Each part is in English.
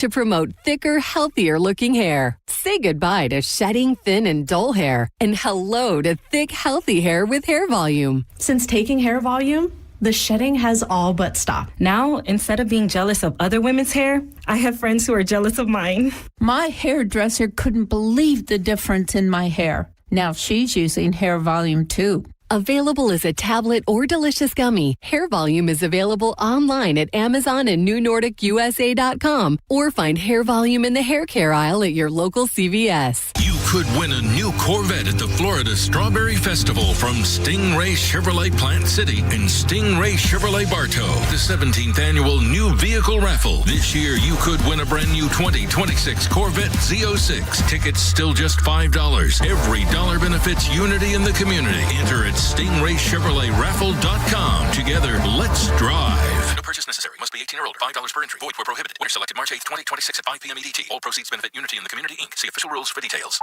to promote thicker, healthier-looking hair. Say goodbye to shedding thin and dull hair and hello to thick, healthy hair with Hair Volume. Since taking Hair Volume, the shedding has all but stopped. Now, instead of being jealous of other women's hair, I have friends who are jealous of mine. My hairdresser couldn't believe the difference in my hair. Now she's using Hair Volume too. Available as a tablet or delicious gummy, Hair Volume is available online at Amazon and NewNordicUSA.com or find Hair Volume in the hair care aisle at your local CVS. You could win a new Corvette at the Florida Strawberry Festival from Stingray Chevrolet Plant City and Stingray Chevrolet Bartow, the 17th annual new vehicle raffle. This year, you could win a brand new 2026 Corvette Z06. Tickets still just $5. Every dollar benefits unity in the community. Enter at StingrayChevroletRaffle.com. Together, let's drive. No purchase necessary. Must be 18 or older. $5 per entry. Void where prohibited. Winner selected March 8th, 2026 at 5 p.m. EDT. All proceeds benefit Unity in the Community, Inc. See official rules for details.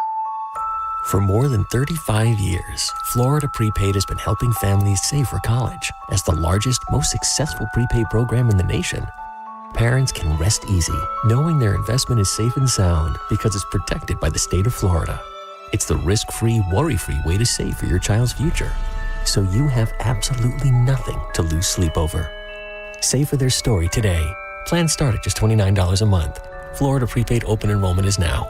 For more than 35 years, Florida Prepaid has been helping families save for college. As the largest, most successful prepaid program in the nation, parents can rest easy knowing their investment is safe and sound because it's protected by the state of Florida. It's the risk-free, worry-free way to save for your child's future, so you have absolutely nothing to lose sleep over. Save for their story today. Plans start at just $29 a month. Florida Prepaid open enrollment is now.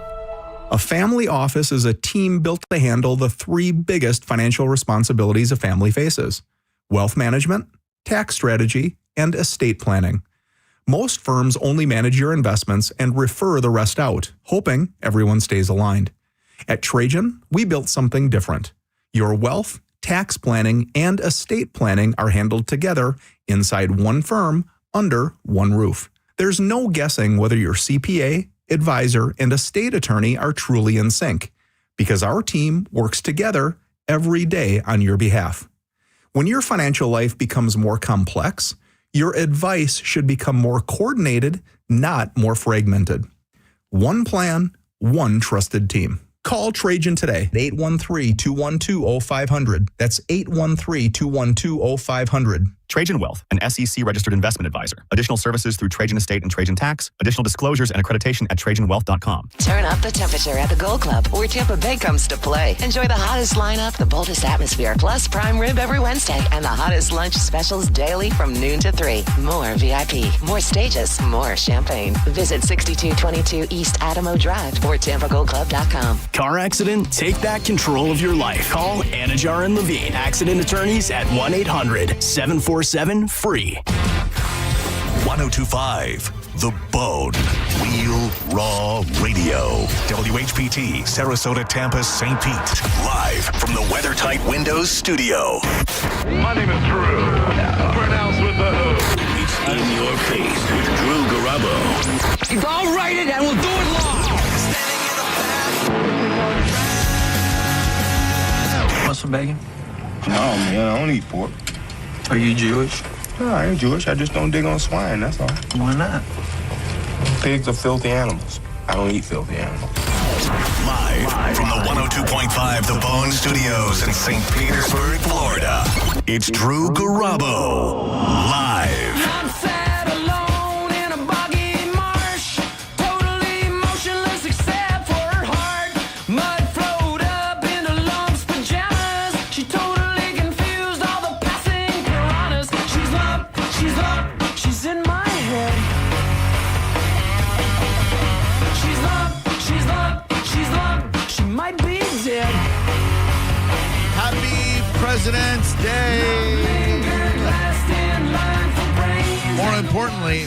A family office is a team built to handle the three biggest financial responsibilities a family faces: wealth management, tax strategy, and estate planning. Most firms only manage your investments and refer the rest out, hoping everyone stays aligned. At Trajan, we built something different. Your wealth, tax planning, and estate planning are handled together inside one firm under one roof. There's no guessing whether your CPA, advisor, and estate attorney are truly in sync, because our team works together every day on your behalf. When your financial life becomes more complex, your advice should become more coordinated, not more fragmented. One plan, one trusted team. Call Trajan today at 813-212-0500. That's 813-212-0500. Trajan Wealth, an SEC-registered investment advisor. Additional services through Trajan Estate and Trajan Tax. Additional disclosures and accreditation at TrajanWealth.com. Turn up the temperature at the Gold Club, where Tampa Bay comes to play. Enjoy the hottest lineup, the boldest atmosphere, plus prime rib every Wednesday, and the hottest lunch specials daily from noon to 3. More VIP, more stages, more champagne. Visit 6222 East Adamo Drive or TampaGoldClub.com. Car accident? Take back control of your life. Call Anajar and Levine, accident attorneys at 1-800-747-FREE. 1025 The Bone. Real Raw Radio. WHPT, Sarasota, Tampa, St. Pete. Live from the WeatherTight Windows studio. My name is Drew. Pronounced with the O. It's in your face with Drew Garabo. I'll write it and we'll do it live. Want some bacon? No, man, I don't eat pork. Are you Jewish? No, I ain't Jewish. I just don't dig on swine, that's all. Why not? Pigs are filthy animals. I don't eat filthy animals. Live from the 102.5 The Bone Studios in St. Petersburg, Florida. It's Drew Garabo. Live. President's Day. More importantly,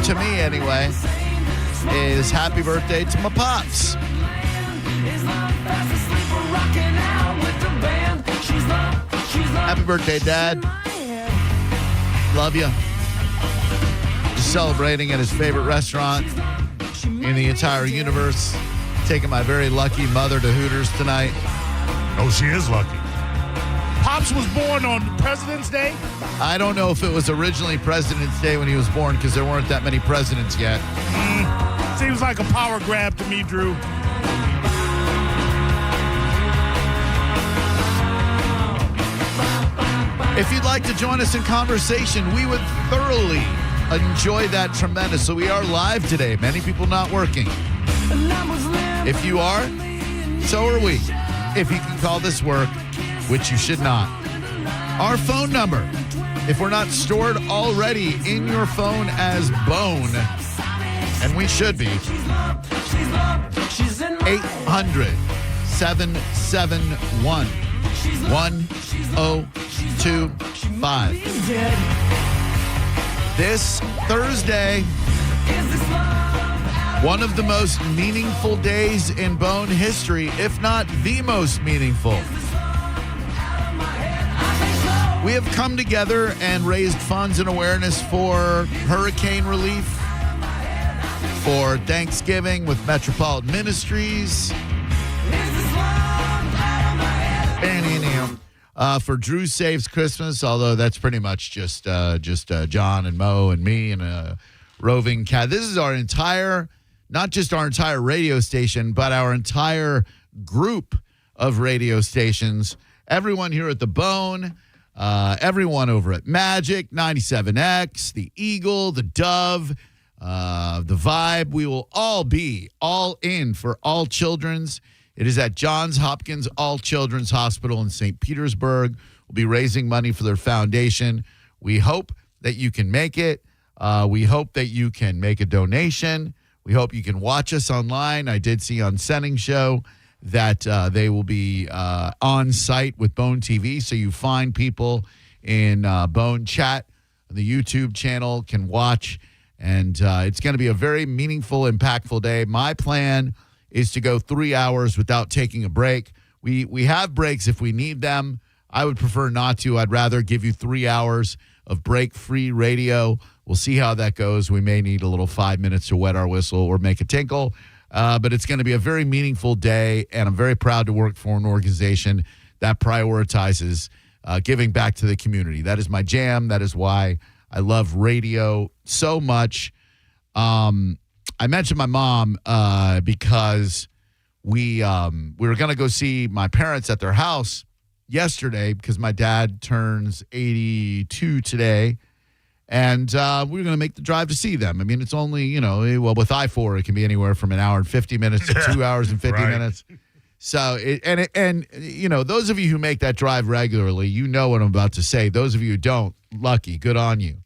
to me anyway, is happy birthday to my pops. Happy birthday, Dad. Love you. Just celebrating at his favorite restaurant in the entire universe. Taking my very lucky mother to Hooters tonight. Oh, she is lucky. Pops was born on President's Day? I don't know if it was originally President's Day when he was born, because there weren't that many presidents yet. Seems like a power grab to me, Drew. If you'd like to join us in conversation, we would thoroughly Enjoy that tremendously. We are live today. Many people not working. If you are, so are we. If you can call this work, which you should not. Our phone number, if we're not stored already in your phone as Bone, and we should be, 800-771-1025. This Thursday, one of the most meaningful days in Bone history, if not the most meaningful. We have come together and raised funds and awareness for hurricane relief, for Thanksgiving with Metropolitan Ministries, for Drew Saves Christmas, although that's pretty much just John and Mo and me and a roving cat. This is our entire, not just our entire radio station, but our entire group of radio stations. Everyone here at the Bone, everyone over at Magic, 97X, the Eagle, the Dove, the Vibe. We will all be all in for All Children's. It is at Johns Hopkins All Children's Hospital in St. Petersburg. We'll be raising money for their foundation. We hope that you can make it. We hope that you can make a donation. We hope you can watch us online. I did see on Senning Show that they will be on site with Bone TV, so you find people in Bone Chat, the YouTube channel, can watch. And it's going to be a very meaningful, impactful day. My plan is to go 3 hours without taking a break. We have breaks if we need them. I would prefer not to. I'd rather give you 3 hours of break-free radio. We'll see how that goes. We may need a little 5 minutes to wet our whistle or make a tinkle. But it's going to be a very meaningful day, and I'm very proud to work for an organization that prioritizes giving back to the community. That is my jam. That is why I love radio so much. I mentioned my mom because we were going to go see my parents at their house yesterday because my dad turns 82 today, and we were going to make the drive to see them. I mean, it's only, well, with I-4, it can be anywhere from an hour and 50 minutes to 2 hours and 50 minutes. So, those of you who make that drive regularly, you know what I'm about to say. Those of you who don't, lucky, good on you.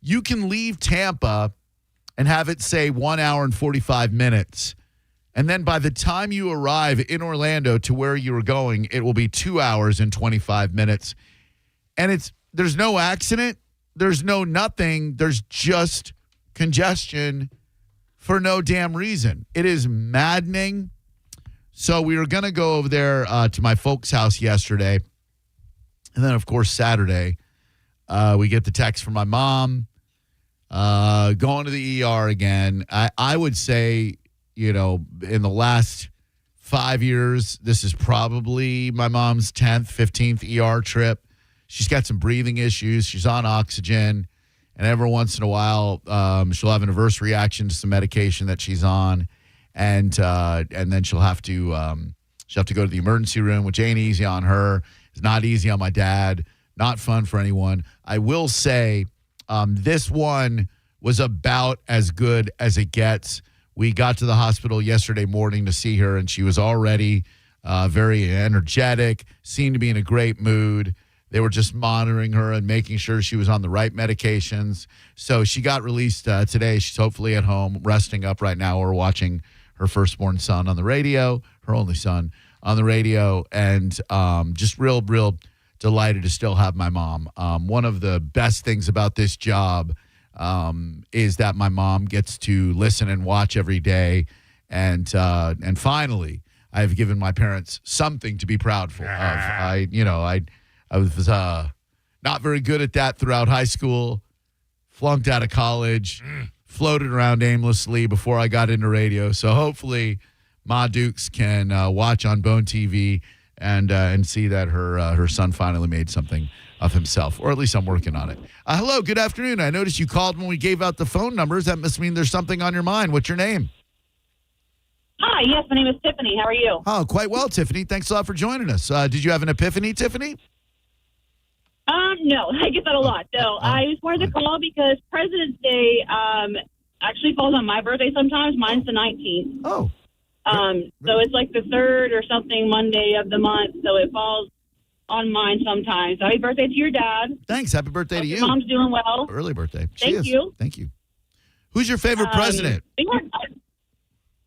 You can leave Tampa and have it say 1 hour and 45 minutes. And then by the time you arrive in Orlando to where you are going, it will be 2 hours and 25 minutes. And there's no accident. There's no nothing. There's just congestion for no damn reason. It is maddening. So we were going to go over there to my folks' house yesterday. And then, of course, Saturday, we get the text from my mom going to the ER again. I would say, in the last 5 years, this is probably my mom's 10th, 15th ER trip. She's got some breathing issues. She's on oxygen. And every once in a while, she'll have an adverse reaction to some medication that she's on. And then she'll have to go to the emergency room, which ain't easy on her. It's not easy on my dad. Not fun for anyone. I will say this one was about as good as it gets. We got to the hospital yesterday morning to see her, and she was already very energetic, seemed to be in a great mood. They were just monitoring her and making sure she was on the right medications. So she got released today. She's hopefully at home, resting up right now. We're watching her firstborn son on the radio, her only son on the radio, and just real delighted to still have my mom. One of the best things about this job is that my mom gets to listen and watch every day, and finally, I've given my parents something to be proud for. I was not very good at that throughout high school, flunked out of college, floated around aimlessly before I got into radio. So hopefully Ma Dukes can watch on Bone TV and see that her son finally made something of himself, or at least I'm working on it. Hello, good afternoon. I noticed you called when we gave out the phone numbers. That must mean there's something on your mind. What's your name? Hi, yes, my name is Tiffany. How are you? Oh, quite well, Tiffany. Thanks a lot for joining us. Did you have an epiphany, Tiffany? No, I get that a lot. So I just wanted to call because President's Day actually falls on my birthday sometimes. Mine's the 19th. Oh. So it's like the 3rd or something Monday of the month. So it falls on mine sometimes. So happy birthday to your dad. Thanks. Happy birthday to you. Your mom's doing well. Early birthday. Thank you. Thank you. Who's your favorite president?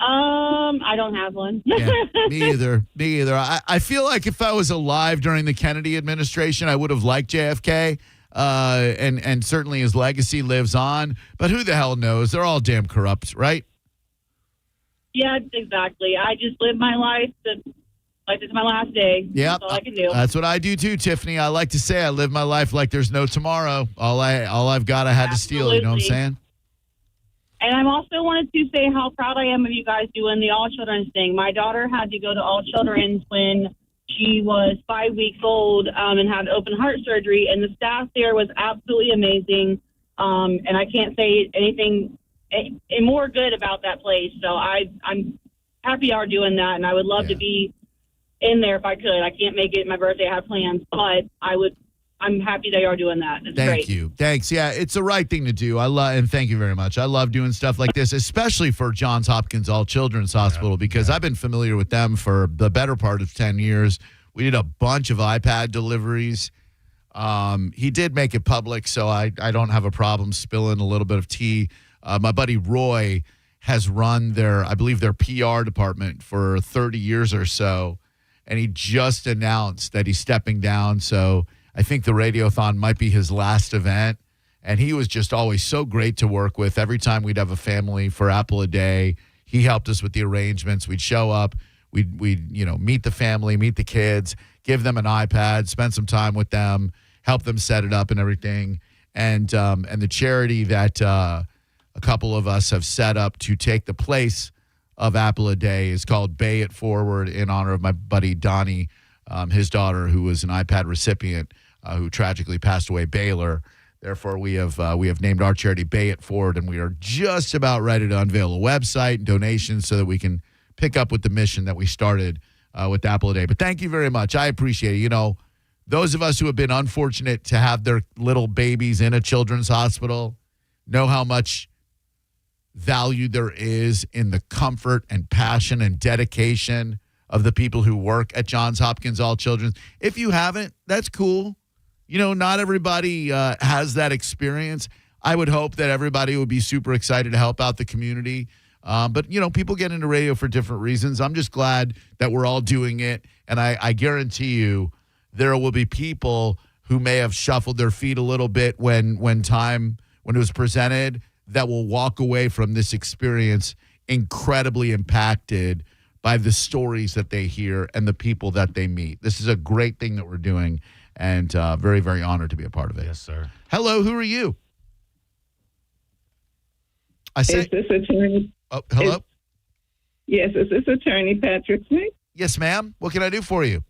I don't have one. Yeah, me either. I feel like if I was alive during the Kennedy administration, I would have liked JFK, and certainly his legacy lives on. But who the hell knows? They're all damn corrupt, right? Yeah, exactly. I just live my life like it's my last day. Yeah, that's all I can do. That's what I do too, Tiffany. I like to say I live my life like there's no tomorrow. All I've got, I had to steal. You know what I'm saying? And I also wanted to say how proud I am of you guys doing the All Children's thing. My daughter had to go to All Children's when she was 5 weeks old and had open heart surgery, and the staff there was absolutely amazing. And I can't say anything more good about that place. So I'm happy y'all are doing that, and I would love to be in there if I could. I can't make it my birthday. I have plans, but I'm happy they are doing that. It's Thank great. you. Thanks. Yeah, it's the right thing to do. And thank you very much. I love doing stuff like this, especially for Johns Hopkins All Children's Hospital, because I've been familiar with them for the better part of 10 years. We did a bunch of iPad deliveries. He did make it public, so I don't have a problem spilling a little bit of tea. My buddy Roy has run I believe their PR department for 30 years or so, and he just announced that he's stepping down, so I think the Radiothon might be his last event, and he was just always so great to work with. Every time we'd have a family for Apple a Day, he helped us with the arrangements. We'd show up, we'd meet the family, meet the kids, give them an iPad, spend some time with them, help them set it up and everything. And the charity that a couple of us have set up to take the place of Apple a Day is called Bay It Forward, in honor of my buddy Donnie, his daughter, who was an iPad recipient, who tragically passed away, Baylor. Therefore, we have named our charity Bay It Forward, and we are just about ready to unveil a website and donations so that we can pick up with the mission that we started with Apple a Day. But thank you very much. I appreciate it. You know, those of us who have been unfortunate to have their little babies in a children's hospital know how much value there is in the comfort and passion and dedication of the people who work at Johns Hopkins All Children's. If you haven't, that's cool. You know, not everybody has that experience. I would hope that everybody would be super excited to help out the community. But, you know, people get into radio for different reasons. I'm just glad that we're all doing it. And I guarantee you there will be people who may have shuffled their feet a little bit when it was presented, that will walk away from this experience incredibly impacted by the stories that they hear and the people that they meet. This is a great thing that we're doing, and very, very honored to be a part of it. Yes, sir. Hello, who are you? Is this attorney? Oh, hello? Yes, is this attorney Patrick Smith? Yes, ma'am. What can I do for you?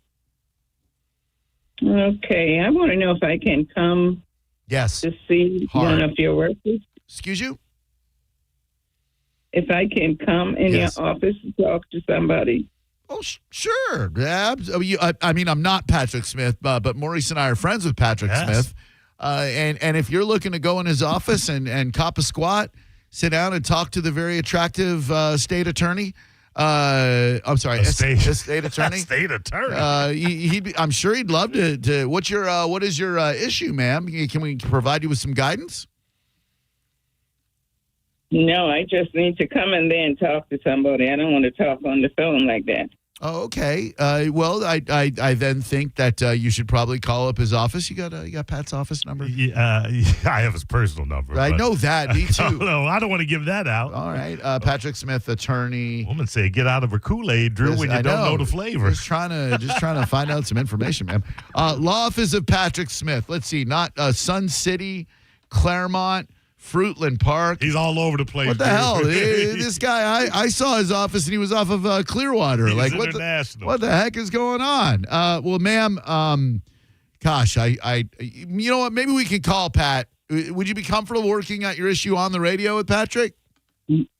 Okay, I want to know if I can come to see one of your workers. Excuse you? If I can come in your office and talk to somebody. Oh, sure. I mean, I'm not Patrick Smith, but Maurice and I are friends with Patrick Smith. And if you're looking to go in his office and cop a squat, sit down and talk to the very attractive state attorney. I'm sorry, state attorney. State attorney. I'm sure he'd love to. What is your issue, ma'am? Can we provide you with some guidance? No, I just need to come in there and talk to somebody. I don't want to talk on the phone like that. Oh, okay. Well, I then think that you should probably call up his office. You got Pat's office number? Yeah, I have his personal number. I know that. Me too. No, I don't want to give that out. All right. Patrick Smith, attorney. Woman say, get out of her Kool-Aid, Drew, when you don't know the flavor. Just trying to find out some information, man. Law office of Patrick Smith. Let's see. Not Sun City, Claremont, Fruitland Park. He's all over the place. What the hell? This guy, I saw his office and he was off of Clearwater. He's like, international. what the heck is going on? Well, ma'am, gosh, you know what? Maybe we could call Pat. Would you be comfortable working out your issue on the radio with Patrick?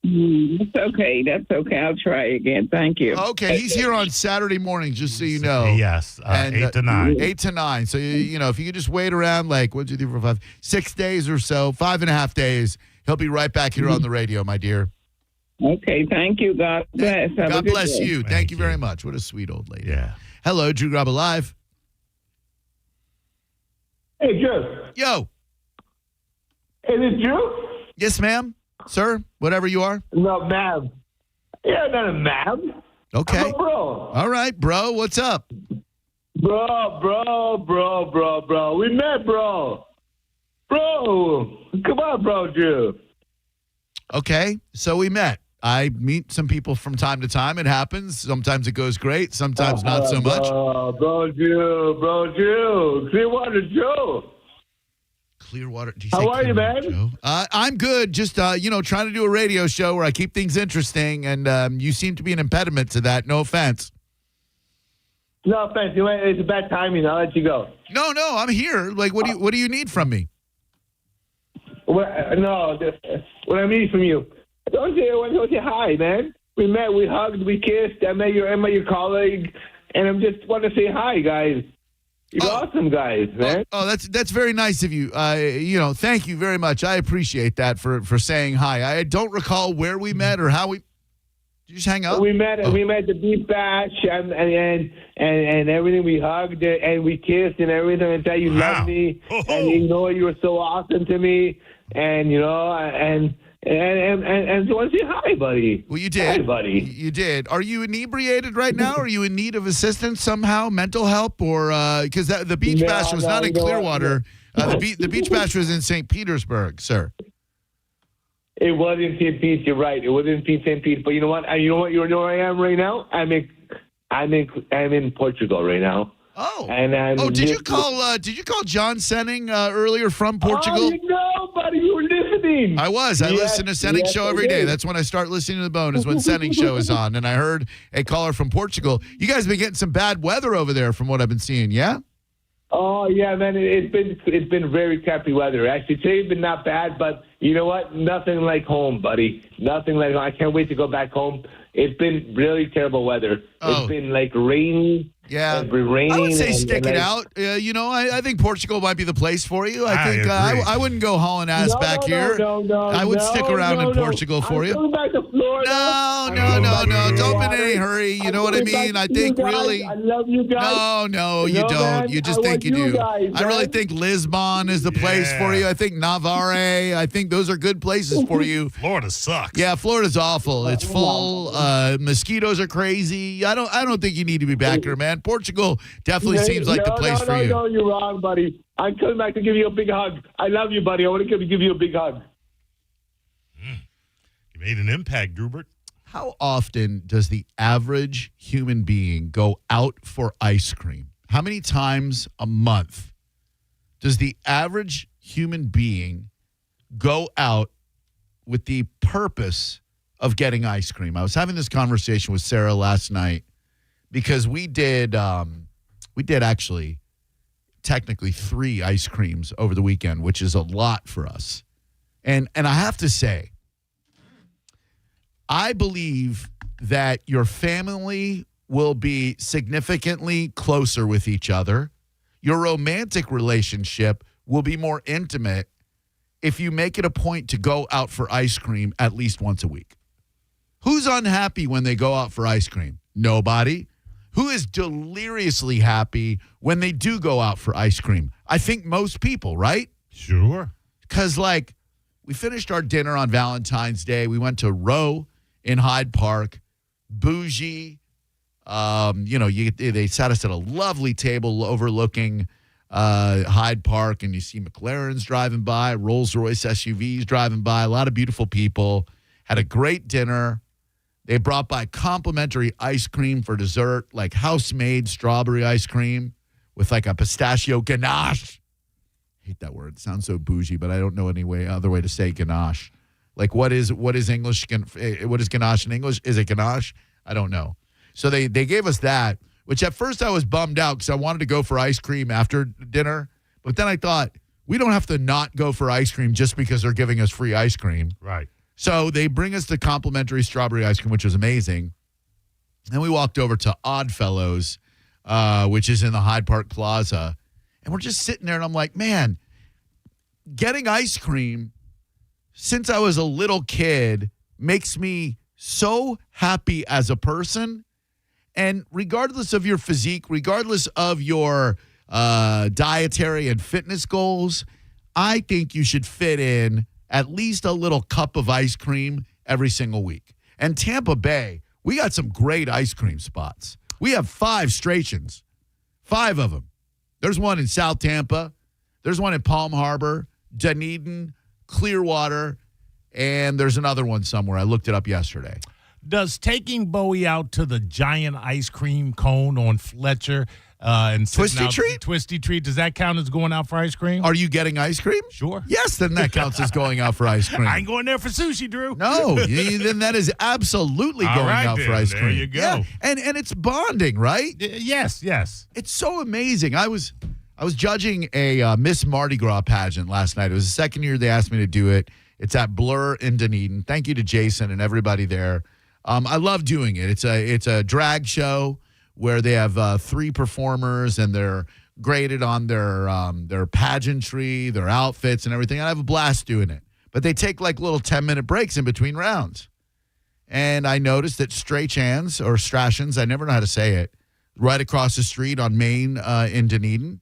That's okay. That's okay. I'll try again. Thank you. Okay, he's here on Saturday morning, just so you know. Yes, 8 to 9. 8 to 9. So, if you could just wait around like 1, 2, 3, 4, 5, 6 days or so, 5.5 days, he'll be right back here on the radio, my dear. Okay, thank you. God bless. Have a God good bless day. you. Thank you very much. What a sweet old lady. Yeah. Hello, Drew Garabo Live. Hey, Drew. Yo. Is it Drew? Yes, ma'am. Sir, whatever you are. No, ma'am. Yeah, not a ma'am. Okay. I'm a bro. All right, bro. What's up? Bro. We met, bro. Bro. Come on, bro, Drew. Okay, so we met. I meet some people from time to time. It happens. Sometimes it goes great. Sometimes not so much. Bro, Drew. Clearwater Joe. Clearwater. How are you, man? Joe? I'm good. Just, trying to do a radio show where I keep things interesting, and you seem to be an impediment to that. No offense. No offense. It's a bad timing. I'll let you go. No, I'm here. Like, what do you need from me? What I need from you. Don't say hi, man. We met, we hugged, we kissed. I met your colleague, and I'm just want to say hi, guys. You're awesome guys, man. Oh, that's very nice of you. Thank you very much. I appreciate that for saying hi. I don't recall where we met or how we. Did you just hang up? We met at the beef bash and everything. We hugged and we kissed and everything. And said you loved me, and you were so awesome to me, and so I want to say hi, buddy. Well, you did. Hi, buddy. You did. Are you inebriated right now? Are you in need of assistance somehow, mental help, or because the beach bash was not in Clearwater? The beach bash was in St. Petersburg, sir. It was in St. Pete. You're right. It was in St. Pete. But you know what? You know where I am right now? I'm in Portugal right now. Oh. And did you call John Senning earlier from Portugal? Buddy, you were listening. I was. I listen to Senning's show every day. That's when I start listening to the Bone, is when Senning's show is on. And I heard a caller from Portugal. You guys have been getting some bad weather over there from what I've been seeing, yeah? Oh, yeah, man. It's been very crappy weather. Actually, today's been not bad, but you know what? Nothing like home, buddy. Nothing like home. I can't wait to go back home. It's been really terrible weather. It's been like rainy. Yeah, I would say stick it out. I think Portugal might be the place for you. I think I wouldn't go hauling ass back here. I would stick around in Portugal for you. I'm going back to Florida. No. Don't be in any hurry. You know what I mean? I think really. I love you guys. No, you don't. Man, you just think you do. Guys, I really think Lisbon is the place for you. I think Navarre. I think those are good places for you. Florida sucks. Yeah, Florida's awful. It's full. Mosquitoes are crazy. I don't think you need to be back here, man. Portugal definitely seems like the place for you. No, you're wrong, buddy. I'm coming back to give you a big hug. I love you, buddy. I want to give you a big hug. You made an impact, Drubert. How often does the average human being go out for ice cream? How many times a month does the average human being go out with the purpose of getting ice cream? I was having this conversation with Sarah last night because we did actually technically 3 ice creams over the weekend, which is a lot for us. And I have to say, I believe that your family will be significantly closer with each other. Your romantic relationship will be more intimate if you make it a point to go out for ice cream at least once a week. Who's unhappy when they go out for ice cream? Nobody. Who is deliriously happy when they do go out for ice cream? I think most people, right? Sure. Because, we finished our dinner on Valentine's Day. We went to Row in Hyde Park. Bougie. They sat us at a lovely table overlooking Hyde Park, and you see McLarens driving by, Rolls-Royce SUVs driving by, a lot of beautiful people. Had a great dinner. They brought by complimentary ice cream for dessert, like house-made strawberry ice cream with a pistachio ganache. I hate that word. It sounds so bougie, but I don't know any other way to say ganache. What is English? What is ganache in English? Is it ganache? I don't know. So they gave us that, which at first I was bummed out because I wanted to go for ice cream after dinner. But then I thought, we don't have to not go for ice cream just because they're giving us free ice cream. Right. So they bring us the complimentary strawberry ice cream, which was amazing. Then we walked over to Oddfellows, which is in the Hyde Park Plaza. And we're just sitting there, and I'm like, man, getting ice cream since I was a little kid makes me so happy as a person. And regardless of your physique, regardless of your dietary and fitness goals, I think you should fit in at least a little cup of ice cream every single week. And Tampa Bay, we got some great ice cream spots. We have 5 stations, 5 of them. There's one in South Tampa. There's one in Palm Harbor, Dunedin, Clearwater, and there's another one somewhere. I looked it up yesterday. Does taking Bowie out to the giant ice cream cone on Fletcher and Twisty Treat? Twisty Treat, does that count as going out for ice cream? Are you getting ice cream? Sure. Yes, then that counts as going out for ice cream. I ain't going there for sushi, Drew. No, then that is absolutely going out for ice cream. There you go. Yeah. And it's bonding, right? Yes. It's so amazing. I was judging a Miss Mardi Gras pageant last night. It was the second year they asked me to do it. It's at Blur in Dunedin. Thank you to Jason and everybody there. I love doing it. It's a drag show where they have 3 performers and they're graded on their pageantry, their outfits, and everything. And I have a blast doing it. But they take like little 10-minute breaks in between rounds. And I noticed that Strachan's or Strachan's, I never know how to say it, right across the street on Main in Dunedin.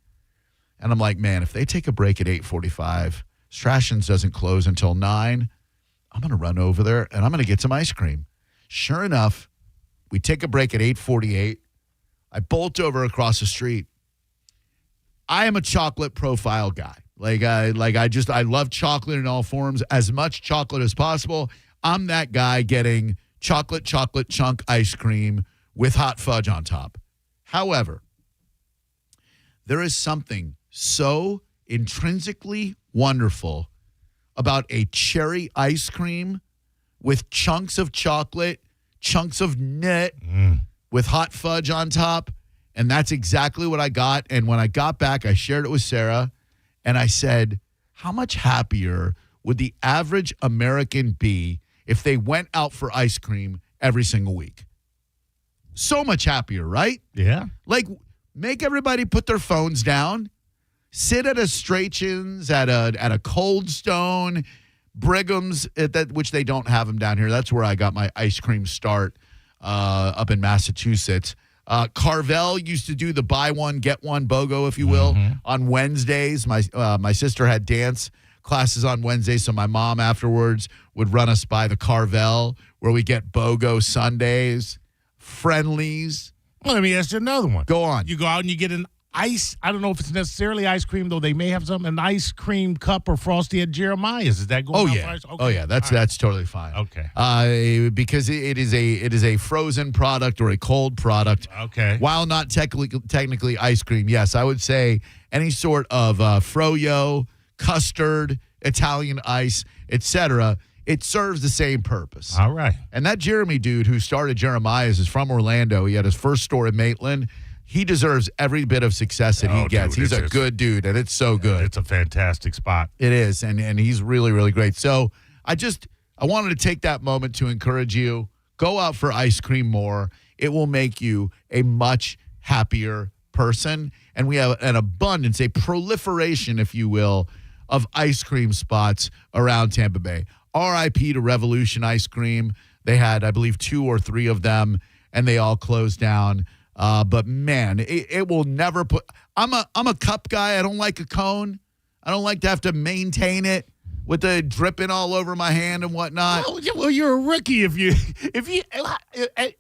And I'm like, man, if they take a break at 8:45, Strachan's doesn't close until 9, I'm going to run over there and I'm going to get some ice cream. Sure enough, we take a break at 8:48. I bolt over across the street. I am a chocolate profile guy. I love chocolate in all forms, as much chocolate as possible. I'm that guy getting chocolate chunk ice cream with hot fudge on top. However, there is something so intrinsically wonderful about a cherry ice cream with chunks of chocolate, chunks of nut, with hot fudge on top. And that's exactly what I got. And when I got back, I shared it with Sarah. And I said, how much happier would the average American be if they went out for ice cream every single week? So much happier, right? Yeah. Like, make everybody put their phones down, sit at a Strachan's, at a Cold Stone, Brigham's, which they don't have them down here. That's where I got my ice cream start up in Massachusetts. Carvel used to do the buy one, get one BOGO, if you will, on Wednesdays. My sister had dance classes on Wednesdays, so my mom afterwards would run us by the Carvel, where we get BOGO Sundays, Friendlies. Well, let me ask you another one. Go on. You go out and you get an ice, I don't know if it's necessarily ice cream, though they may have an ice cream cup or Frosty at Jeremiah's. Is that going out for ice? Okay. Oh, yeah. That's totally fine. Okay. Because it is a frozen product or a cold product. Okay. While not technically ice cream, yes, I would say any sort of froyo, custard, Italian ice, etc., it serves the same purpose. All right. And that Jeremy dude who started Jeremiah's is from Orlando. He had his first store in Maitland. He deserves every bit of success that he gets. Dude, he's a good dude, and it's so good. It's a fantastic spot. It is, and he's really, really great. So I wanted to take that moment to encourage you. Go out for ice cream more. It will make you a much happier person. And we have an abundance, a proliferation, if you will, of ice cream spots around Tampa Bay. RIP to Revolution Ice Cream. They had, I believe, 2 or 3 of them, and they all closed down. But man, it will never put. I'm a cup guy. I don't like a cone. I don't like to have to maintain it with the dripping all over my hand and whatnot. Well, you're a rookie if you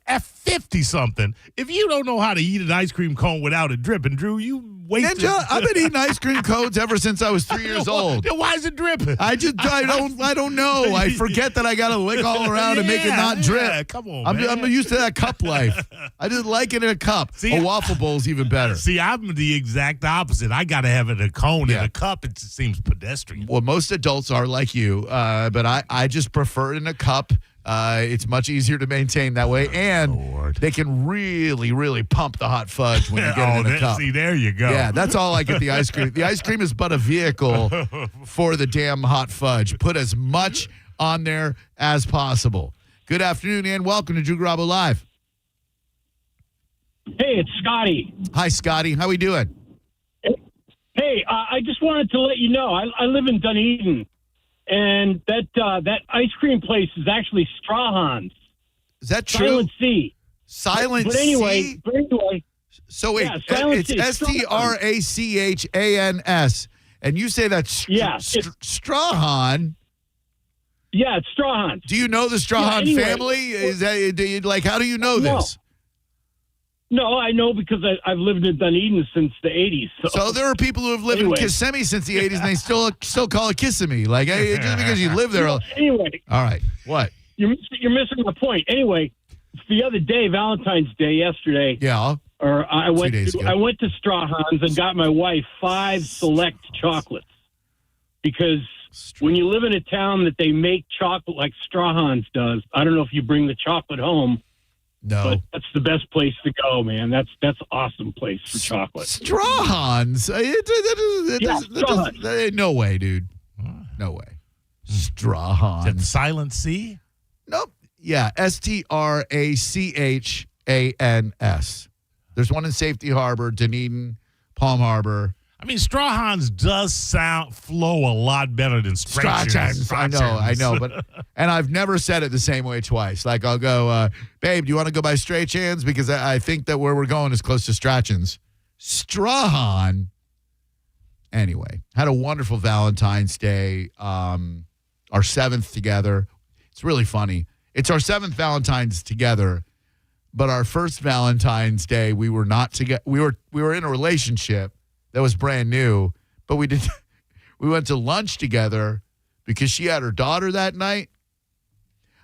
at 50 something. If you don't know how to eat an ice cream cone without it dripping, Drew, you wasted. Ninja, I've been eating ice cream cones ever since I was 3 years old. Then why is it dripping? I don't know. I forget that I got to lick all around and make it not drip. Yeah, come on, man. I'm used to that cup life. I just like it in a cup. See, a waffle bowl is even better. See, I'm the exact opposite. I got to have it in a cone. In a cup, it just seems pedestrian. Well, most adults are like you, but I just prefer it in a cup. It's much easier to maintain that way, and they can really, really pump the hot fudge when you get it in a cup. See, there you go. Yeah, that's all I get the ice cream. The ice cream is but a vehicle for the damn hot fudge. Put as much on there as possible. Good afternoon and welcome to Drew Garabo Live. Hey, it's Scotty. Hi, Scotty. How we doing? Hey, I just wanted to let you know, I live in Dunedin, and that ice cream place is actually Strawhan's. Is that true? Silent C. Silent but anyway, So wait, yeah, Silent it's C. Strachans, and you say that's Strawhan. Yeah, it's Strawhan's. Do you know the Strawhan family? Is that how do you know this? No, I know because I've lived in Dunedin since the 80s. So there are people who have lived in Kissimmee since the 80s, and they still call it Kissimmee. Like, hey, just because you live there. Anyway. All right. What? You're missing the point. Anyway, the other day, Valentine's Day, yesterday. Yeah. Or I went to Strawhan's and got my wife 5 select chocolates because when you live in a town that they make chocolate like Strawhan's does, I don't know if you bring the chocolate home. No, but that's the best place to go, man. That's an awesome place for chocolate. Strawhan's? No way, dude. No way. Strawhan's. Is that Silent C? Nope. Yeah, Strachans. There's one in Safety Harbor, Dunedin, Palm Harbor. I mean, Strawhan's does flow a lot better than Strachans. I know, but and I've never said it the same way twice. Like I'll go, babe, do you want to go by Strachans? Because I think that where we're going is close to Strachans. Strawhan. Anyway, had a wonderful Valentine's Day. Our 7th together. It's really funny. It's our 7th Valentine's together, but our first Valentine's Day we were not together. We were in a relationship that was brand new, but we went to lunch together because she had her daughter that night.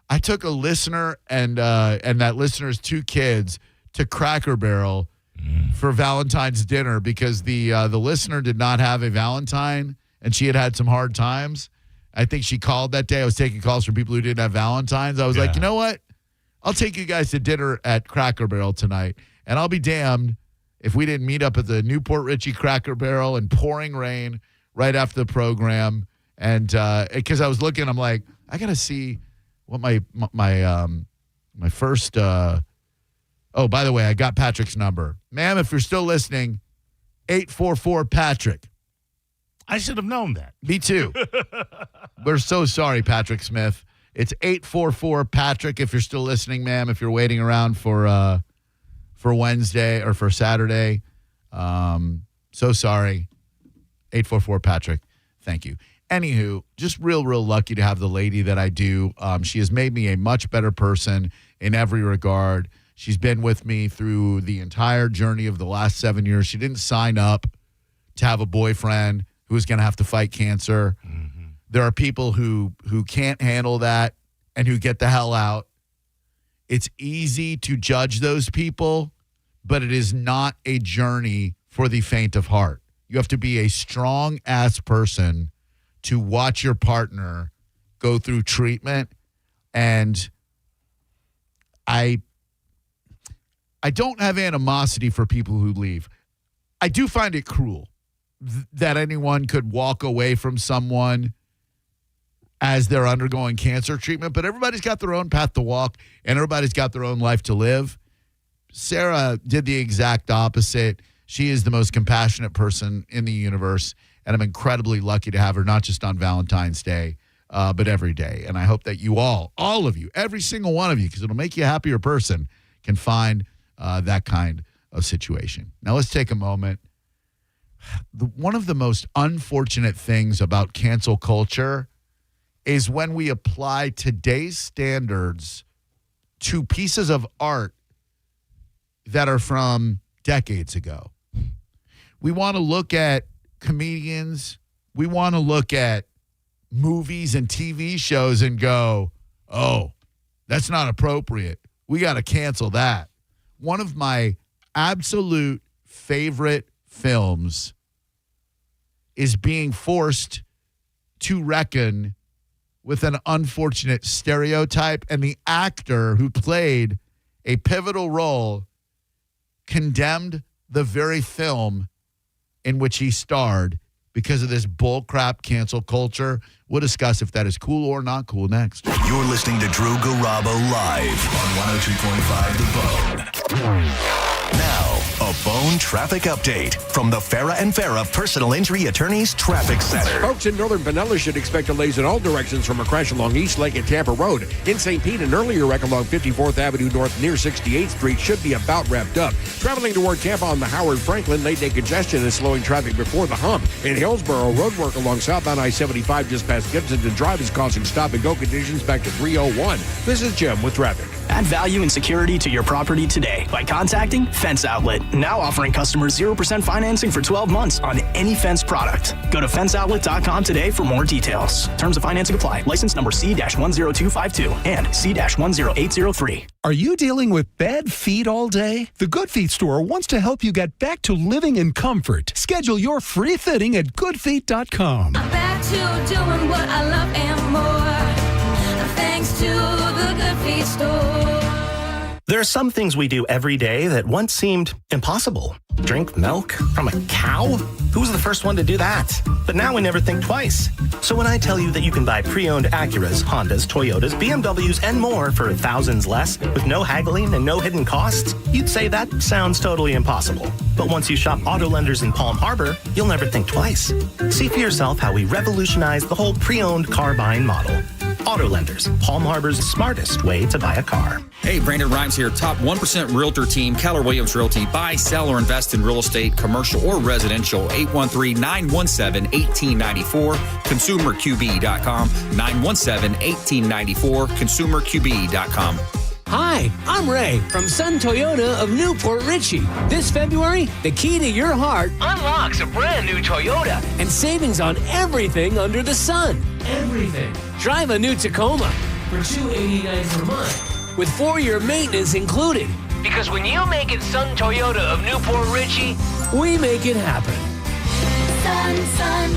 I took a listener and that listener's 2 kids to Cracker Barrel for Valentine's dinner because the listener did not have a Valentine and she had some hard times. I think she called that day. I was taking calls from people who didn't have Valentines. I was like, you know what? I'll take you guys to dinner at Cracker Barrel tonight, and I'll be damned if we didn't meet up at the Newport Richie Cracker Barrel in pouring rain right after the program. And because I was looking, I'm like, I got to see what my first by the way, I got Patrick's number. Ma'am, if you're still listening, 844-PATRICK. I should have known that. Me too. We're so sorry, Patrick Smith. It's 844-PATRICK if you're still listening, ma'am, if you're waiting around for Wednesday or for Saturday. So sorry. 844-PATRICK. Thank you. Anywho, just real lucky to have the lady that I do. She has made me a much better person in every regard. She's been with me through the entire journey of the last 7 years. She didn't sign up to have a boyfriend who was going to have to fight cancer. Mm-hmm. There are people who can't handle that and who get the hell out. It's easy to judge those people, but it is not a journey for the faint of heart. You have to be a strong-ass person to watch your partner go through treatment. And I don't have animosity for people who leave. I do find it cruel that anyone could walk away from someone as they're undergoing cancer treatment, but everybody's got their own path to walk and everybody's got their own life to live. Sarah did the exact opposite. She is the most compassionate person in the universe, and I'm incredibly lucky to have her, not just on Valentine's Day, but every day. And I hope that you all of you, every single one of you, because it'll make you a happier person, can find that kind of situation. Now let's take a moment. One of the most unfortunate things about cancel culture is when we apply today's standards to pieces of art that are from decades ago. We want to look at comedians. We want to look at movies and TV shows and go, oh, that's not appropriate. We got to cancel that. One of my absolute favorite films is being forced to reckon with an unfortunate stereotype, and the actor who played a pivotal role condemned the very film in which he starred because of this bullcrap cancel culture. We'll discuss if that is cool or not cool next. You're listening to Drew Garabo live on 102.5 The Bone. Now, a Bone traffic update from the Farah and Farah Personal Injury Attorneys Traffic Center. Folks in northern Pinellas should expect delays in all directions from a crash along East Lake and Tampa Road. In St. Pete, an earlier wreck along 54th Avenue North near 68th Street should be about wrapped up. Traveling toward Tampa on the Howard Franklin, late-day congestion is slowing traffic before the hump. In Hillsborough, roadwork along southbound I-75 just past Gibsonton Drive is causing stop-and-go conditions back to 301. This is Jim with traffic. Add value and security to your property today by contacting Fence Outlet. Now offering customers 0% financing for 12 months on any Fence product. Go to fenceoutlet.com today for more details. Terms of financing apply. License number C-10252 and C-10803. Are you dealing with bad feet all day? The Good Feet store wants to help you get back to living in comfort. Schedule your free fitting at goodfeet.com. Back to doing what I love and more. Thanks to the Good Feet store. There are some things we do every day that once seemed impossible. Drink milk from a cow? Who was the first one to do that? But now we never think twice. So when I tell you that you can buy pre-owned Acuras, Hondas, Toyotas, BMWs, and more for thousands less with no haggling and no hidden costs, you'd say that sounds totally impossible. But once you shop Auto Lenders in Palm Harbor, you'll never think twice. See for yourself how we revolutionized the whole pre-owned car buying model. Auto Lenders, Palm Harbor's smartest way to buy a car. Hey, Brandon Rhymes here, top 1% realtor team, Keller Williams Realty. Buy, sell, or invest in real estate, commercial or residential. 813-917-1894, consumerqb.com, 917-1894, consumerqb.com. Hi, I'm Ray from Sun Toyota of Newport Richey. This February, the key to your heart unlocks a brand new Toyota and savings on everything under the sun. Everything. Drive a new Tacoma for $289 per month with 4-year maintenance included. Because when you make it Sun Toyota of Newport Richey, we make it happen. Sun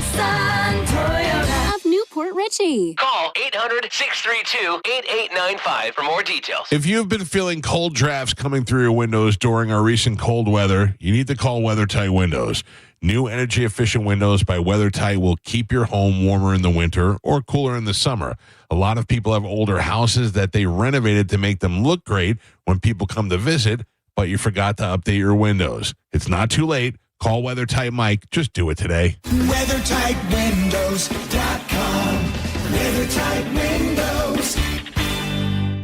Toyota of Newport Richey. Call 800-632-8895 for more details. If you've been feeling cold drafts coming through your windows during our recent cold weather, you need to call WeatherTight Windows. New energy-efficient windows by WeatherTight will keep your home warmer in the winter or cooler in the summer. A lot of people have older houses that they renovated to make them look great when people come to visit, but you forgot to update your windows. It's not too late. Call WeatherTight Mike. Just do it today. WeatherTightWindows.com. WeatherTight Windows.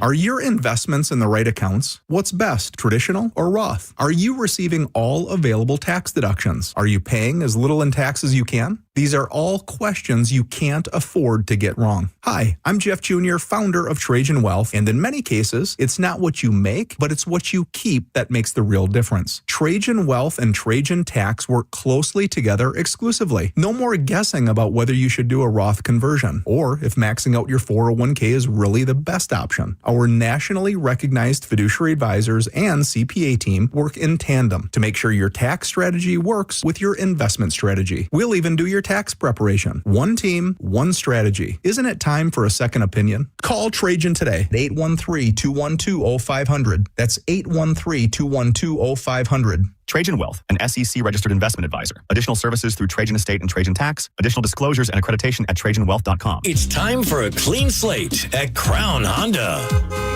Are your investments in the right accounts? What's best, traditional or Roth? Are you receiving all available tax deductions? Are you paying as little in tax as you can? These are all questions you can't afford to get wrong. Hi, I'm Jeff Jr., founder of Trajan Wealth, and in many cases, it's not what you make, but it's what you keep that makes the real difference. Trajan Wealth and Trajan Tax work closely together exclusively. No more guessing about whether you should do a Roth conversion, or if maxing out your 401k is really the best option. Our nationally recognized fiduciary advisors and CPA team work in tandem to make sure your tax strategy works with your investment strategy. We'll even do your tax preparation. One team, one strategy. Isn't it time for a second opinion? Call Trajan today at 813-212-0500. That's 813-212-0500. Trajan Wealth, an SEC-registered investment advisor. Additional services through Trajan Estate and Trajan Tax. Additional disclosures and accreditation at TrajanWealth.com. It's time for a clean slate at Crown Honda.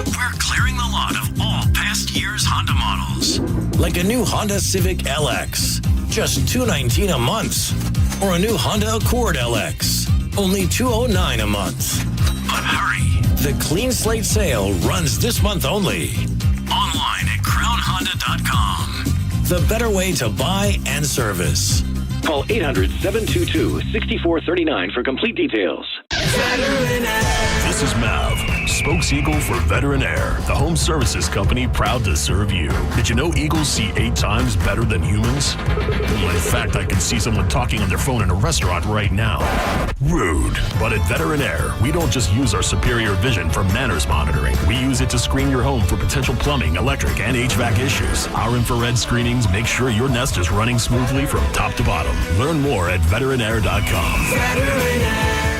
We're clearing the lot of all past year's Honda models. Like a new Honda Civic LX, just $219 a month. Or a new Honda Accord LX, only $209 a month. But hurry, the clean slate sale runs this month only. Online at crownhonda.com. The better way to buy and service. Call 800-722-6439 for complete details. This is Mav, spokes-eagle for Veteran Air, the home services company proud to serve you. Did you know eagles see 8 times better than humans? Well, in fact, I can see someone talking on their phone in a restaurant right now. Rude. But at Veteran Air, we don't just use our superior vision for manners monitoring. We use it to screen your home for potential plumbing, electric, and HVAC issues. Our infrared screenings make sure your nest is running smoothly from top to bottom. Learn more at veteranair.com. Veteran Air.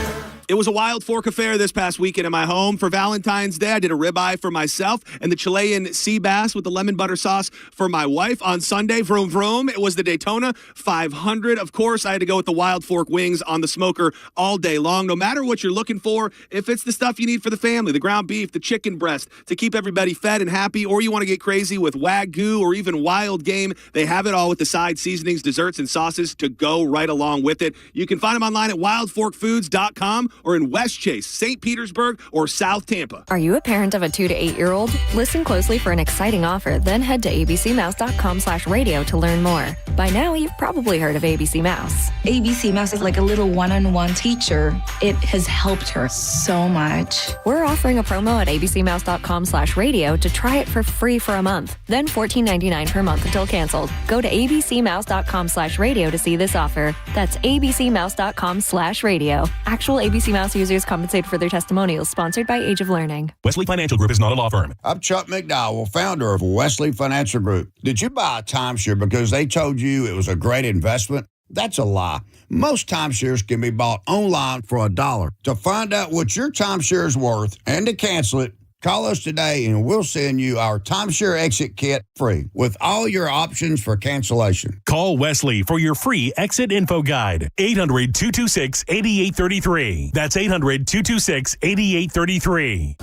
It was a Wild Fork affair this past weekend in my home. For Valentine's Day, I did a ribeye for myself and the Chilean sea bass with the lemon butter sauce for my wife. On Sunday, vroom vroom, it was the Daytona 500. Of course, I had to go with the Wild Fork wings on the smoker all day long. No matter what you're looking for, if it's the stuff you need for the family, the ground beef, the chicken breast, to keep everybody fed and happy, or you want to get crazy with Wagyu or even wild game, they have it all with the side seasonings, desserts, and sauces to go right along with it. You can find them online at wildforkfoods.com or in West Chase, St. Petersburg, or South Tampa. Are you a parent of a 2 to 8-year-old? Listen closely for an exciting offer, then head to abcmouse.com/radio to learn more. By now, you've probably heard of ABC Mouse. ABC Mouse is like a little one-on-one teacher. It has helped her so much. We're offering a promo at abcmouse.com/radio to try it for free for a month, then $14.99 per month until canceled. Go to abcmouse.com/radio to see this offer. That's abcmouse.com/radio. Actual ABC Mouse users compensated for their testimonials, sponsored by Age of Learning. Wesley Financial Group is not a law firm. I'm Chuck McDowell, founder of Wesley Financial Group. Did you buy a timeshare because they told you it was a great investment? That's a lie. Most timeshares can be bought online for $1. To find out what your timeshare is worth and to cancel it, call us today and we'll send you our timeshare exit kit free with all your options for cancellation. Call Wesley for your free exit info guide. 800-226-8833. That's 800-226-8833.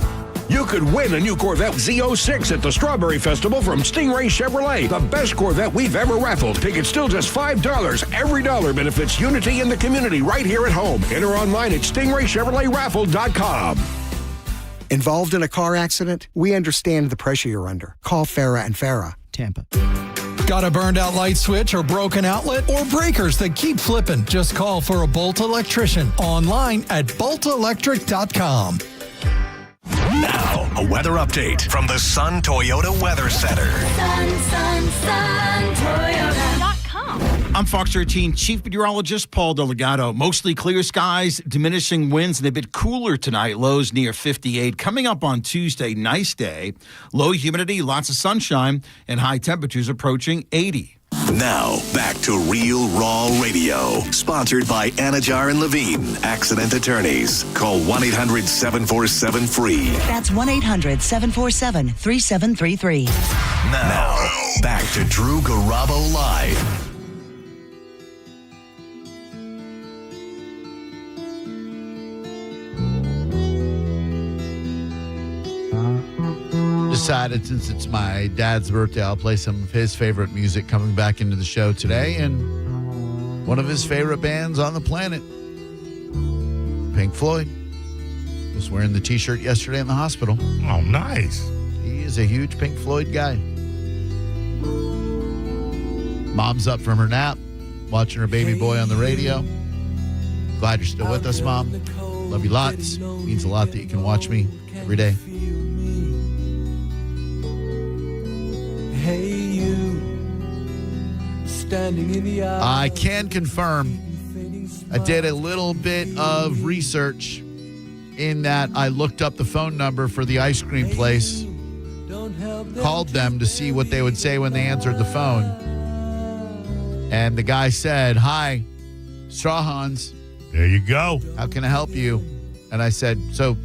You could win a new Corvette Z06 at the Strawberry Festival from Stingray Chevrolet. The best Corvette we've ever raffled. Tickets still just $5. Every dollar benefits unity in the community right here at home. Enter online at stingraychevroletraffle.com. Involved in a car accident? We understand the pressure you're under. Call Farah and Farah, Tampa. Got a burned out light switch or broken outlet or breakers that keep flipping? Just call for a Bolt electrician online at boltelectric.com. Now, a weather update from the Sun Toyota Weather Center. Sun Toyota.com. I'm Fox 13 Chief Meteorologist Paul Delgado. Mostly clear skies, diminishing winds, and a bit cooler tonight. Lows near 58. Coming up on Tuesday, nice day. Low humidity, lots of sunshine, and high temperatures approaching 80. Now, back to Real Raw Radio. Sponsored by Anajar and Levine, Accident Attorneys. Call 1-800-747-FREE. That's 1-800-747-3733. Now, back to Drew Garabo Live. Decided since it's my dad's birthday, I'll play some of his favorite music coming back into the show today. And one of his favorite bands on the planet, Pink Floyd, was wearing the t-shirt yesterday in the hospital. Oh, nice. He is a huge Pink Floyd guy. Mom's up from her nap, watching her baby boy on the radio. Glad you're still with us, Mom. Love you lots. Means a lot that you can watch me every day. Hey, you, standing in the aisle. I can confirm I did a little bit of research in that I looked up the phone number for the ice cream place, called them to see what they would say when they answered the phone. And the guy said, "Hi, Straw Hans. There you go. How can I help you?" And I said, "So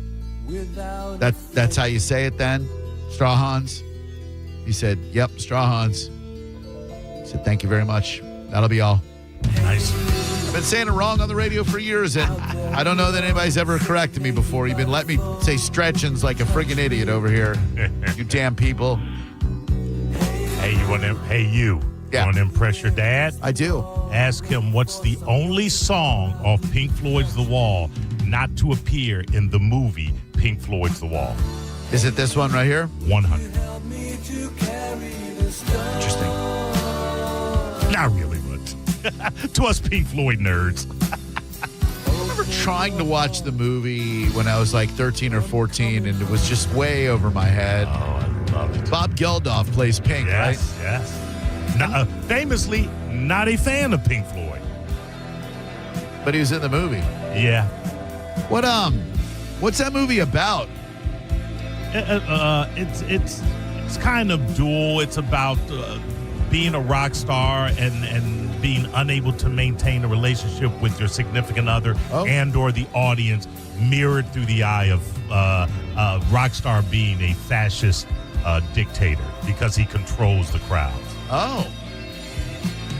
that's how you say it then? Straw Hans?" He said, "Yep, Straw Hans." I said, "Thank you very much. That'll be all." Nice. I've been saying it wrong on the radio for years, and I don't know that anybody's ever corrected me before. You've been letting me say stretchins like a friggin' idiot over here. You damn people. Hey, you want to? Hey, you. Yeah. You want to impress your dad? I do. Ask him what's the only song off Pink Floyd's The Wall not to appear in the movie Pink Floyd's The Wall. Is it this one right here? 100. Interesting. Not really, but to us Pink Floyd nerds. I remember trying to watch the movie when I was like 13 or 14, and it was just way over my head. Oh, I love it. Bob Geldof plays Pink, right? Yes. Famously, not a fan of Pink Floyd. But he was in the movie. Yeah. What's that movie about? It's kind of dual. It's about being a rock star and being unable to maintain a relationship with your significant other and or the audience, mirrored through the eye of Rockstar being a fascist dictator because he controls the crowds. Oh.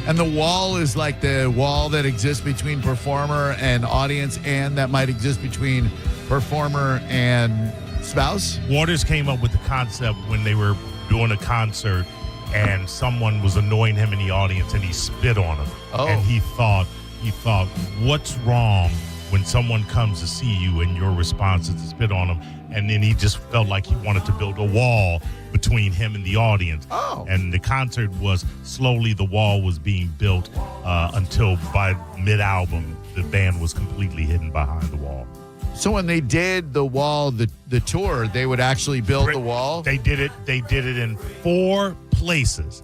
And the wall is like the wall that exists between performer and audience, and that might exist between performer and spouse? Waters came up with the concept when they were doing a concert and someone was annoying him in the audience and he spit on him. And he thought, what's wrong when someone comes to see you and your response is to spit on them? And then he just felt like he wanted to build a wall between him and the audience. And the concert was slowly, the wall was being built until by mid-album, the band was completely hidden behind the wall. So when they did the wall, the tour, they would actually build the wall? They did it in 4 places.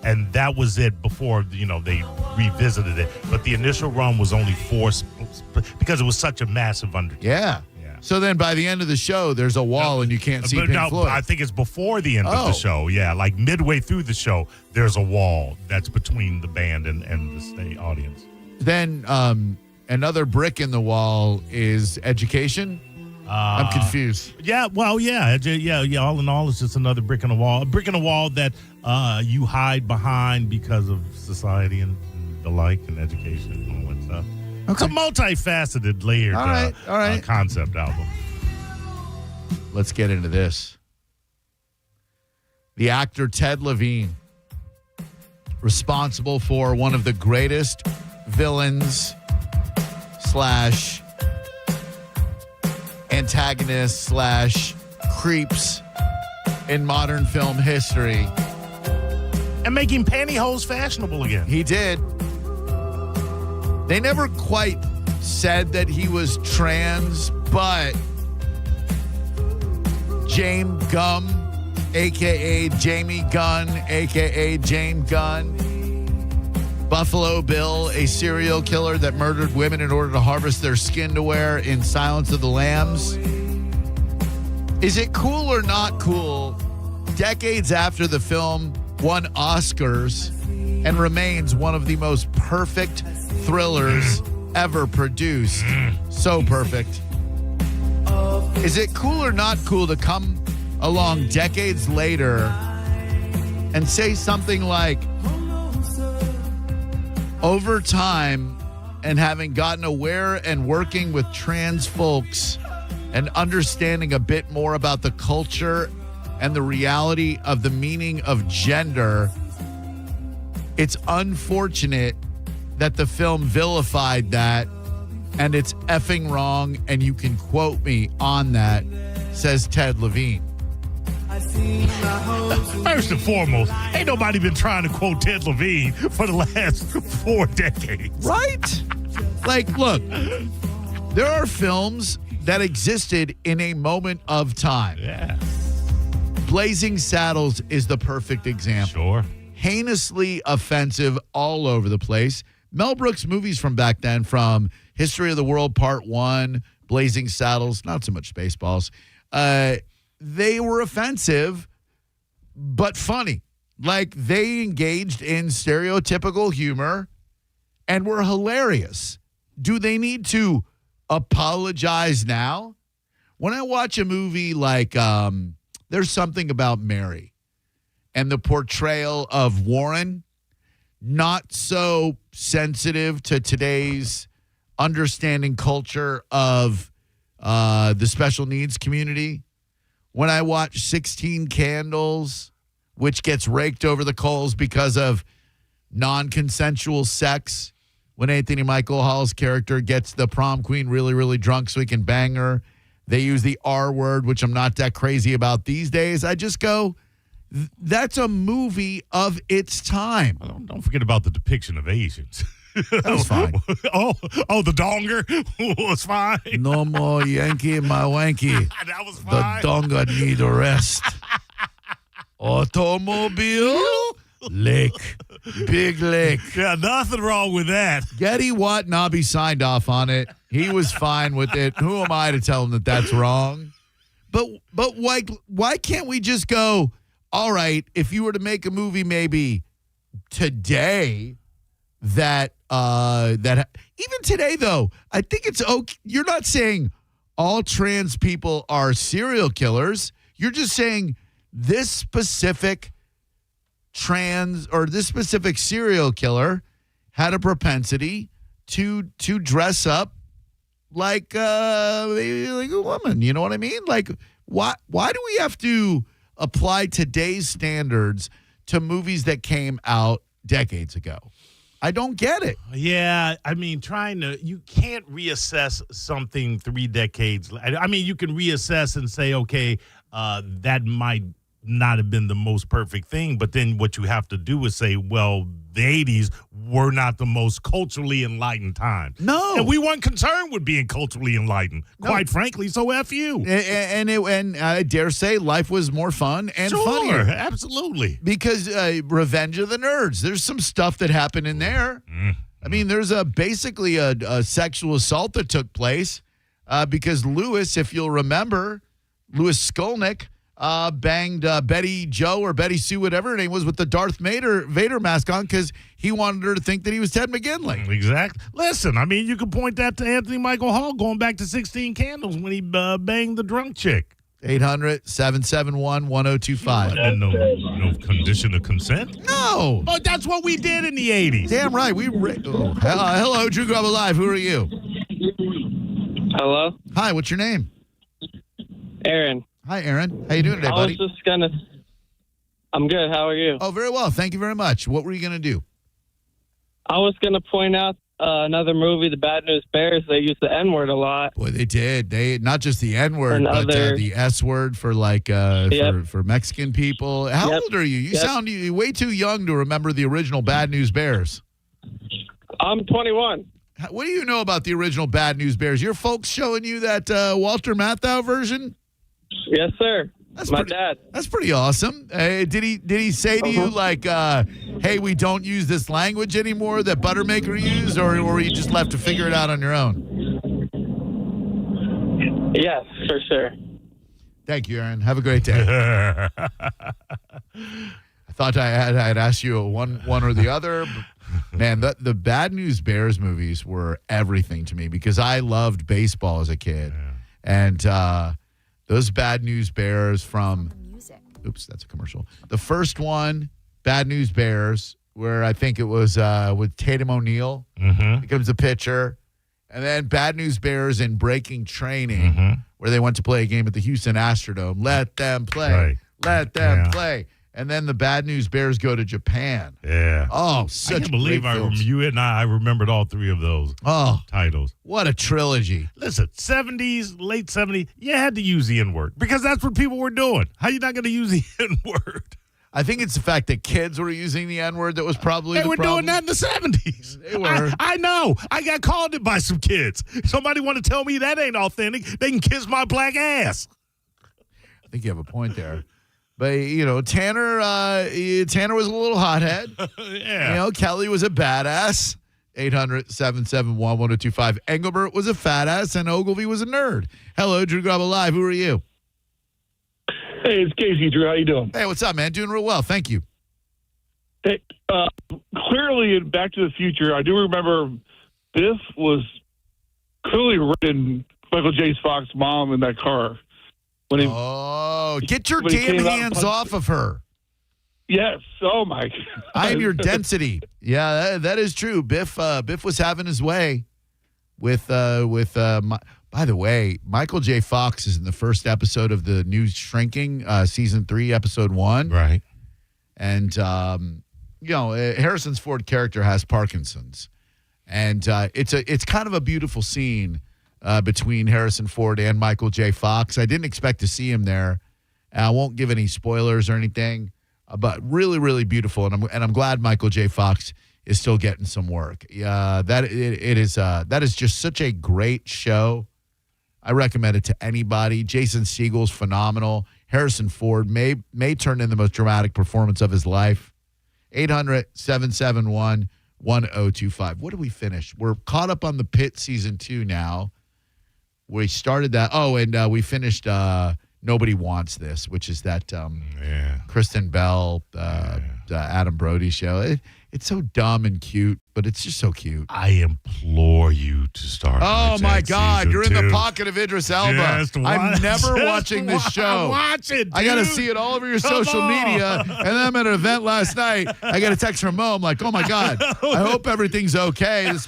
And that was it before, they revisited it. But the initial run was only 4 because it was such a massive undertaking. Yeah. So then by the end of the show, there's a wall and you can't see Pink Floyd. I think it's before the end of the show. Yeah, like midway through the show, there's a wall that's between the band and the state audience. Then another brick in the wall is education. I'm confused. Yeah, well, yeah. All in all, it's just another brick in the wall. A brick in the wall that you hide behind because of society and the like and education and all that stuff. It's a multifaceted, layered concept album. Let's get into this. The actor Ted Levine, responsible for one of the greatest villains / antagonists / creeps in modern film history. And making pantyhose fashionable again. He did. They never quite said that he was trans, but James Gunn, a.k.a. Jamie Gunn, a.k.a. James Gunn, Buffalo Bill, a serial killer that murdered women in order to harvest their skin to wear in Silence of the Lambs. Is it cool or not cool, decades after the film won Oscars and remains one of the most perfect thrillers ever produced? So perfect. Is it cool or not cool to come along decades later and say something like, over time and having gotten aware and working with trans folks and understanding a bit more about the culture and the reality of the meaning of gender, it's unfortunate that the film vilified that, and it's effing wrong, and you can quote me on that, says Ted Levine. First and foremost, ain't nobody been trying to quote Ted Levine for the last 4 decades. Right? Like, look, there are films that existed in a moment of time. Yeah. Blazing Saddles is the perfect example. Sure. Heinously offensive all over the place. Mel Brooks movies from back then, from History of the World Part 1, Blazing Saddles, not so much Spaceballs, they were offensive, but funny. Like, they engaged in stereotypical humor and were hilarious. Do they need to apologize now? When I watch a movie like There's Something About Mary and the portrayal of Warren, not so sensitive to today's understanding culture of the special needs community. When I watch 16 Candles, which gets raked over the coals because of non-consensual sex, when Anthony Michael Hall's character gets the prom queen really, really drunk so he can bang her, they use the R word, which I'm not that crazy about these days. I just go, that's a movie of its time. Don't forget about the depiction of Asians. That was fine. The donger was fine. No more Yankee, my wanky. That was fine. The donga need a rest. Automobile, lake, big lake. Yeah, nothing wrong with that. Getty Watanabe signed off on it. He was fine with it. Who am I to tell him that that's wrong? But why can't we just go, all right, if you were to make a movie maybe today that even today, though, I think it's okay. You're not saying all trans people are serial killers. You're just saying this specific trans or this specific serial killer had a propensity to dress up like a woman. You know what I mean? Like, why do we have to apply today's standards to movies that came out decades ago? I don't get it. Yeah, I mean, you can't reassess something 3 decades. I mean, you can reassess and say, okay, that might not have been the most perfect thing, but then what you have to do is say, well, the 80s were not the most culturally enlightened time. No. And we weren't concerned with being culturally enlightened, quite frankly, so F you. And I dare say life was more fun and funnier. Absolutely. Because Revenge of the Nerds, there's some stuff that happened in there. I mean, there's basically a sexual assault that took place because Lewis, if you'll remember, Lewis Skolnick, banged Betty Joe or Betty Sue, whatever her name was, with the Darth Vader mask on because he wanted her to think that he was Ted McGinley. Exactly. Listen, I mean, you could point that to Anthony Michael Hall going back to 16 Candles when he banged the drunk chick. 800-771-1025. And no condition of consent? No. But that's what we did in the 80s. Damn right. Hello, Drew Garabo Live. Who are you? Hello. Hi, what's your name? Aaron. Hi, Aaron. How you doing today, buddy? I'm good. How are you? Oh, very well. Thank you very much. What were you going to do? I was going to point out another movie, The Bad News Bears. They use the N-word a lot. Boy, they did. They not just the N-word, but the S-word for for Mexican people. How old are you? You sound way too young to remember the original Bad News Bears. I'm 21. What do you know about the original Bad News Bears? Your folks showing you that Walter Matthau version? Yes, sir. My dad. That's pretty awesome. Did he say to you like, "Hey, we don't use this language anymore that Buttermaker used," or you just left to figure it out on your own? Yes, for sure. Thank you, Aaron. Have a great day. I thought I had asked you one or the other. Man, the Bad News Bears movies were everything to me because I loved baseball as a kid, and those Bad News Bears from, oops, that's a commercial. The first one, Bad News Bears, where I think it was with Tatum O'Neal, becomes the pitcher. And then Bad News Bears in Breaking Training, where they went to play a game at the Houston Astrodome. Let them play. Right. Let them play. And then the Bad News Bears go to Japan. Yeah. Oh, such I can't believe great films. you and I remembered all 3 of those titles. What a trilogy. Listen, 70s, late 70s, you had to use the N-word because that's what people were doing. How you not going to use the N-word? I think it's the fact that kids were using the N-word that was probably They were problem. doing that in the 70s. They were. I know. I got called it by some kids. Somebody want to tell me that ain't authentic, they can kiss my black ass. I think you have a point there. But, Tanner was a little hothead. Yeah. Kelly was a badass. 800-771-1025. Engelbert was a fat ass, and Ogilvy was a nerd. Hello, Drew Garabo Live. Who are you? Hey, it's Casey, Drew. How you doing? Hey, what's up, man? Doing real well. Thank you. Hey, clearly in Back to the Future, I do remember Biff was clearly riding Michael J. Fox's mom in that car. Get your damn hands off of her. Yes. Oh, my God. I am your density. Yeah, that is true. Biff was having his way with by the way, Michael J. Fox is in the first episode of the new Shrinking, season 3, episode 1. Right. And, Harrison's Ford character has Parkinson's. And it's kind of a beautiful scene between Harrison Ford and Michael J. Fox. I didn't expect to see him there. I won't give any spoilers or anything, but really, really beautiful. And I'm glad Michael J. Fox is still getting some work. That is just such a great show. I recommend it to anybody. Jason Segel's phenomenal. Harrison Ford may turn in the most dramatic performance of his life. 800-771-1025. What did we finish? We're caught up on The Pit season 2 now. We started that. Oh, and we finished Nobody Wants This, which is that Kristen Bell, Adam Brody show. It's so dumb and cute, but it's just so cute. I implore you to start. Oh my God, season you're in the 2. pocket of Idris Elba. I'm never watching this show. Watch it, dude. I got to see it all over your social media. And then I'm at an event last night. I got a text from Mo. I'm like, oh my God, I hope everything's okay. This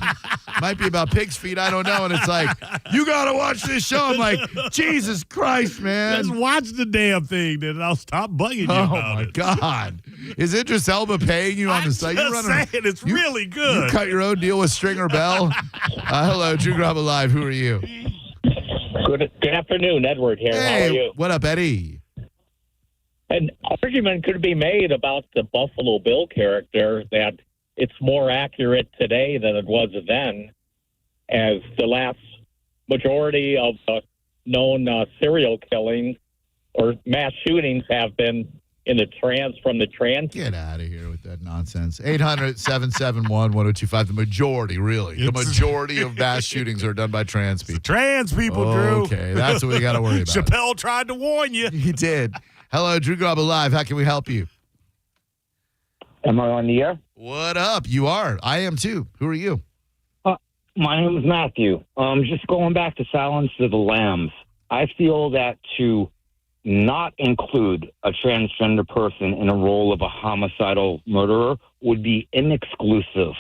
might be about pig's feet. I don't know. And it's like, you got to watch this show. I'm like, Jesus Christ, man. Just watch the damn thing, then I'll stop bugging you about it. Oh my God. Is Idris Elba paying you on the site? Just saying, it's really good. You cut your own deal with Stringer Bell? Hello, Drew Garabo Live. Who are you? Good afternoon, Edward here. Hey, how are you? What up, Eddie? An argument could be made about the Buffalo Bill character that it's more accurate today than it was then, as the last majority of known serial killings or mass shootings have been in the from the trans. Get out of here with that nonsense. 800-771-1025. The majority, really. The majority of mass shootings are done by trans people. Trans people, Drew. Okay, that's what we got to worry about. Chappelle tried to warn you. He did. Hello, Drew Garabo Live. How can we help you? Am I on the air? What up? You are. I am too. Who are you? My name is Matthew. Just going back to Silence of the Lambs, I feel that to not include a transgender person in a role of a homicidal murderer would be inexclusive.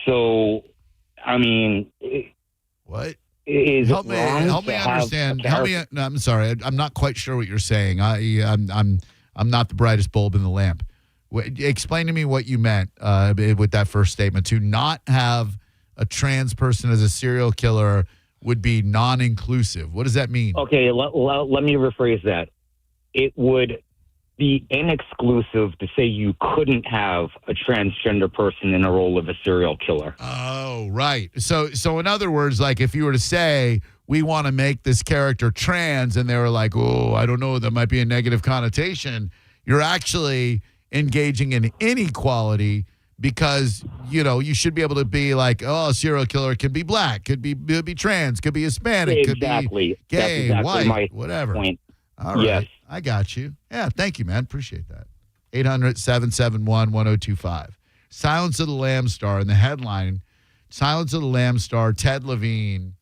So, I mean, what? Help me understand. No, I'm sorry. I'm not quite sure what you're saying. I'm not the brightest bulb in the lamp. Explain to me what you meant with that first statement. To not have a trans person as a serial killer would be non-inclusive. What does that mean? Okay, let me rephrase that. It would be inexclusive to say you couldn't have a transgender person in a role of a serial killer. Oh, right. So in other words, like if you were to say, we want to make this character trans, and they were like, oh, I don't know, that might be a negative connotation, you're actually engaging in inequality because, you know, you should be able to be like, oh, a serial killer can be black, could be trans, could be Hispanic, exactly. could be gay, That's exactly white, my whatever. Point. All right. Yes. I got you. Yeah, thank you, man. Appreciate that. 800-771-1025. Silence of the Lambs star in the headline, Silence of the Lambs star Ted Levine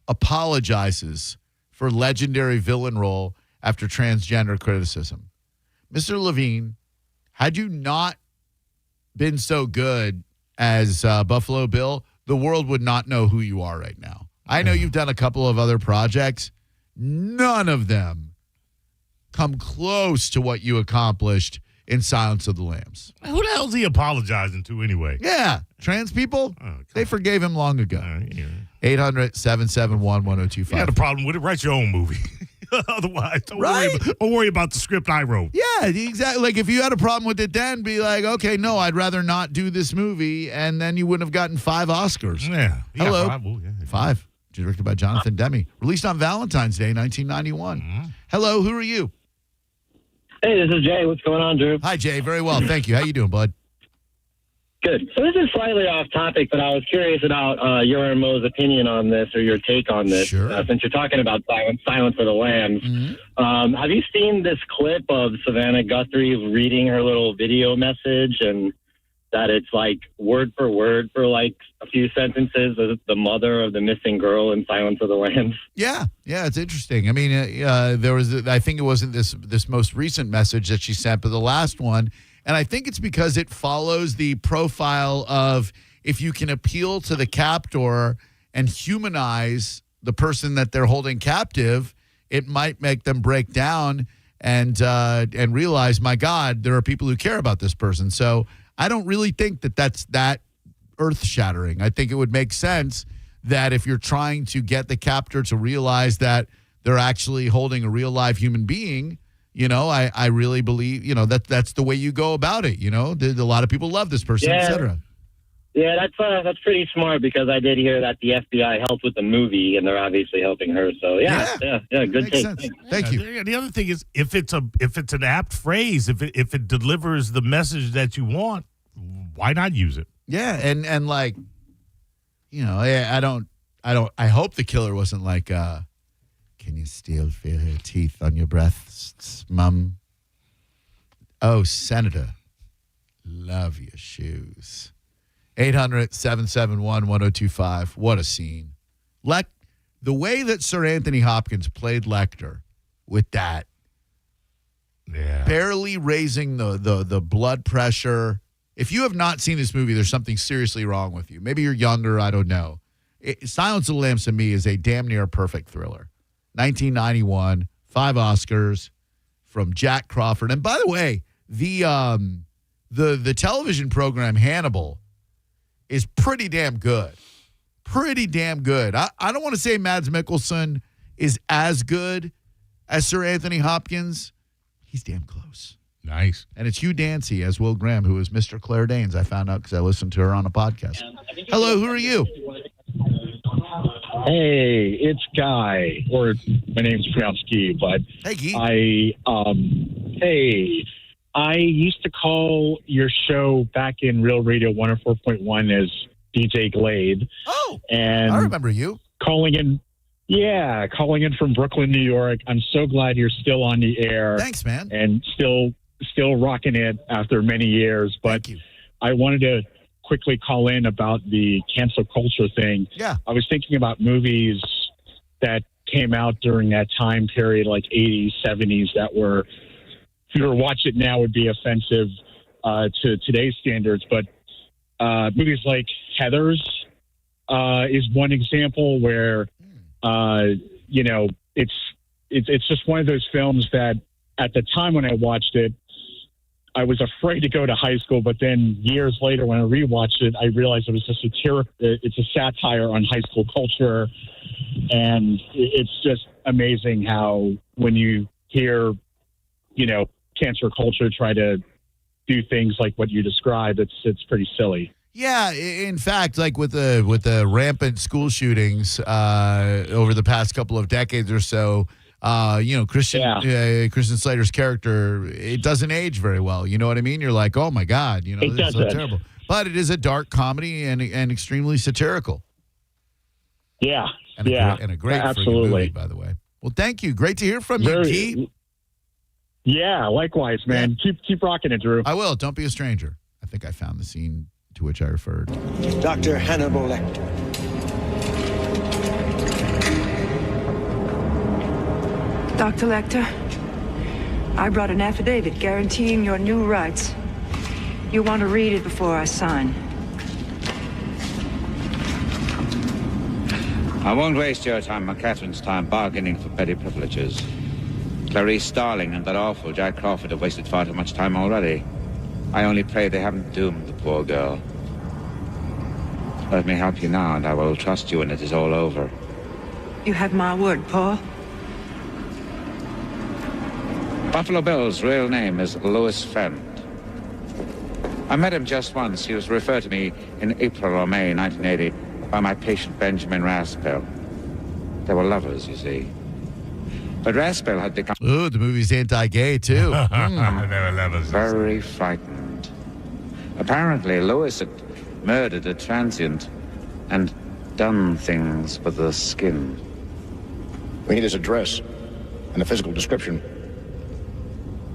apologizes for legendary villain role after transgender criticism. Mr. Levine, had you not been so good as Buffalo Bill, the world would not know who you are right now. I know you've done a couple of other projects. None of them come close to what you accomplished in Silence of the Lambs. Who the hell is he apologizing to anyway? Yeah, trans people, they forgave him long ago. 800-771-1025. You had a problem with it, write your own movie. Otherwise, don't worry about the script I wrote. Yeah, exactly. Like if you had a problem with it then, be like, okay, no, I'd rather not do this movie, and then you wouldn't have gotten 5 Oscars. Yeah. Hello. 5. 5. Directed by Jonathan Demme. Released on Valentine's Day, 1991. Mm-hmm. Hello, who are you? Hey, this is Jay. What's going on, Drew? Hi, Jay. Very well. Thank you. How you doing, bud? Good. So this is slightly off topic, but I was curious about your and Mo's opinion on this or your take on this. Sure. Since you're talking about Silence of the Lambs, have you seen this clip of Savannah Guthrie reading her little video message and that it's like word for word for like a few sentences of the mother of the missing girl in Silence of the Lambs? Yeah, it's interesting. I mean, there was, I think it wasn't this most recent message that she sent, but the last one. And I think it's because it follows the profile of if you can appeal to the captor and humanize the person that they're holding captive, it might make them break down and realize, my God, there are people who care about this person. So I don't really think that's that earth-shattering. I think it would make sense that if you're trying to get the captor to realize that they're actually holding a real live human being, you know, I really believe, you know, that's the way you go about it. You know, a lot of people love this person, et cetera. Yeah, that's pretty smart because I did hear that the FBI helped with the movie and they're obviously helping her. So yeah, good take. Thank you. The other thing is if it's an apt phrase, if it delivers the message that you want, why not use it? Yeah, and like, you know, I hope the killer wasn't like, can you still feel her teeth on your breath, Mum? Oh, Senator, Love your shoes. 800-771-1025. What a scene. The way that Sir Anthony Hopkins played Lecter with that, barely raising the blood pressure. If you have not seen this movie, there's something seriously wrong with you. Maybe you're younger, I don't know. Silence of the Lambs to me is a damn near perfect thriller. 1991, 5 Oscars from Jack Crawford. And by the way, the television program Hannibal is pretty damn good. Pretty damn good. I don't want to say Mads Mikkelsen is as good as Sir Anthony Hopkins. He's damn close. Nice. And it's Hugh Dancy as Will Graham, who is Mr. Claire Danes. I found out because I listened to her on a podcast. Hello, who are you? Hey, it's Guy, or my name's pronounced Guy, but hey, Guy. I used to call your show back in Real Radio 104.1 as DJ Glade. Oh, and I remember you. Calling in from Brooklyn, New York. I'm so glad you're still on the air. Thanks, man. And still rocking it after many years. But I wanted to quickly call in about the cancel culture thing. Yeah. I was thinking about movies that came out during that time period, like 80s, 70s, that were, if you were to watch it now, would be offensive to today's standards. But movies like Heathers is one example where, it's just one of those films that at the time when I watched it, I was afraid to go to high school, but then years later when I rewatched it, I realized it was it's a satire on high school culture. And it's just amazing how when you hear, cancel culture try to do things like what you described, it's pretty silly. Yeah, in fact, like with the rampant school shootings over the past couple of decades or so, Christian Slater's character, it doesn't age very well. You know what I mean? You're like, oh my God, this is so terrible. But it is a dark comedy and extremely satirical. Yeah, and a great absolutely movie, by the way. Well, thank you. Great to hear from you, Guy. Yeah, likewise, man. Yeah. Keep rocking it, Drew. I will. Don't be a stranger. I think I found the scene to which I referred. Dr. Hannibal Lecter. Dr. Lecter, I brought an affidavit guaranteeing your new rights. You want to read it before I sign? I won't waste your time or Catherine's time bargaining for petty privileges. Clarice Starling and that awful Jack Crawford have wasted far too much time already. I only pray they haven't doomed the poor girl. Let me help you now, and I will trust you when it is all over. You have my word, Paul. Buffalo Bill's real name is Louis Fent. I met him just once. He was referred to me in April or May 1980 by my patient Benjamin Raspel. They were lovers, you see. But Raspel had become... Ooh, the movie's anti-gay, too. They were lovers. Very frightened. Apparently, Louis had murdered a transient and done things with the skin. We need his address and a physical description.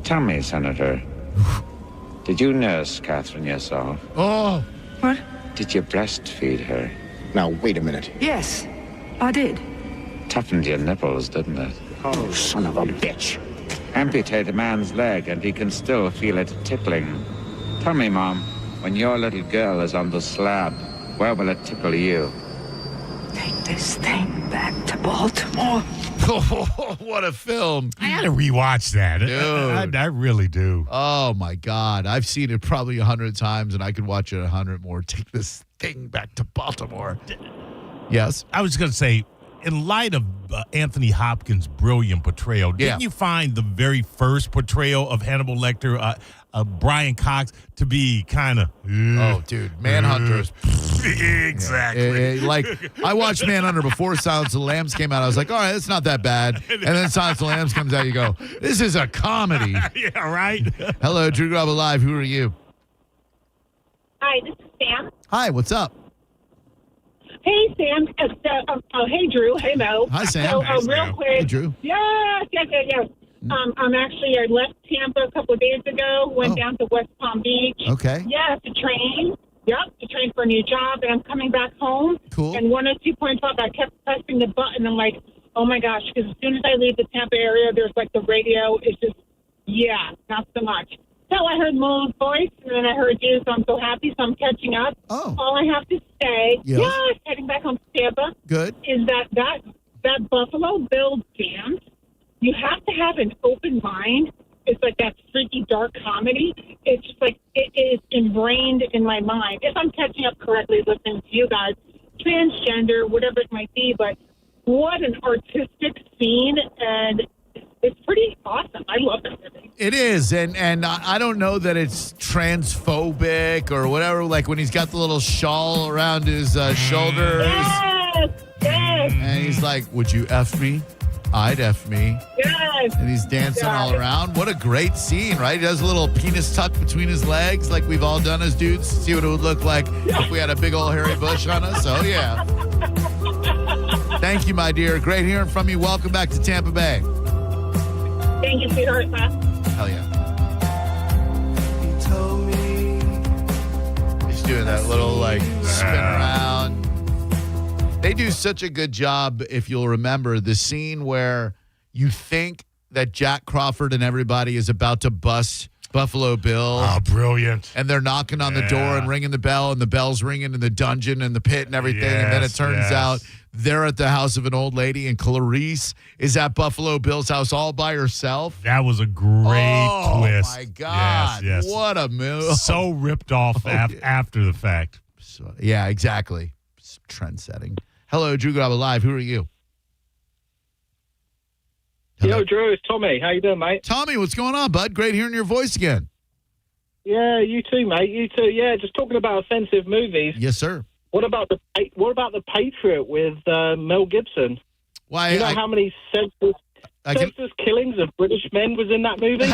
Tell me, Senator, did you nurse Catherine yourself? Oh. What? Did you breastfeed her? Now, wait a minute. Yes, I did. Toughened your nipples, didn't it? Oh, son of a bitch. Amputate a man's leg and he can still feel it tickling. Tell me, Mom, when your little girl is on the slab, where will it tickle you? Take this thing back to Baltimore. What a film. I got to rewatch that. Dude. I really do. Oh, my God. I've seen it probably 100 times, and I could watch it 100 more. Take this thing back to Baltimore. Yes? I was going to say, in light of Anthony Hopkins' brilliant portrayal, didn't you find the very first portrayal of Hannibal Lecter, Brian Cox, to be kind of... Oh, dude. Manhunters. Exactly. I watched Manhunter before Silence of the Lambs came out. I was like, all right, it's not that bad. And then Silence of the Lambs comes out, you go, this is a comedy. Yeah, right? Hello, Drew Garabo Live. Who are you? Hi, this is Sam. Hi, what's up? Hey, Sam. Hey, Drew. Hey, Mo. Hi, Sam. So, Hi, Sam. real quick. Hey, Drew. Yes. I left Tampa a couple of days ago, went down to West Palm Beach. Okay. Yeah, to train. Yep, to train for a new job, and I'm coming back home. Cool. And 102.5, I kept pressing the button. I'm like, oh my gosh, because as soon as I leave the Tampa area, there's like the radio is just, not so much. So I heard Mo's voice, and then I heard you, so I'm so happy, so I'm catching up. Oh. All I have to say, heading back home to Tampa, good, is that Buffalo Bills dance, you have to have an open mind. It's like that freaky dark comedy. It's just like it is ingrained in my mind. If I'm catching up correctly listening to you guys, transgender, whatever it might be, but what an artistic scene, and it's pretty awesome. I love that movie. It is, and I don't know that it's transphobic or whatever, like when he's got the little shawl around his shoulders. Yes. And he's like, would you F me? I'd F me. Yes. And he's dancing all around. What a great scene, right? He does a little penis tuck between his legs like we've all done as dudes. See what it would look like if we had a big old hairy bush on us. Oh, yeah. Thank you, my dear. Great hearing from you. Welcome back to Tampa Bay. Thank you, sweetheart. Hell yeah. He's doing that little, like, spin around. They do such a good job, if you'll remember, the scene where you think that Jack Crawford and everybody is about to bust Buffalo Bill. Oh, brilliant. And they're knocking on the door and ringing the bell, and the bell's ringing in the dungeon and the pit and everything. And then it turns out they're at the house of an old lady, and Clarice is at Buffalo Bill's house all by herself. That was a great twist. Oh, my God. Yes. What a move. So ripped off after the fact. So, yeah, exactly. Trend setting. Hello, Drew Garabo Live. Who are you? Hello. Yo, Drew, it's Tommy. How you doing, mate? Tommy, what's going on, bud? Great hearing your voice again. Yeah, you too, mate. You too. Yeah, just talking about offensive movies. Yes, sir. What about the Patriot with Mel Gibson? Why? Do you know how many senseless killings of British men was in that movie?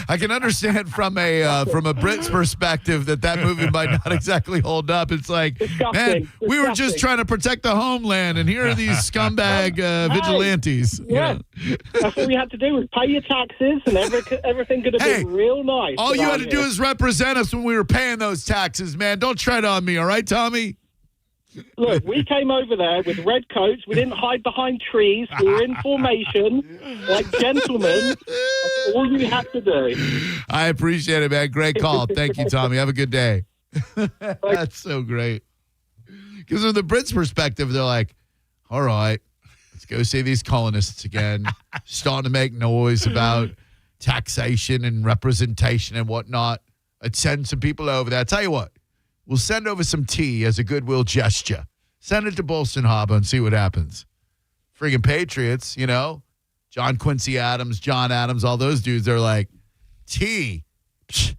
I can understand from a Brit's perspective that movie might not exactly hold up. It's like, man, we were just trying to protect the homeland, and here are these scumbag vigilantes. Yeah, that's what we had to do, was pay your taxes, and everything could have been real nice. All you had to do is represent us when we were paying those taxes, man. Don't tread on me, all right, Tommy? Look, we came over there with red coats. We didn't hide behind trees. We were in formation, like gentlemen. That's all you had to do. I appreciate it, man. Great call. Thank you, Tommy. Have a good day. That's so great. Because from the Brits' perspective, they're like, all right, let's go see these colonists again, starting to make noise about taxation and representation and whatnot. I'd send some people over there. I'll tell you what. We'll send over some tea as a goodwill gesture. Send it to Bolson Harbor and see what happens. Friggin' Patriots, you know, John Quincy Adams, John Adams, all those dudes, they're like, tea? Psh,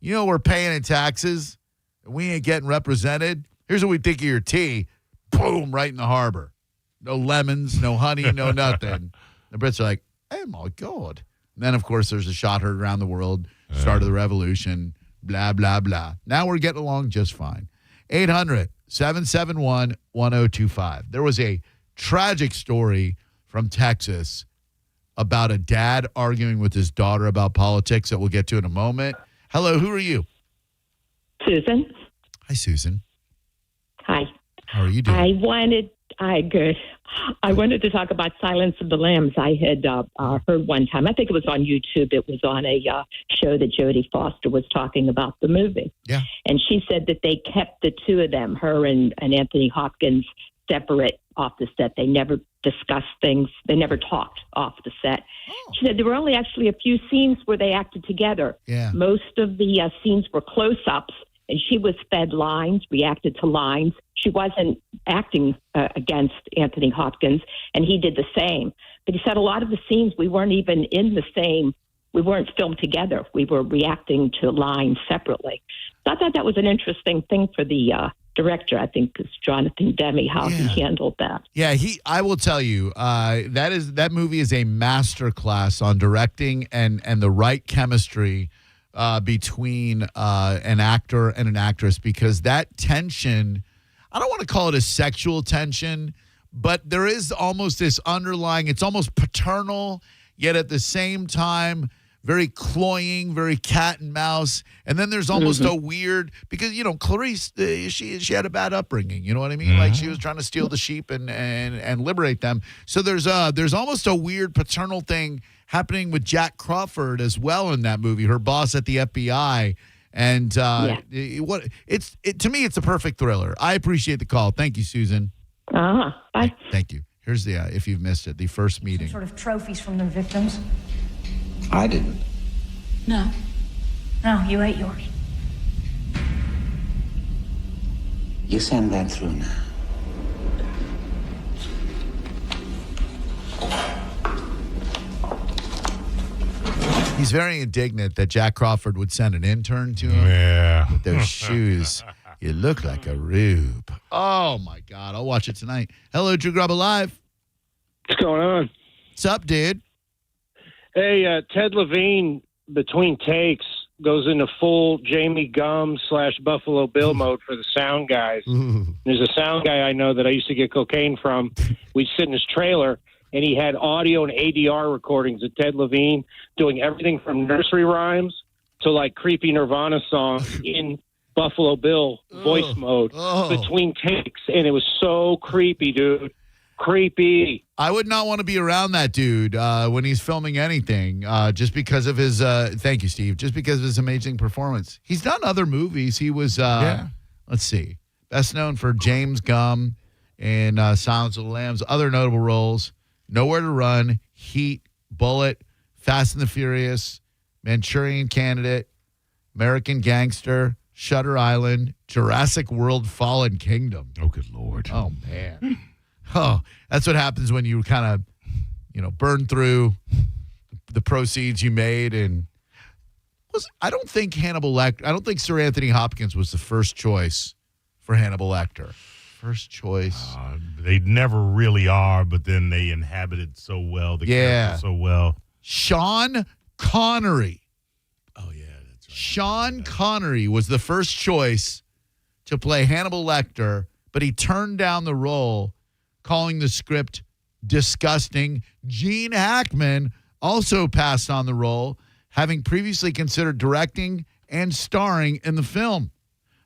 you know we're paying in taxes and we ain't getting represented? Here's what we think of your tea. Boom, right in the harbor. No lemons, no honey, no nothing. The Brits are like, oh, my God. And then, of course, there's a shot heard around the world, start of the revolution. Blah, blah, blah. Now we're getting along just fine. 800-771-1025. There was a tragic story from Texas about a dad arguing with his daughter about politics that we'll get to in a moment. Hello, who are you? Susan. Hi, Susan. Hi. How are you doing? Good. I wanted to talk about Silence of the Lambs. I had heard one time, I think it was on YouTube, it was on a show that Jodie Foster was talking about the movie. Yeah. And she said that they kept the two of them, her and Anthony Hopkins, separate off the set. They never discussed things. They never talked off the set. Oh. She said there were only actually a few scenes where they acted together. Yeah. Most of the scenes were close-ups, and she was fed lines, reacted to lines. She wasn't acting against Anthony Hopkins, and he did the same. But he said a lot of the scenes, we weren't even in the same, we weren't filmed together. We were reacting to lines separately. So I thought that was an interesting thing for the director, I think, is Jonathan Demme, how he handled that. Yeah, I will tell you, that movie is a masterclass on directing and the right chemistry between an actor and an actress, because that tension, I don't want to call it a sexual tension, but there is almost this underlying, it's almost paternal. yet at the same time, very cloying, very cat and mouse. And then there's almost a weird, because, Clarice, she had a bad upbringing. You know what I mean? Like she was trying to steal the sheep and liberate them. So there's almost a weird paternal thing happening with Jack Crawford as well in that movie, her boss at the FBI. And to me, it's a perfect thriller. I appreciate the call. Thank you, Susan. Bye. Thank you. Here's the, if you've missed it, the first meeting. Some sort of trophies from the victims? I didn't. No. No, you ate yours. You send that through now. He's very indignant that Jack Crawford would send an intern to him. Yeah. With those shoes. You look like a rube. Oh, my God. I'll watch it tonight. Hello, Drew Garabo Live. What's going on? What's up, dude? Hey, Ted Levine, between takes, goes into full Jamie Gum / Buffalo Bill mode for the sound guys. There's a sound guy I know that I used to get cocaine from. We'd sit in his trailer, and he had audio and ADR recordings of Ted Levine doing everything from nursery rhymes to, like, creepy Nirvana songs in Buffalo Bill voice mode between takes. And it was so creepy, dude. Creepy. I would not want to be around that dude when he's filming anything, just because of his, thank you, Steve, just because of his amazing performance. He's done other movies. He was, let's see, best known for James Gum and Silence of the Lambs, other notable roles, Nowhere to Run, Heat, Bullet, Fast and the Furious, Manchurian Candidate, American Gangster, Shutter Island, Jurassic World Fallen Kingdom. Oh, good Lord. Oh, man. Oh, that's what happens when you kind of, burn through the proceeds you made. And I don't think Sir Anthony Hopkins was the first choice for Hannibal Lecter. First choice. They never really are, but then they inhabited so well. The character so well. Sean Connery. Oh, yeah, that's right. Sean Connery was the first choice to play Hannibal Lecter, but he turned down the role, calling the script disgusting. Gene Hackman also passed on the role, having previously considered directing and starring in the film.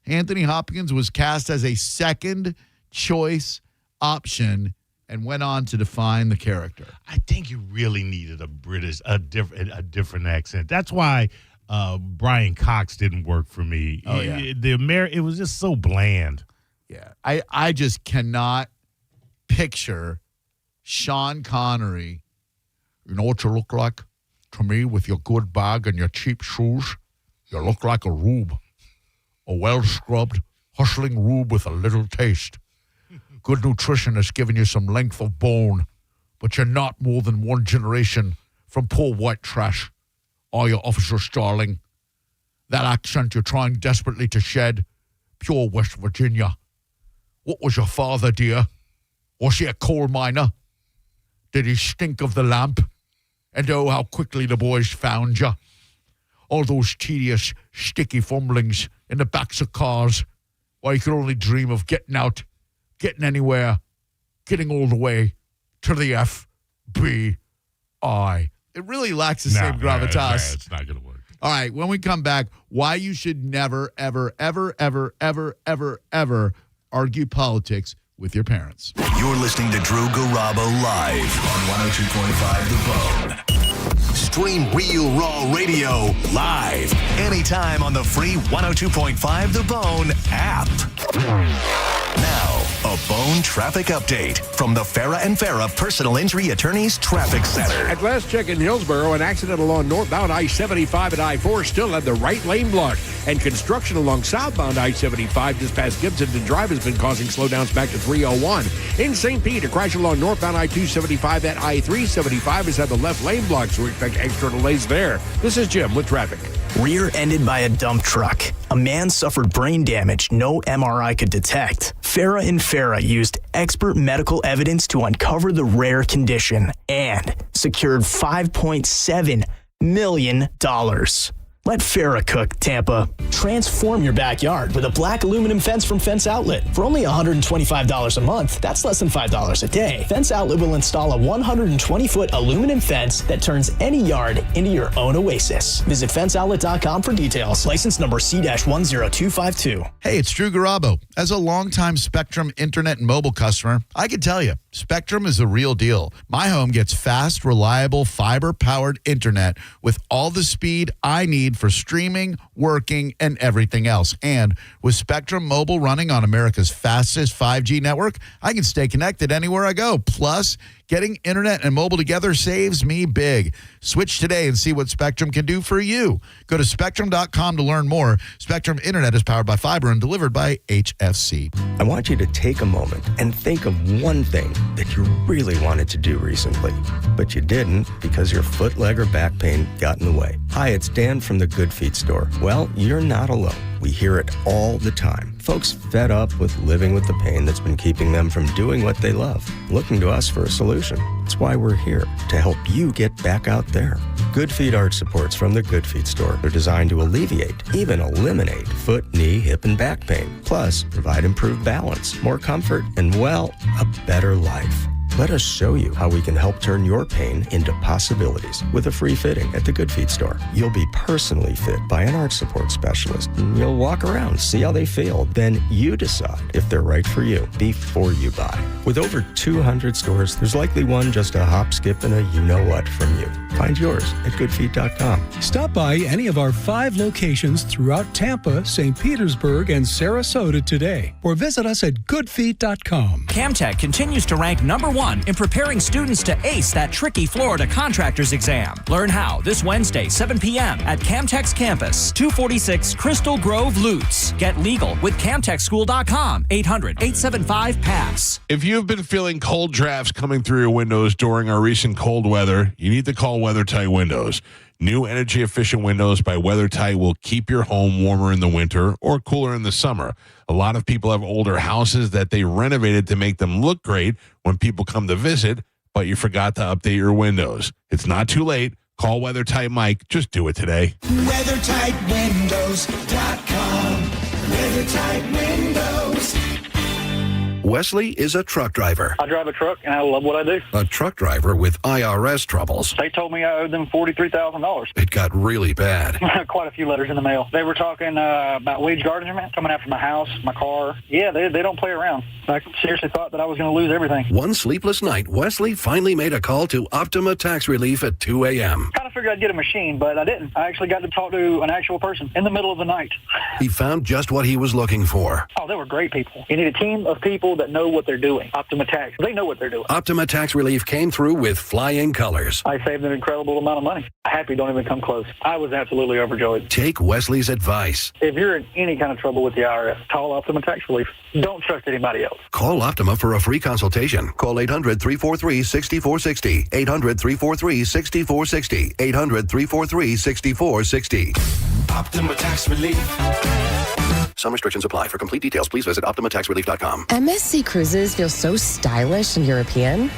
Anthony Hopkins was cast as a second choice option and went on to define the character. I think you really needed a different accent. That's why Brian Cox didn't work for me. Oh, yeah. It was just so bland. Yeah. I just cannot picture Sean Connery. You know what you look like to me with your good bag and your cheap shoes? You look like a rube. A well-scrubbed, hustling rube with a little taste. Good nutrition has given you some length of bone, but you're not more than one generation from poor white trash. Are you, Officer Starling? That accent you're trying desperately to shed, pure West Virginia. What was your father, dear? Was he a coal miner? Did he stink of the lamp? And oh, how quickly the boys found you. All those tedious, sticky fumblings in the backs of cars, while you could only dream of getting out, getting anywhere, getting all the way to the FBI. It really lacks the same gravitas. It's not going to work. All right, when we come back, why you should never, ever, ever, ever, ever, ever, ever argue politics with your parents. You're listening to Drew Garabo live on 102.5 The Bone. Stream Real Raw Radio live anytime on the free 102.5 The Bone app. Now, a Bone traffic update from the Farah and Farah Personal Injury Attorneys Traffic Center. At last check in Hillsborough, an accident along northbound I-75 and I-4 still had the right lane blocked. And construction along southbound I-75 just past Gibsonton Drive has been causing slowdowns back to 301. In St. Pete, a crash along northbound I-275 at I-375 has had the left lane blocked, so we expect extra delays there. This is Jim with traffic. Rear-ended by a dump truck. A man suffered brain damage no MRI could detect. Farah and Farah used expert medical evidence to uncover the rare condition and secured $5.7 million. Let Farrah cook, Tampa. Transform your backyard with a black aluminum fence from Fence Outlet. For only $125 a month, that's less than $5 a day. Fence Outlet will install a 120-foot aluminum fence that turns any yard into your own oasis. Visit fenceoutlet.com for details. License number C-10252. Hey, it's Drew Garabo. As a longtime Spectrum internet and mobile customer, I can tell you, Spectrum is the real deal. My home gets fast, reliable, fiber-powered internet with all the speed I need for streaming, working, and everything else. And with Spectrum Mobile running on America's fastest 5G network, I can stay connected anywhere I go. Plus, getting internet and mobile together saves me big. Switch today and see what Spectrum can do for you. Go to Spectrum.com to learn more. Spectrum Internet is powered by fiber and delivered by HFC. I want you to take a moment and think of one thing that you really wanted to do recently, but you didn't because your foot, leg, or back pain got in the way. Hi, it's Dan from the Good Feet store. Well, you're not alone. We hear it all the time. Folks fed up with living with the pain that's been keeping them from doing what they love, looking to us for a solution. That's why we're here, to help you get back out there. Good Feet arch supports from the Good Feet store are designed to alleviate, even eliminate, foot, knee, hip, and back pain. Plus, provide improved balance, more comfort, and, well, a better life. Let us show you how we can help turn your pain into possibilities with a free fitting at the Good Feet store. You'll be personally fit by an arch support specialist. You'll walk around, see how they feel. Then you decide if they're right for you before you buy. With over 200 stores, there's likely one just a hop, skip, and a you-know-what from you. Find yours at goodfeet.com. Stop by any of our 5 locations throughout Tampa, St. Petersburg, and Sarasota today, or visit us at goodfeet.com. Camtech continues to rank number 1 in preparing students to ace that tricky Florida contractor's exam. Learn how this Wednesday, 7 p.m. at Camtech's campus, 246 Crystal Grove, Lutz. Get legal with CamtechSchool.com, 800-875-PASS. If you've been feeling cold drafts coming through your windows during our recent cold weather, you need to call WeatherTight Windows. New energy-efficient windows by WeatherTight will keep your home warmer in the winter or cooler in the summer. A lot of people have older houses that they renovated to make them look great when people come to visit, but you forgot to update your windows. It's not too late. Call WeatherTight Mike. Just do it today. WeatherTightWindows.com. WeatherTight Windows. Wesley is a truck driver. I drive a truck, and I love what I do. A truck driver with IRS troubles. They told me I owed them $43,000. It got really bad. Quite a few letters in the mail. They were talking about wage garnishment, coming after my house, my car. Yeah, they don't play around. I seriously thought that I was going to lose everything. One sleepless night, Wesley finally made a call to Optima Tax Relief at 2 a.m. Kind of figured I'd get a machine, but I didn't. I actually got to talk to an actual person in the middle of the night. He found just what he was looking for. Oh, they were great people. You need a team of people that know what they're doing. Optima Tax, they know what they're doing. Optima Tax Relief came through with flying colors. I saved an incredible amount of money. Happy don't even come close. I was absolutely overjoyed. Take Wesley's advice. If you're in any kind of trouble with the IRS, call Optima Tax Relief. Don't trust anybody else. Call Optima for a free consultation. Call 800-343-6460. 800-343-6460. 800-343-6460. Optima Tax Relief. Some restrictions apply. For complete details, please visit OptimaTaxRelief.com. MSC Cruises feel so stylish and European.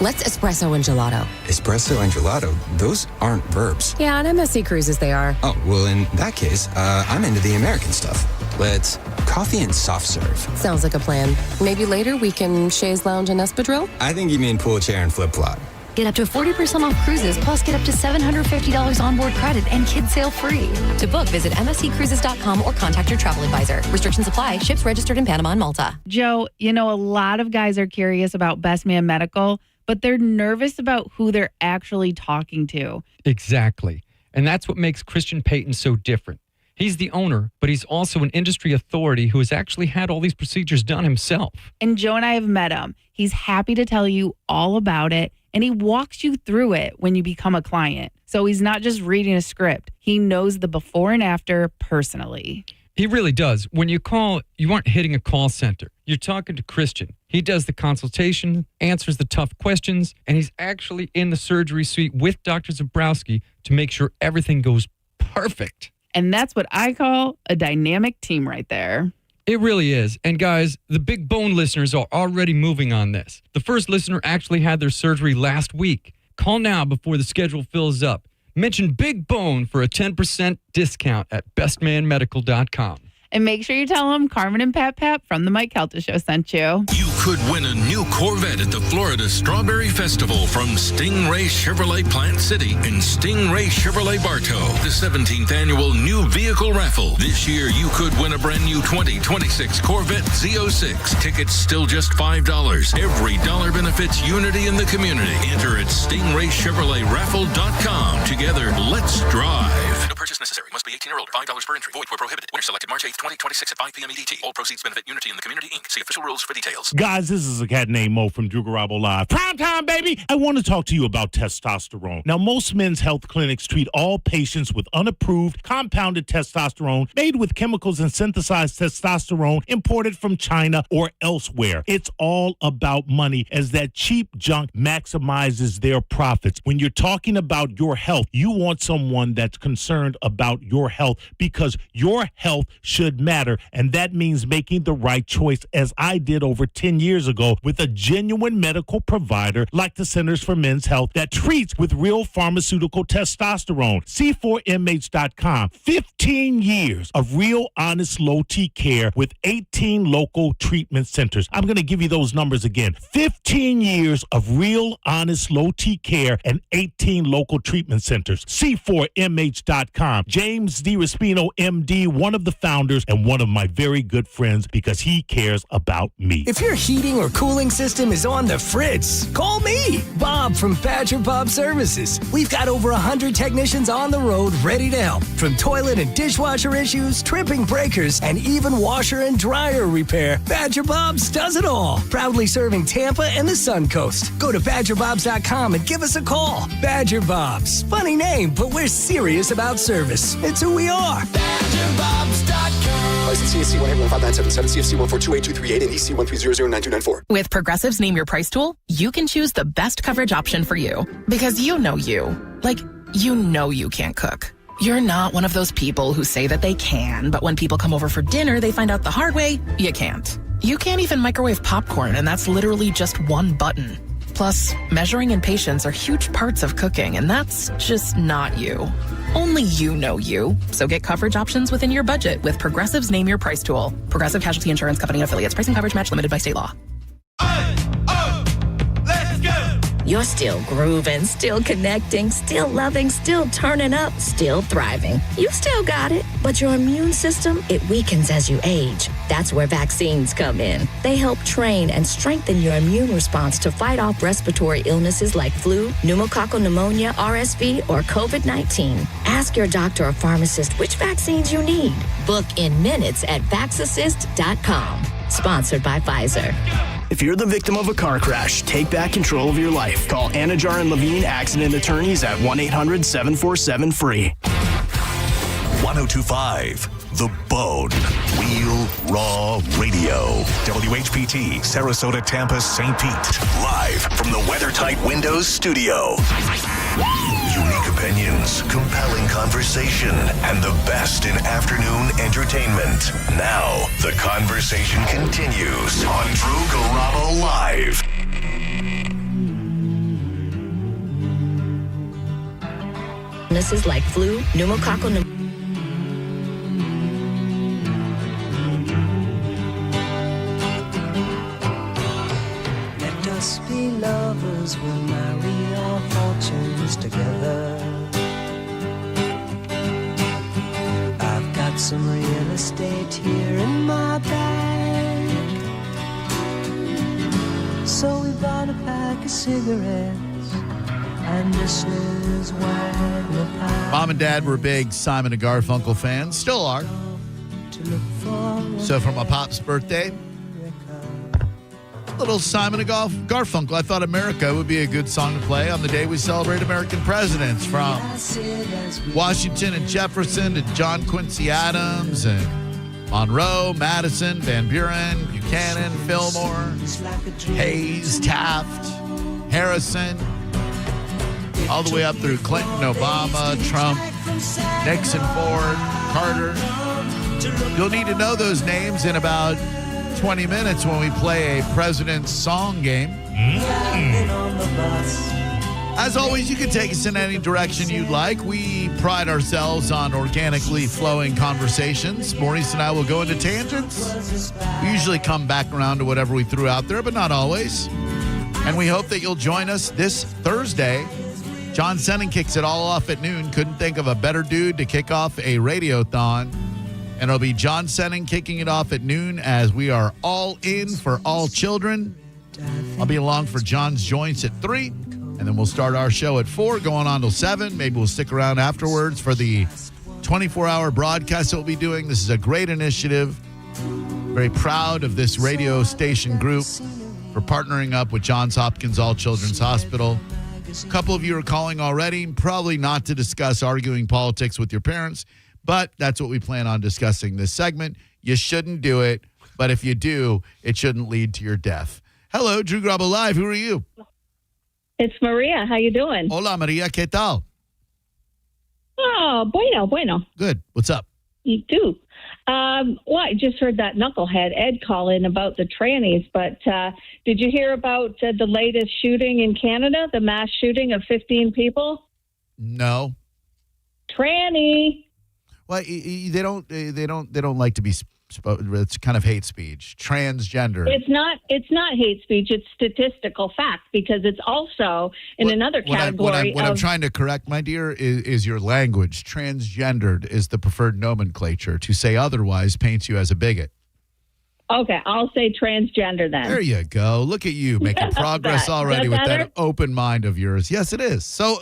Let's espresso and gelato. Espresso and gelato? Those aren't verbs. Yeah, on MSC Cruises they are. Oh, well, in that case, I'm into the American stuff. Let's coffee and soft serve. Sounds like a plan. Maybe later we can chaise lounge and espadrille? I think you mean pool chair and flip-flop. Get up to 40% off cruises, plus get up to $750 onboard credit and kids sail free. To book, visit MSCCruises.com or contact your travel advisor. Restrictions apply. Ships registered in Panama and Malta. Joe, you know, a lot of guys are curious about Best Man Medical, but they're nervous about who they're actually talking to. Exactly. And that's what makes Christian Payton so different. He's the owner, but he's also an industry authority who has actually had all these procedures done himself. And Joe and I have met him. He's happy to tell you all about it, and he walks you through it when you become a client. So he's not just reading a script. He knows the before and after personally. He really does. When you call, you aren't hitting a call center. You're talking to Christian. He does the consultation, answers the tough questions, and he's actually in the surgery suite with Dr. Zabrowski to make sure everything goes perfect. And that's what I call a dynamic team right there. It really is. And guys, the Big Bone listeners are already moving on this. The first listener actually had their surgery last week. Call now before the schedule fills up. Mention Big Bone for a 10% discount at bestmanmedical.com. And make sure you tell them Carmen and Pat from the Mike Kelta Show sent you. You could win a new Corvette at the Florida Strawberry Festival from Stingray Chevrolet Plant City and Stingray Chevrolet Bartow. The 17th annual new vehicle raffle. This year, you could win a brand new 2026 Corvette Z06. Tickets still just $5. Every dollar benefits unity in the community. Enter at StingrayChevroletRaffle.com. Together, let's drive. No purchase necessary. Must be 18 or older. $5 per entry. Void where prohibited. Winner selected March 8th, 2026 at 5 p.m. EDT. All proceeds benefit Unity in the Community, Inc. See official rules for details. Guys, this is a cat named Mo from Drew Garabo Live. Prime time, baby! I want to talk to you about testosterone. Now, most men's health clinics treat all patients with unapproved, compounded testosterone made with chemicals and synthesized testosterone imported from China or elsewhere. It's all about money, as that cheap junk maximizes their profits. When you're talking about your health, you want someone that's concerned about your health, because your health should matter, and that means making the right choice, as I did over 10 years ago with a genuine medical provider like the Centers for Men's Health that treats with real pharmaceutical testosterone. C4MH.com. 15 years of real, honest, low-T care with 18 local treatment centers. I'm going to give you those numbers again. 15 years of real, honest, low-T care and 18 local treatment centers. C4MH.com. James DiRespino, MD, one of the founders and one of my very good friends, because he cares about me. If your heating or cooling system is on the fritz, call me, Bob from Badger Bob Services. We've got over 100 technicians on the road ready to help. From toilet and dishwasher issues, tripping breakers, and even washer and dryer repair, Badger Bob's does it all. Proudly serving Tampa and the Sun Coast. Go to BadgerBobs.com and give us a call. Badger Bob's. Funny name, but we're serious about service. It's who we are. BadgerBobs.com. License CSC 1159777, CFC 1428238, and EC 1309294. With Progressive's Name Your Price tool, you can choose the best coverage option for you. Because you know you. Like, you know you can't cook. You're not one of those people who say that they can, but when people come over for dinner, they find out the hard way, you can't. You can't even microwave popcorn, and that's literally just one button. Plus, measuring and patience are huge parts of cooking, and that's just not you. Only you know you. So get coverage options within your budget with Progressive's Name Your Price tool. Progressive Casualty Insurance Company and affiliates. Price and coverage match limited by state law. You're still grooving, still connecting, still loving, still turning up, still thriving. You still got it, but your immune system, it weakens as you age. That's where vaccines come in. They help train and strengthen your immune response to fight off respiratory illnesses like flu, pneumococcal pneumonia, RSV, or COVID-19. Ask your doctor or pharmacist which vaccines you need. Book in minutes at vaxassist.com. Sponsored by Pfizer. If you're the victim of a car crash, take back control of your life. Call Anajar and Levine Accident Attorneys at 1-800-747-FREE. 1025 The Bone. Real Raw Radio. WHPT, Sarasota, Tampa, St. Pete. Live from the WeatherTight Windows studio. Unique opinions, compelling conversation, and the best in afternoon entertainment. Now, the conversation continues on Drew Garabo Live. Illnesses like flu, pneumococcal pneumonia. Be lovers, we'll marry our fortunes together. I've got some real estate here in my bag, so we bought a pack of cigarettes, and Mrs. Wagner pie. Mom and Dad were big Simon and Garfunkel fans, still are. So for my pop's birthday, little Simon and Garfunkel. I thought America would be a good song to play on the day we celebrate American presidents, from Washington and Jefferson to John Quincy Adams and Monroe, Madison, Van Buren, Buchanan, Fillmore, Hayes, Taft, Harrison, all the way up through Clinton, Obama, Trump, Nixon, Ford, Carter. You'll need to know those names in about 20 minutes when we play a President's Song game. As always, you can take us in any direction you'd like. We pride ourselves on organically flowing conversations. Maurice and I will go into tangents. We usually come back around to whatever we threw out there, but not always. And we hope that you'll join us this Thursday. John Senning kicks it all off at noon. Couldn't think of a better dude to kick off a radiothon. And it'll be John Senning kicking it off at noon as we are all in for all children. I'll be along for John's Joints at 3. And then we'll start our show at 4, going on till 7. Maybe we'll stick around afterwards for the 24-hour broadcast that we'll be doing. This is a great initiative. Very proud of this radio station group for partnering up with Johns Hopkins All Children's Hospital. A couple of you are calling already, probably not to discuss arguing politics with your parents, but that's what we plan on discussing this segment. You shouldn't do it, but if you do, it shouldn't lead to your death. Hello, Drew Garabo Live. Who are you? It's Maria. How you doing? Hola, Maria. ¿Qué tal? Oh, bueno. Good. What's up? You too. Well, I just heard that knucklehead Ed call in about the trannies, but did you hear about the latest shooting in Canada, the mass shooting of 15 people? No. Tranny. Well, they don't like to be. It's kind of hate speech. Transgender. It's not hate speech. It's statistical fact because it's also in another category. What I'm trying to correct, my dear, is your language. Transgendered is the preferred nomenclature. To say otherwise paints you as a bigot. Okay, I'll say transgender then. There you go. Look at you making progress already with that open mind of yours. Yes, it is. So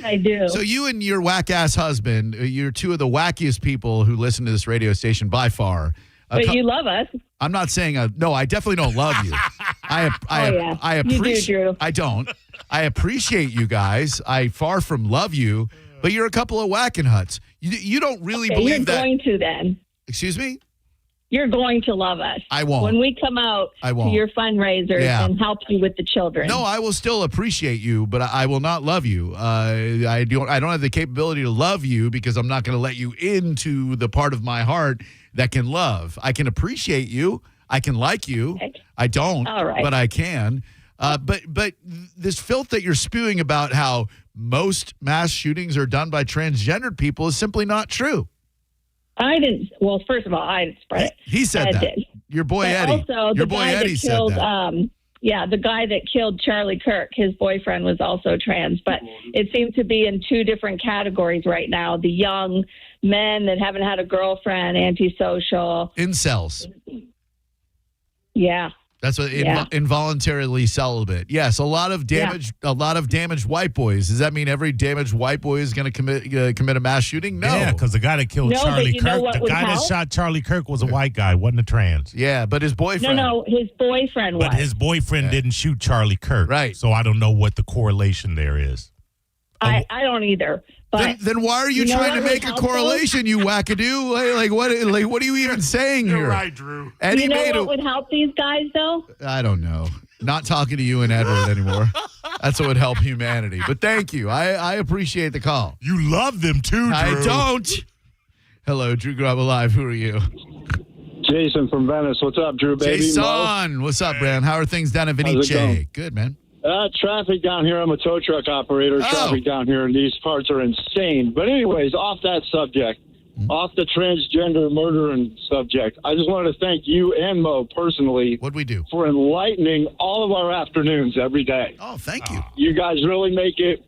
I do. So you and your whack ass husband, you're two of the wackiest people who listen to this radio station by far. But you love us. I'm not saying no. I definitely don't love you. I appreciate. You do, Drew. I don't. I appreciate you guys. I far from love you, but you're a couple of whacking huts. You don't really believe that. You're going to then. Excuse me. You're going to love us. I won't. When we come out to your fundraisers and help you with the children. No, I will still appreciate you, but I will not love you. I don't have the capability to love you because I'm not going to let you into the part of my heart that can love. I can appreciate you. I can like you. Okay. I don't, but I can. But this filth that you're spewing about how most mass shootings are done by transgendered people is simply not true. I didn't. Well, first of all, I didn't spread it. He said that. Did. Your boy but Eddie. Also, your boy Eddie said that. The guy that killed Charlie Kirk, his boyfriend was also trans, but it seems to be in two different categories right now. The young men that haven't had a girlfriend, antisocial. Incels. Yeah. That's what involuntarily celibate. Yes, a lot of damaged white boys. Does that mean every damaged white boy is going to commit a mass shooting? No. Yeah, because the guy that killed Charlie Kirk, the guy that shot Charlie Kirk was a white guy, wasn't a trans. Yeah, but his boyfriend. No, his boyfriend was. But his boyfriend didn't shoot Charlie Kirk. Right. So I don't know what the correlation there is. I don't either. But then why are you trying to make a correlation, you wackadoo? Like what are you even saying here? You're right, Drew. Eddie what would help these guys, though? I don't know. Not talking to you and Edward anymore. That's what would help humanity. But thank you. I appreciate the call. You love them too, Drew. I don't. Hello, Drew Garabo Live. Who are you? Jason from Venice. What's up, Drew, baby? Jason. What's up, Brand? How are things down in Venice? Good, man. Traffic down here. I'm a tow truck operator. Traffic down here in these parts are insane. But anyways, off that subject, off the transgender murdering subject, I just wanted to thank you and Mo personally. What'd we do? For enlightening all of our afternoons every day. Oh, thank you. You guys really make it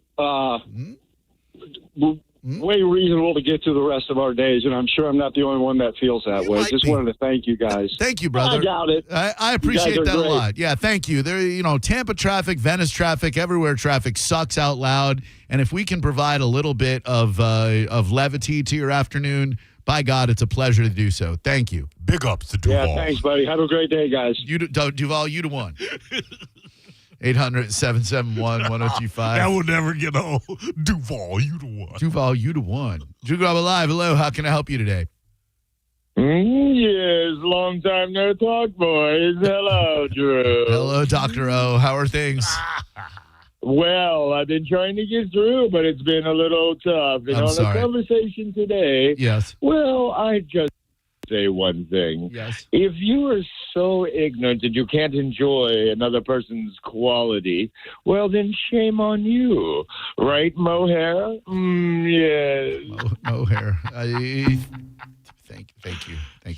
way reasonable to get to the rest of our days, and I'm sure I'm not the only one that feels that way. Just wanted to thank you guys. Thank you, brother. I doubt it. I appreciate that a lot. Yeah, thank you. There, Tampa traffic, Venice traffic, everywhere traffic sucks out loud, and if we can provide a little bit of levity to your afternoon, by God, it's a pleasure to do so. Thank you. Big ups to Duval. Yeah, thanks, buddy. Have a great day, guys. Duval, you the one. 800-771-1025. That will never get old. Duval, you the one. Duval, you the one. Drew Garabo Live. Hello, how can I help you today? Yes, long time no talk, boys. Hello, Drew. Hello, Dr. O. How are things? Well, I've been trying to get through, but it's been a little tough. And I'm on sorry. a conversation today, yes. Well, I just say one thing. Yes. If you are so ignorant that you can't enjoy another person's quality, well, then shame on you. Right, Mohair? Yes. Mohair. Thank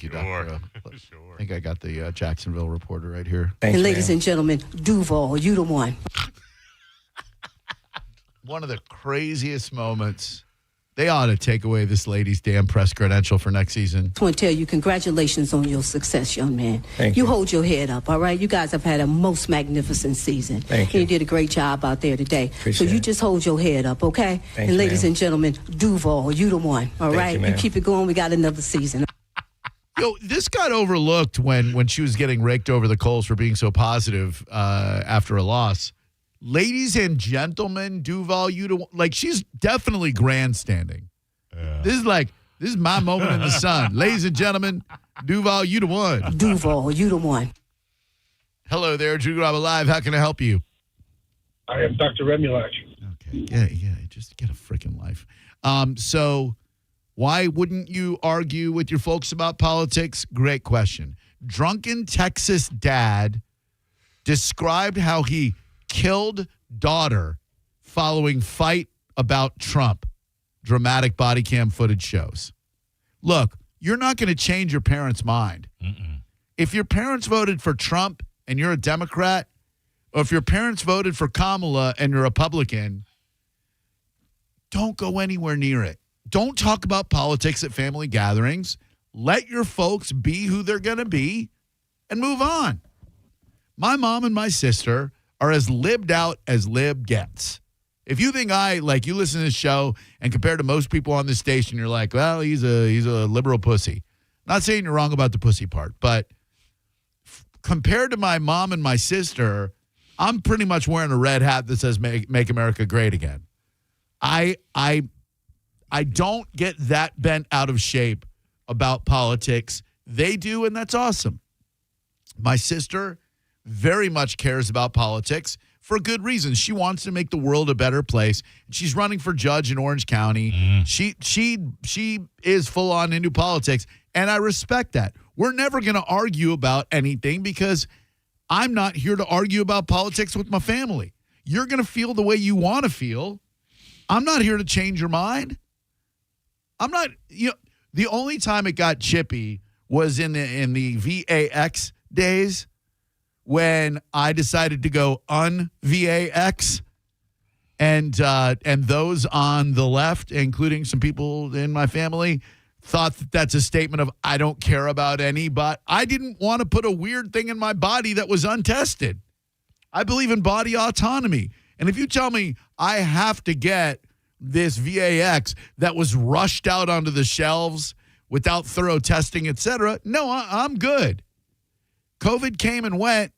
you, Doctor. I think I got the Jacksonville Reporter right here. And ladies and gentlemen, Duval, you the one. One of the craziest moments. They ought to take away this lady's damn press credential for next season. I want to tell you, congratulations on your success, young man. Thank you. Hold your head up, all right? You guys have had a most magnificent season. Thank you. You did a great job out there today. Appreciate so you it. just hold your head up, okay? Thank and you, ladies ma'am. and gentlemen, Duval, you the one, all Thank right? you, ma'am. keep it going. We got another season. Yo, this got overlooked when she was getting raked over the coals for being so positive after a loss. Ladies and gentlemen, Duval, she's definitely grandstanding. This is my moment in the sun. Ladies and gentlemen, Duval, you the one. Duval, you the one. Hello there, Drew Garabo Live. How can I help you? I am Dr. Remulak. Okay, yeah, just get a freaking life. So why wouldn't you argue with your folks about politics? Great question. Drunken Texas dad described how he killed daughter following fight about Trump. Dramatic body cam footage shows. Look, you're not going to change your parents' mind. If your parents voted for Trump and you're a Democrat, or if your parents voted for Kamala and you're a Republican, don't go anywhere near it. Don't talk about politics at family gatherings. Let your folks be who they're going to be and move on. My mom and my sister are as libbed out as lib gets. If you think you listen to this show and compared to most people on this station, you're like, well, he's a liberal pussy. Not saying you're wrong about the pussy part, but compared to my mom and my sister, I'm pretty much wearing a red hat that says make America great again. I don't get that bent out of shape about politics. They do, and that's awesome. My sister very much cares about politics for good reasons. She wants to make the world a better place. She's running for judge in Orange County. She is full on into politics, and I respect that. We're never going to argue about anything because I'm not here to argue about politics with my family. You're going to feel the way you want to feel. I'm not here to change your mind. I'm not, the only time it got chippy was in the VAX days when I decided to go un-VAX, and those on the left, including some people in my family, thought that that's a statement of I don't care about any, but I didn't want to put a weird thing in my body that was untested. I believe in body autonomy. And if you tell me I have to get this VAX that was rushed out onto the shelves without thorough testing, etc., no, I'm good. COVID came and went.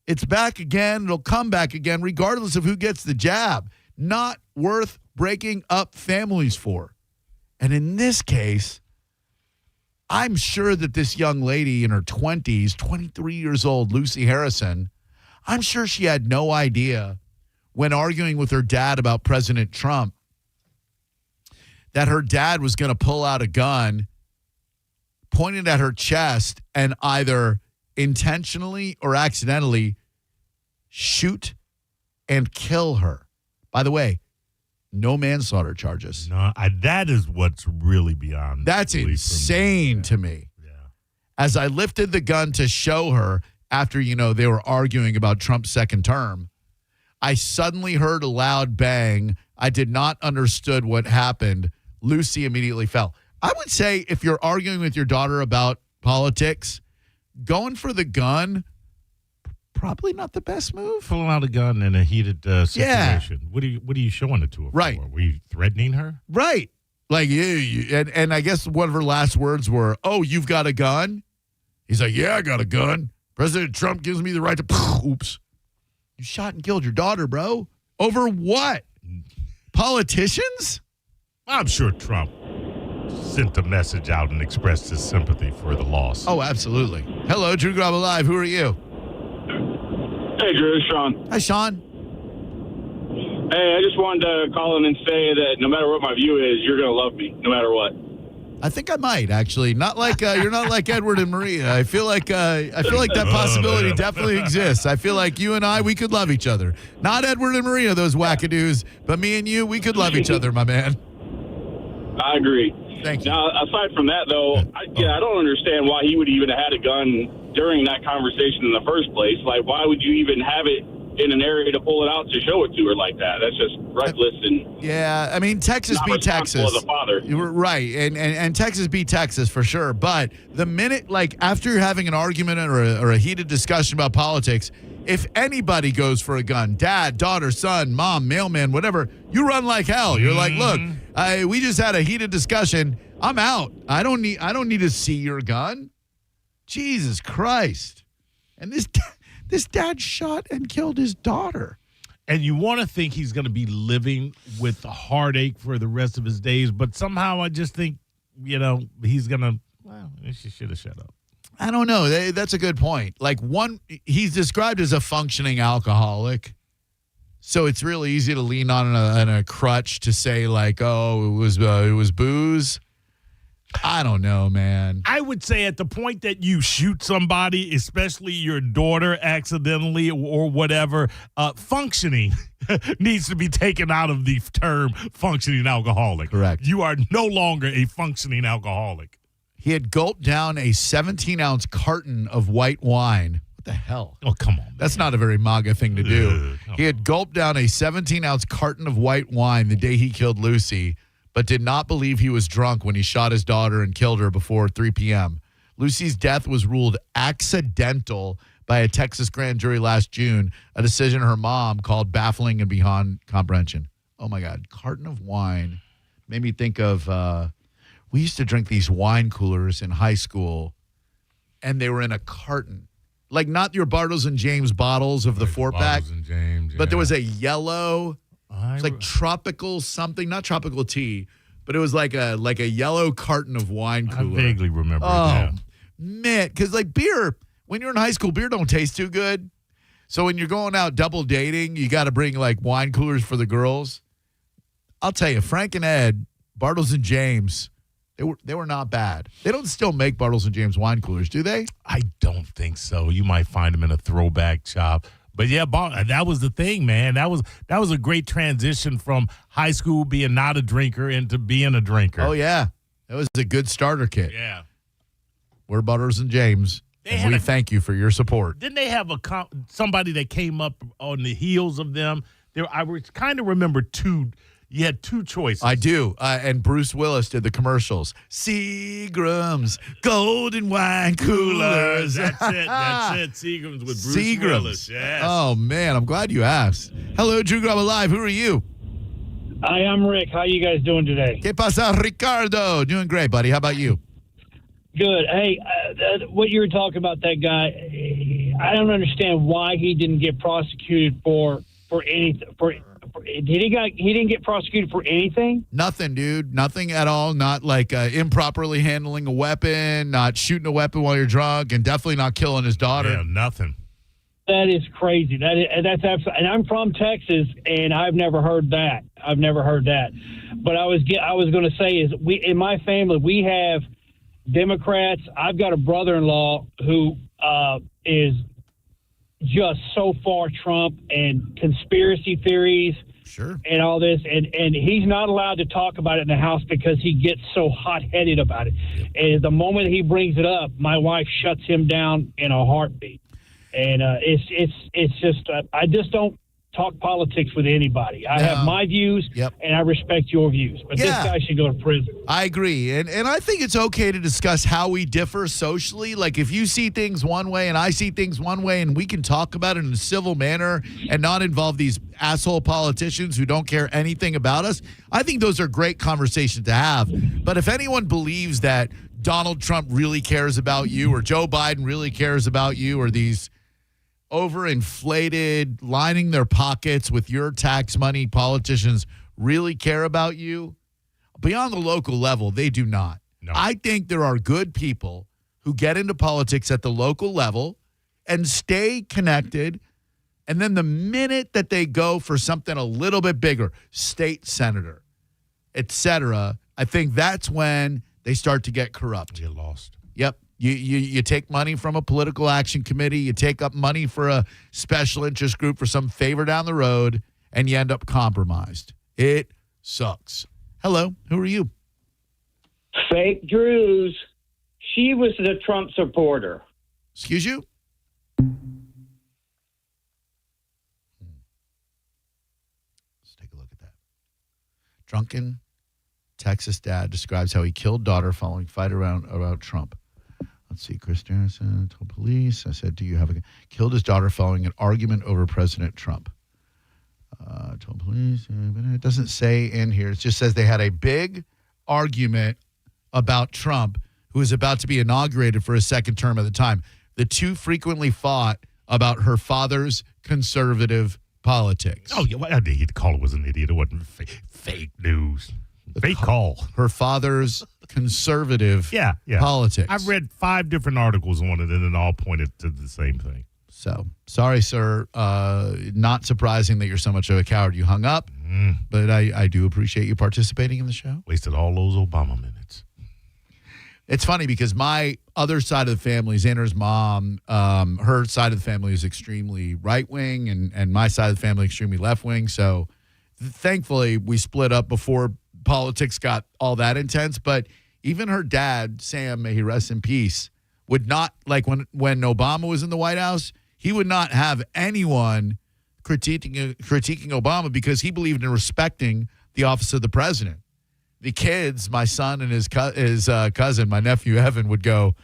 It's back again. It'll come back again, regardless of who gets the jab. Not worth breaking up families for. And in this case, I'm sure that this young lady in her 20s, 23 years old, Lucy Harrison, I'm sure she had no idea when arguing with her dad about President Trump that her dad was going to pull out a gun, point it at her chest, and either intentionally or accidentally shoot and kill her. By the way, no manslaughter charges. No, that is what's really beyond. That's insane to me. Yeah. As I lifted the gun to show her after, they were arguing about Trump's second term, I suddenly heard a loud bang. I did not understood what happened. Lucy immediately fell. I would say if you're arguing with your daughter about politics, going for the gun, probably not the best move. Pulling out a gun in a heated situation. Yeah. What are you showing it to her right. for? Were you threatening her? Right. Like, and I guess one of her last words were, "Oh, you've got a gun?" He's like, "Yeah, I got a gun. President Trump gives me the right to..." Oops. You shot and killed your daughter, bro. Over what? Politicians? I'm sure Trump sent a message out and expressed his sympathy for the loss. Oh, absolutely. Hello, Drew Garabo Live. Who are you? Hey, Drew. It's Sean. Hi, Sean. Hey, I just wanted to call in and say that no matter what my view is, you're going to love me, no matter what. I think I might actually. Not like you're not like Edward and Maria. I feel like that possibility definitely exists. I feel like you and I, we could love each other. Not Edward and Maria, those wackadoos, but me and you, we could love each other, my man. I agree. Thank you. Now, aside from that, though, I don't understand why he would even have had a gun during that conversation in the first place. Like, why would you even have it in an area to pull it out to show it to her like that? That's just reckless and I mean, Texas beat Texas. As a father. You were right, and Texas beat Texas for sure. But the minute, like after you're having an argument or a heated discussion about politics, if anybody goes for a gun, dad, daughter, son, mom, mailman, whatever, you run like hell. You're like, look, we just had a heated discussion. I'm out. I don't need to see your gun. Jesus Christ! And this dad shot and killed his daughter. And you want to think he's going to be living with a heartache for the rest of his days, but somehow I just think, he's going to, she should have shut up. I don't know. That's a good point. Like he's described as a functioning alcoholic. So it's really easy to lean on a crutch to say like, oh, it was booze. I don't know, man. I would say at the point that you shoot somebody, especially your daughter accidentally or whatever, functioning needs to be taken out of the term functioning alcoholic. Correct. You are no longer a functioning alcoholic. He had gulped down a 17-ounce carton of white wine. What the hell? Oh, come on. Man. That's not a very MAGA thing to do. He had gulped down a 17-ounce carton of white wine the day he killed Lucy, but did not believe he was drunk when he shot his daughter and killed her before 3 p.m. Lucy's death was ruled accidental by a Texas grand jury last June, a decision her mom called baffling and beyond comprehension. Oh, my God. Carton of wine made me think of we used to drink these wine coolers in high school, and they were in a carton. Like not your Bartles and James bottles of the 4-pack, but there was a yellow... It's like tropical something, not tropical tea, but it was like a yellow carton of wine cooler. I vaguely remember that. Man, because like beer, when you're in high school, beer don't taste too good. So when you're going out double dating, you got to bring like wine coolers for the girls. I'll tell you, Frank and Ed, Bartles and James, they were not bad. They don't still make Bartles and James wine coolers, do they? I don't think so. You might find them in a throwback shop. But yeah, that was the thing, man. That was a great transition from high school being not a drinker into being a drinker. Oh yeah, that was a good starter kit. Yeah, we're Butters and James, and we thank you for your support. Didn't they have somebody that came up on the heels of them? I kind of remember two. You had two choices. I do. And Bruce Willis did the commercials. Seagram's Golden Wine Coolers. That's it. Seagram's with Bruce Willis. Yes. Oh, man. I'm glad you asked. Hello, Drew Garabo Live. Who are you? Hi, I'm Rick. How you guys doing today? ¿Qué pasa, Ricardo? Doing great, buddy. How about you? Good. Hey, what you were talking about, that guy, I don't understand why he didn't get prosecuted for anything. He didn't get prosecuted for anything? Nothing, dude. Nothing at all. Not like improperly handling a weapon, not shooting a weapon while you're drunk, and definitely not killing his daughter. Yeah, nothing. That is crazy. That's absolutely. And I'm from Texas, and I've never heard that. But I was going to say is in my family we have Democrats. I've got a brother-in-law who is just so far Trump and conspiracy theories. Sure. And all this, and he's not allowed to talk about it in the house because he gets so hot-headed about it. And the moment he brings it up, my wife shuts him down in a heartbeat. And it's just I just don't talk politics with anybody. I have my views, and I respect your views. But this guy should go to prison. I agree. And I think it's okay to discuss how we differ socially. Like if you see things one way and I see things one way, and we can talk about it in a civil manner and not involve these asshole politicians who don't care anything about us, I think those are great conversations to have. But if anyone believes that Donald Trump really cares about you or Joe Biden really cares about you or these overinflated, lining their pockets with your tax money politicians really care about you, beyond the local level, they do not. No. I think there are good people who get into politics at the local level and stay connected, and then the minute that they go for something a little bit bigger, state senator, etc., I think that's when they start to get corrupt. Get lost. Yep. You take money from a political action committee, you take up money for a special interest group for some favor down the road, and you end up compromised. It sucks. Hello, who are you? Fake Drews. She was the Trump supporter. Excuse you? Let's take a look at that. Drunken Texas dad describes how he killed daughter following fight around Trump. Let's see. Chris Darrison told police. I said, do you have a... Killed his daughter following an argument over President Trump. Told police. It doesn't say in here. It just says they had a big argument about Trump, who was about to be inaugurated for a second term at the time. The two frequently fought about her father's conservative politics. Oh, yeah. He'd call it was an idiot. It wasn't fake news. Fake call. Her father's conservative politics. I've read 5 different articles on it, and it all pointed to the same thing. So, sorry, sir. Not surprising that you're so much of a coward. You hung up, but I do appreciate you participating in the show. Wasted all those Obama minutes. It's funny because my other side of the family, Xander's mom, her side of the family is extremely right-wing, and my side of the family extremely left-wing. So, thankfully, we split up before politics got all that intense. But even her dad, Sam, may he rest in peace, would not, like when Obama was in the White House, he would not have anyone critiquing Obama because he believed in respecting the office of the president. The kids, my son and his cousin, my nephew Evan, would go,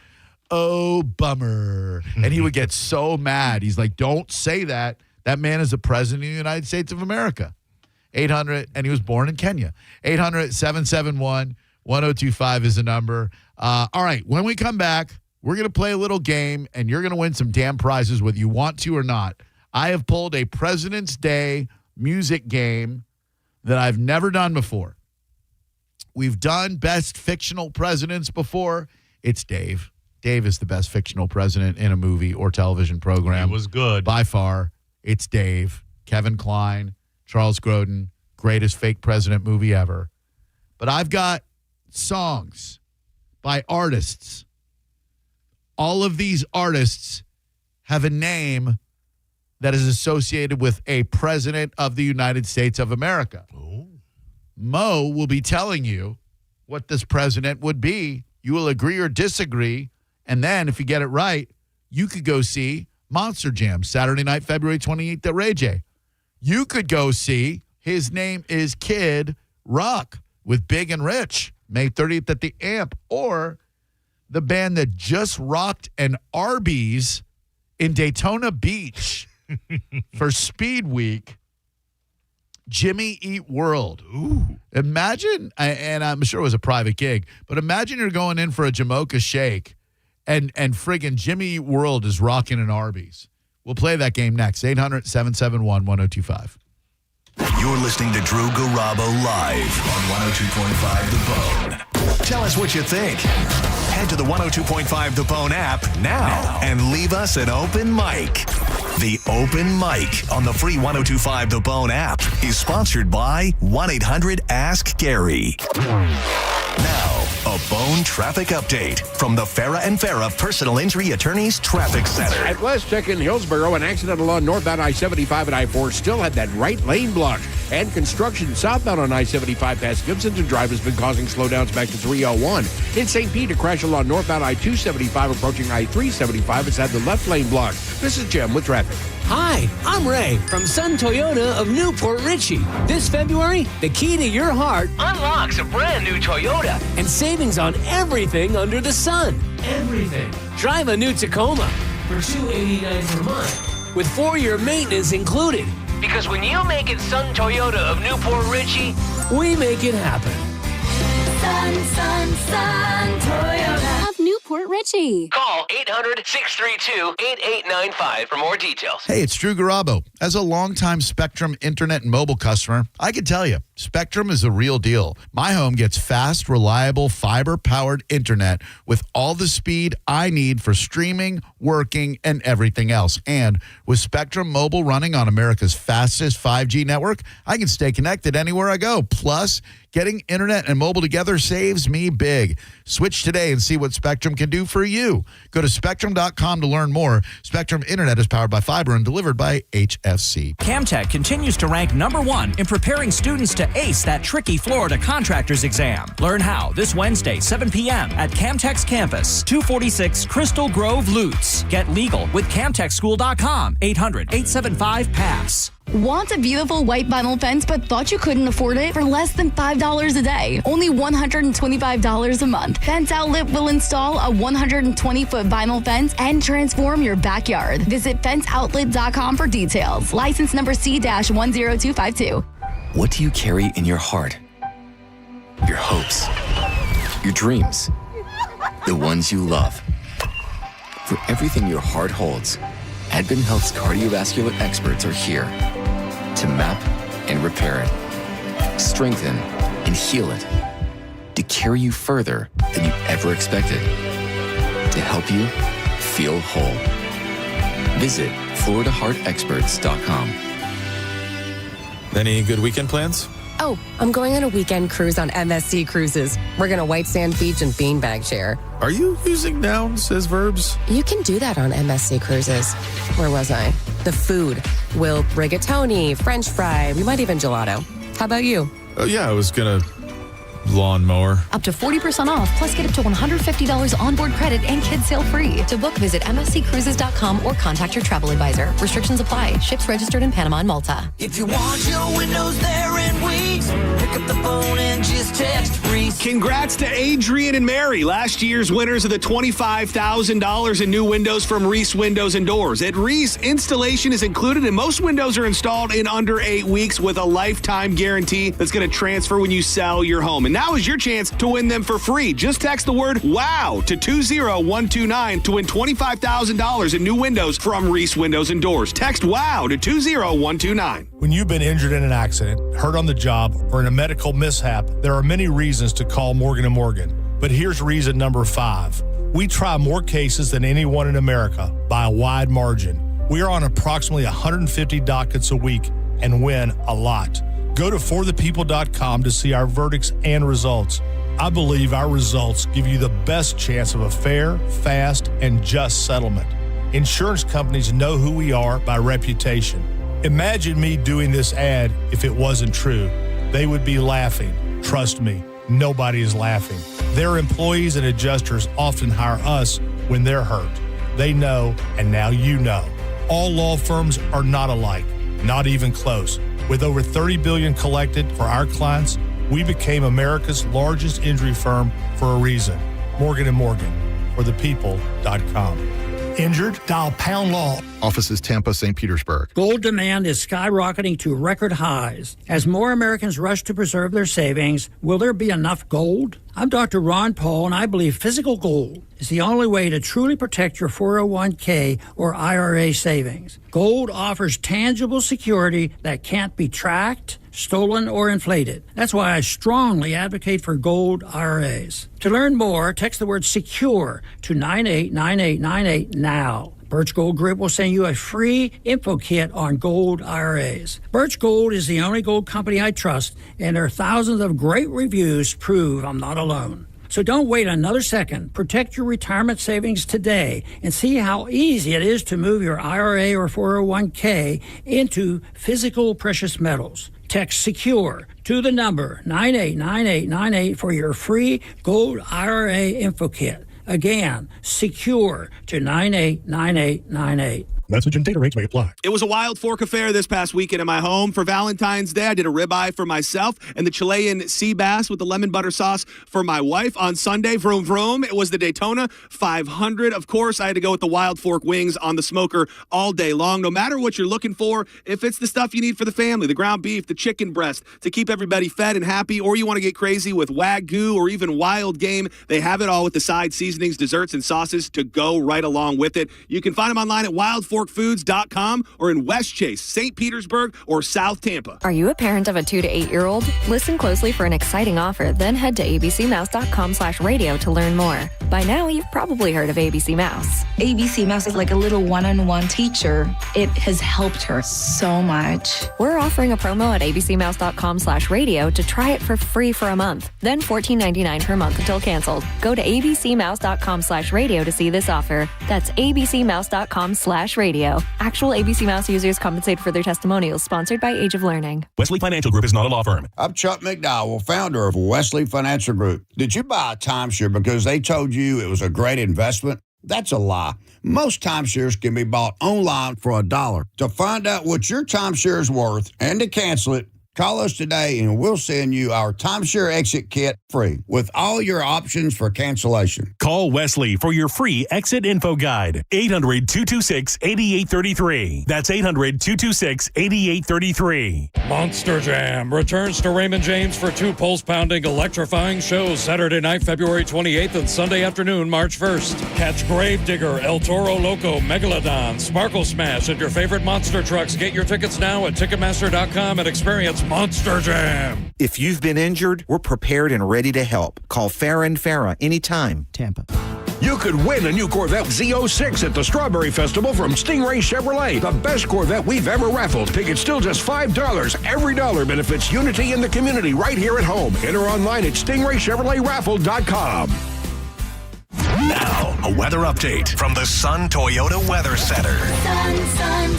"Oh, bummer." And he would get so mad. He's like, "Don't say that. That man is the president of the United States of America." 800, and he was born in Kenya. 800-771-1025 is the number. All right, when we come back, we're going to play a little game, and you're going to win some damn prizes whether you want to or not. I have pulled a President's Day music game that I've never done before. We've done best fictional presidents before. It's Dave. Dave is the best fictional president in a movie or television program. It was good. By far, it's Dave. Kevin Kline, Charles Grodin, greatest fake president movie ever. But I've got songs by artists. All of these artists have a name that is associated with a president of the United States of America. Oh. Mo will be telling you what this president would be. You will agree or disagree. And then if you get it right, you could go see Monster Jam Saturday night, February 28th at Ray J. You could go see, his name is Kid Rock with Big and Rich, May 30th at the Amp, or the band that just rocked an Arby's in Daytona Beach for Speed Week, Jimmy Eat World. Ooh. Imagine, and I'm sure it was a private gig, but imagine you're going in for a Jamocha shake and friggin' Jimmy Eat World is rocking an Arby's. We'll play that game next. 800-771-1025. You're listening to Drew Garabo live on 102.5 The Bone. Tell us what you think. Head to the 102.5 The Bone app now and leave us an open mic. The Open Mic on the free 102.5 The Bone app is sponsored by 1-800-ASK-GARY. Now, a Bone traffic update from the Farah and Farah Personal Injury Attorneys Traffic Center. At West Tech in Hillsborough, an accident along northbound I-75 and I-4 still had that right lane blocked. And construction southbound on I-75 past Gibsonton Drive has been causing slowdowns back to 301. In St. Pete, a crash along northbound I-275 approaching I-375 has had the left lane blocked. This is Jim with traffic. Hi, I'm Ray from Sun Toyota of Newport Richey. This February, the key to your heart unlocks a brand new Toyota and savings on everything under the sun. Everything. Drive a new Tacoma for $289 per month with 4-year maintenance included. Because when you make it Sun Toyota of Newport Richey, we make it happen. Sun Toyota of Newport Richey. Call 800-632-8895 for more details. Hey, it's Drew Garabo. As a longtime Spectrum internet and mobile customer, I can tell you, Spectrum is the real deal. My home gets fast, reliable, fiber-powered internet with all the speed I need for streaming, working, and everything else. And with Spectrum Mobile running on America's fastest 5G network, I can stay connected anywhere I go. Plus, Getting internet and mobile together saves me big. Switch today and see what Spectrum can do for you. Go to Spectrum.com to learn more. Spectrum Internet is powered by fiber and delivered by HFC. Camtech continues to rank #1 in preparing students to ace that tricky Florida contractor's exam. Learn how this Wednesday, 7 p.m. at Camtech's campus, 246 Crystal Grove, Lutz. Get legal with CamtechSchool.com, 800-875-PASS. Want a beautiful white vinyl fence but thought you couldn't afford it? For less than $5 a day, only $125 a month. Fence Outlet will install a 120-foot vinyl fence and transform your backyard. Visit fenceoutlet.com for details. License number C-10252. What do you carry in your heart? Your hopes, your dreams, the ones you love. For everything your heart holds, Advent Health's cardiovascular experts are here to map and repair it, strengthen and heal it, to carry you further than you ever expected, to help you feel whole. Visit FloridaHeartExperts.com. Any good weekend plans? Oh, I'm going on a weekend cruise on MSC Cruises. We're going to White Sand Beach and Beanbag Share. Are you using nouns as verbs? You can do that on MSC Cruises. Where was I? The food. We'll rigatoni, French fry, we might even gelato. How about you? Oh, yeah, I was going to lawnmower. Up to 40% off, plus get up to $150 onboard credit and kids sail free. To book, visit msccruises.com or contact your travel advisor. Restrictions apply. Ships registered in Panama and Malta. If you want your windows there in weeks, pick up the phone and just text Reese. Congrats to Adrian and Mary, last year's winners of the $25,000 in new windows from Reese Windows and Doors. At Reese, installation is included and most windows are installed in under 8 weeks with a lifetime guarantee that's going to transfer when you sell your home. And now is your chance to win them for free. Just text the word WOW to 20129 to win $25,000 in new windows from Reese Windows and Doors. Text WOW to 20129. When you've been injured in an accident, hurt on the job, or in a medical mishap, there are many reasons to call Morgan & Morgan. But here's reason number 5. We try more cases than anyone in America by a wide margin. We are on approximately 150 dockets a week and win a lot. Go to forthepeople.com to see our verdicts and results. I believe our results give you the best chance of a fair, fast, and just settlement. Insurance companies know who we are by reputation. Imagine me doing this ad if it wasn't true. They would be laughing. Trust me, nobody is laughing. Their employees and adjusters often hire us when they're hurt. They know, and now you know. All law firms are not alike, not even close. With over $30 billion collected for our clients, we became America's largest injury firm for a reason. Morgan & Morgan, forthepeople.com. Injured? Dial pound law. Offices Tampa, St. Petersburg. Gold demand is skyrocketing to record highs. As more Americans rush to preserve their savings, will there be enough gold? I'm Dr. Ron Paul, and I believe physical gold is the only way to truly protect your 401k or IRA savings. Gold offers tangible security that can't be tracked, stolen, or inflated. That's why I strongly advocate for gold IRAs. To learn more, text the word SECURE to 989898 now. Birch Gold Group will send you a free info kit on gold IRAs. Birch Gold is the only gold company I trust, and their thousands of great reviews prove I'm not alone. So don't wait another second. Protect your retirement savings today and see how easy it is to move your IRA or 401k into physical precious metals. Text SECURE to the number 989898 for your free gold IRA info kit. Again, SECURE to 989898. Message and data rates may apply. It was a Wild Fork affair this past weekend in my home. For Valentine's Day, I did a ribeye for myself and the Chilean sea bass with the lemon butter sauce for my wife. On Sunday, vroom vroom, it was the Daytona 500. Of course, I had to go with the Wild Fork wings on the smoker all day long. No matter what you're looking for, if it's the stuff you need for the family, the ground beef, the chicken breast, to keep everybody fed and happy, or you want to get crazy with Wagyu or even wild game, they have it all with the side seasonings, desserts, and sauces to go right along with it. You can find them online at wildfork.com NewYorkFoods.com or in West Chase, St. Petersburg, or South Tampa. Are you a parent of a 2 to 8 year old? Listen closely for an exciting offer, then head to abcmouse.com/radio to learn more. By now, you've probably heard of ABC Mouse. ABC Mouse is like a little one-on-one teacher. It has helped her so much. We're offering a promo at abcmouse.com/radio to try it for free for a month, then $14.99 per month until canceled. Go to abcmouse.com/radio to see this offer. That's abcmouse.com/radio. Actual ABC Mouse users compensated for their testimonials, sponsored by Age of Learning. Wesley Financial Group is not a law firm. I'm Chuck McDowell, founder of Wesley Financial Group. Did you buy a timeshare because they told you it was a great investment? That's a lie. Most timeshares can be bought online for $1. To find out what your timeshare is worth and to cancel it, call us today and we'll send you our timeshare exit kit free with all your options for cancellation. Call Wesley for your free exit info guide. 800-226-8833. That's 800-226-8833. Monster Jam returns to Raymond James for 2 pulse-pounding, electrifying shows Saturday night, February 28th and Sunday afternoon, March 1st. Catch Gravedigger, El Toro Loco, Megalodon, Sparkle Smash, and your favorite monster trucks. Get your tickets now at Ticketmaster.com and experience Monster Jam. If you've been injured, we're prepared and ready to help. Call Farah & Farah anytime. Tampa. You could win a new Corvette Z06 at the Strawberry Festival from Stingray Chevrolet. The best Corvette we've ever raffled. Tickets still just $5. Every dollar benefits unity in the community right here at home. Enter online at stingraychevroletraffle.com. Now, a weather update from the Sun Toyota Weather Center. Sun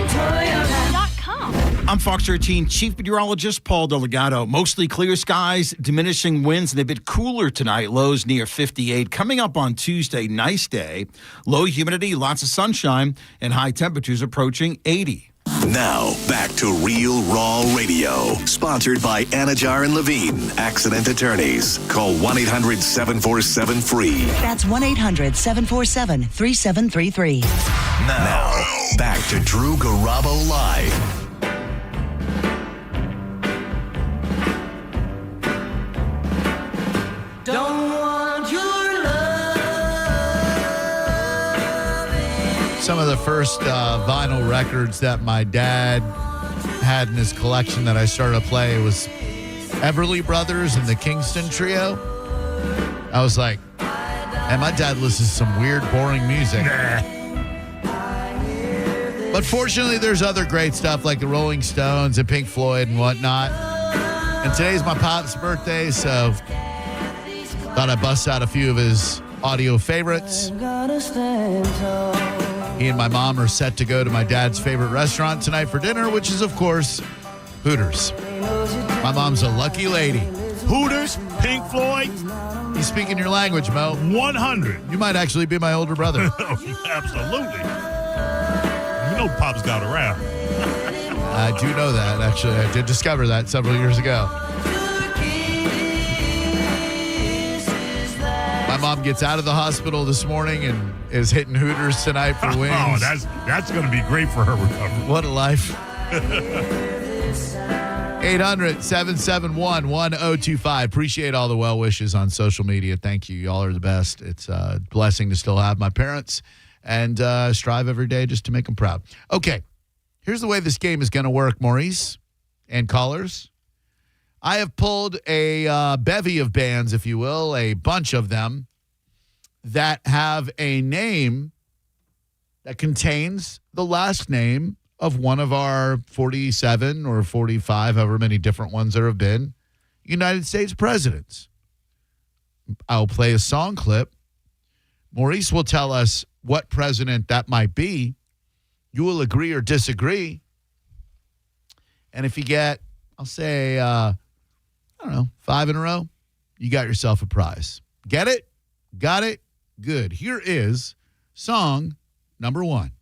Toyota.com. I'm Fox 13 Chief Meteorologist Paul Delgado. Mostly clear skies, diminishing winds, and a bit cooler tonight. Lows near 58. Coming up on Tuesday, nice day. Low humidity, lots of sunshine, and high temperatures approaching 80. Now, back to Real Raw Radio. Sponsored by Anajar and Levine, accident attorneys. Call 1-800-747-FREE. That's 1-800-747-3733. Now, back to Drew Garabo Live. Don't want your love. Some of the first vinyl records that my dad had in his collection that I started to play was Everly Brothers and the Kingston Trio. I was like, and my dad listens to some weird, boring music. But fortunately, there's other great stuff like the Rolling Stones and Pink Floyd and whatnot. And today's my pop's birthday, so thought I'd bust out a few of his audio favorites. He and my mom are set to go to my dad's favorite restaurant tonight for dinner, which is, of course, Hooters. My mom's a lucky lady. Hooters, Pink Floyd. You speaking your language, Mo. 100. You might actually be my older brother. Absolutely. You know Pop's got around. I do know that, actually. I did discover that several years ago. My mom gets out of the hospital this morning and is hitting Hooters tonight for wings. Oh, that's going to be great for her recovery. What a life. 800-771-1025. Appreciate all the well wishes on social media. Thank you. Y'all are the best. It's a blessing to still have my parents and strive every day just to make them proud. Okay, here's the way this game is going to work, Maurice and callers. I have pulled a bevy of bands, if you will, a bunch of them that have a name that contains the last name of one of our 47 or 45, however many different ones there have been, United States presidents. I'll play a song clip. Maurice will tell us what president that might be. You will agree or disagree. And if you get, I'll say, I don't know, 5 in a row, you got yourself a prize. Get it? Got it? Good. Here is song number 1.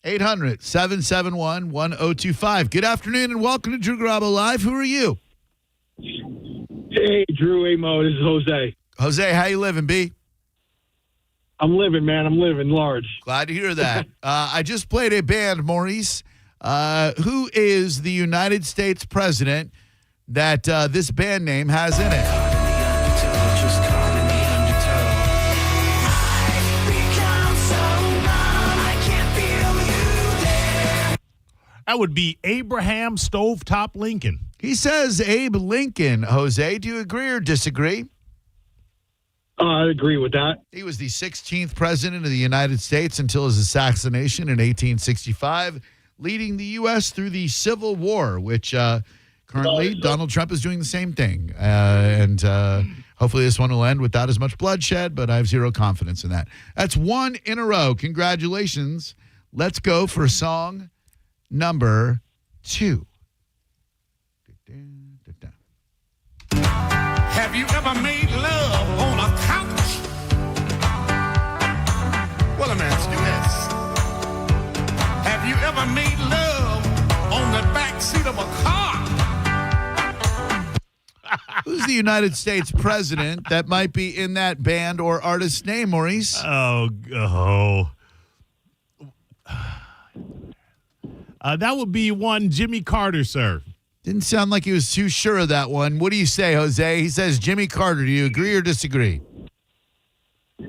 800-771-1025. Good afternoon and welcome to Drew Garabo Live. Who are you? Hey, Drew, hey, Mo. This is Jose. Jose, how you living, B? I'm living, man. I'm living large. Glad to hear that. I just played a band, Maurice. Who is the United States president that this band name has in it? That would be Abraham Stovetop Lincoln. He says Abe Lincoln. Jose, do you agree or disagree? I agree with that. He was the 16th president of the United States until his assassination in 1865, leading the U.S. through the Civil War, which currently Donald Trump is doing the same thing. And hopefully this one will end without as much bloodshed, but I have zero confidence in that. That's one in a row. Congratulations. Let's go for song number 2. Have you ever made love on a couch? Well, let me ask you this. Have you ever made love on the back seat of a car? Who's the United States president that might be in that band or artist's name, Maurice? That would be one Jimmy Carter, sir. Didn't sound like he was too sure of that one. What do you say, Jose? He says Jimmy Carter. Do you agree or disagree? He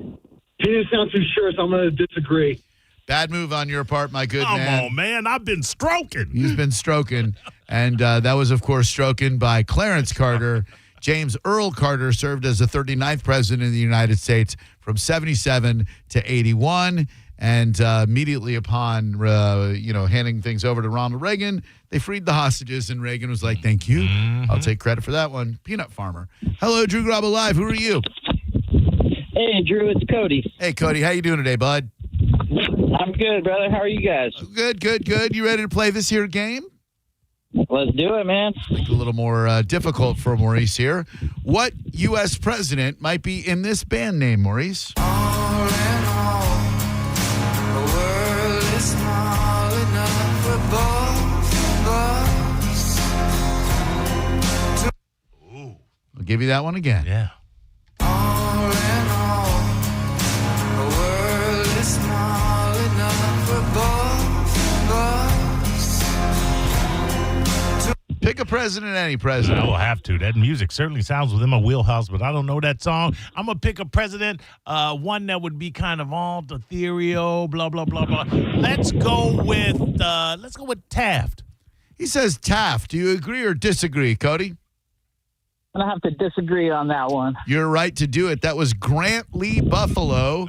didn't sound too sure, so I'm going to disagree. Bad move on your part, my good man. Come on, man. I've been stroking. He's been stroking. And that was, of course, stroking by Clarence Carter. James Earl Carter served as the 39th president of the United States from 77 to 81. And immediately upon, handing things over to Ronald Reagan, they freed the hostages, and Reagan was like, thank you. I'll take credit for that one. Peanut Farmer. Hello, Drew Garabo Live. Who are you? Hey, Drew, it's Cody. Hey, Cody. How you doing today, bud? I'm good, brother. How are you guys? Good. You ready to play this here game? Let's do it, man. Make it a little more difficult for Maurice here. What U.S. president might be in this band name, Maurice? I'll give you that one again. Yeah. Pick a president, any president. I will have to. That music certainly sounds within my wheelhouse, but I don't know that song. I'm going to pick a president, one that would be kind of all ethereal, blah, blah, blah, blah. Let's go with Taft. He says Taft. Do you agree or disagree, Cody? I'm going to have to disagree on that one. You're right to do it. That was Grant Lee Buffalo.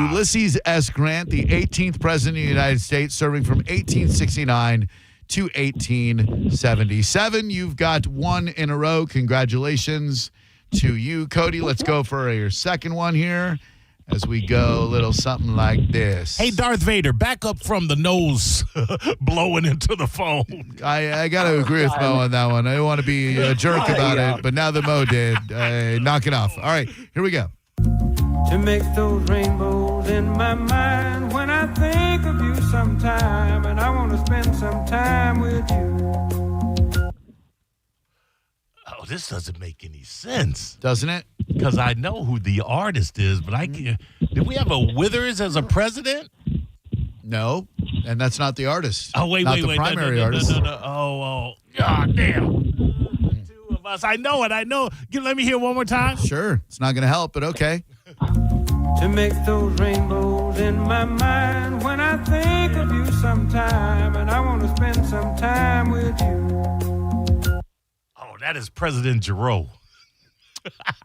Ulysses S. Grant, the 18th president of the United States, serving from 1869 to 1877. You've got one in a row. Congratulations to you, Cody. Let's go for your second one here as we go a little something like this. Hey, Darth Vader, back up from the nose blowing into the phone. I got to agree with Mo on that one. I don't want to be a jerk about it, but now that Mo did, knock it off. All right, here we go. To make those rainbows in my mind when I think of you sometime, and I want to spend some time with you. Oh, this doesn't make any sense. Doesn't it? Because I know who the artist is, but I can't. Did we have a Withers as a president? No, and that's not the artist. Oh, wait. The primary artist. No. Oh, God damn. Two of us. I know it. Let me hear one more time. Sure. It's not going to help, but okay. To make those rainbows in my mind when I think of you sometime, and I want to spend some time with you. Oh, that is President Giroux.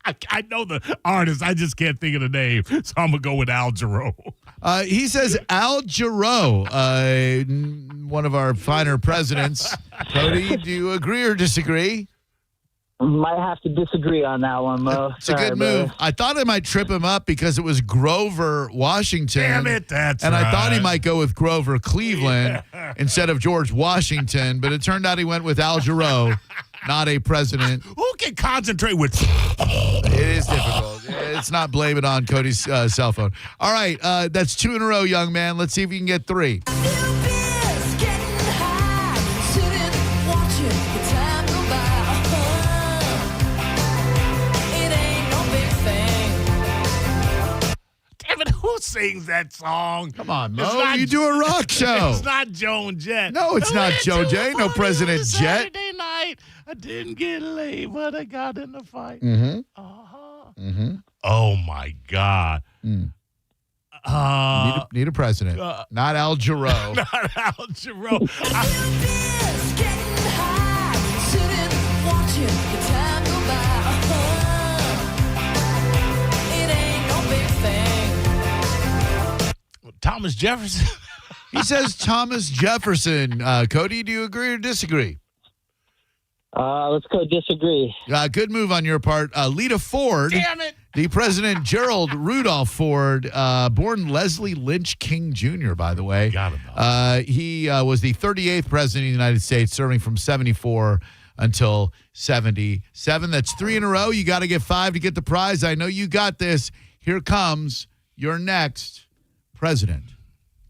I know the artist. I just can't think of the name, so I'm going to go with Al Giroux. He says Al Giroux, one of our finer presidents. Cody, do you agree or disagree? Might have to disagree on that one, Mo. It's a good move. I thought I might trip him up because it was Grover Washington. Damn it, that's And right. I thought he might go with Grover Cleveland instead of George Washington, but it turned out he went with Al Giroux, not a president. Who can concentrate with? It is difficult. It's not blame it on Cody's cell phone. All right, that's two in a row, young man. Let's see if you can get three. Damn it, who Who sings that song? Come on, It's Mo. not- You do a rock show. It's not Joan Jett. No, it's not Joan Jett. No President Jet. Saturday night, I didn't get laid, but I got in a fight. Mm-hmm. Uh-huh. Mm-hmm. Oh, my God. Need a president. Not Al Jarreau. Not Al Jarreau. Thomas Jefferson. He says Thomas Jefferson. Cody, do you agree or disagree? Let's go disagree. Good move on your part. Lita Ford. Damn it. The President Gerald Rudolph Ford, born Leslie Lynch King Jr., by the way. Got him. He was the 38th President of the United States, serving from 74 until 77. That's 3 in a row. You got to get 5 to get the prize. I know you got this. Here comes your next president.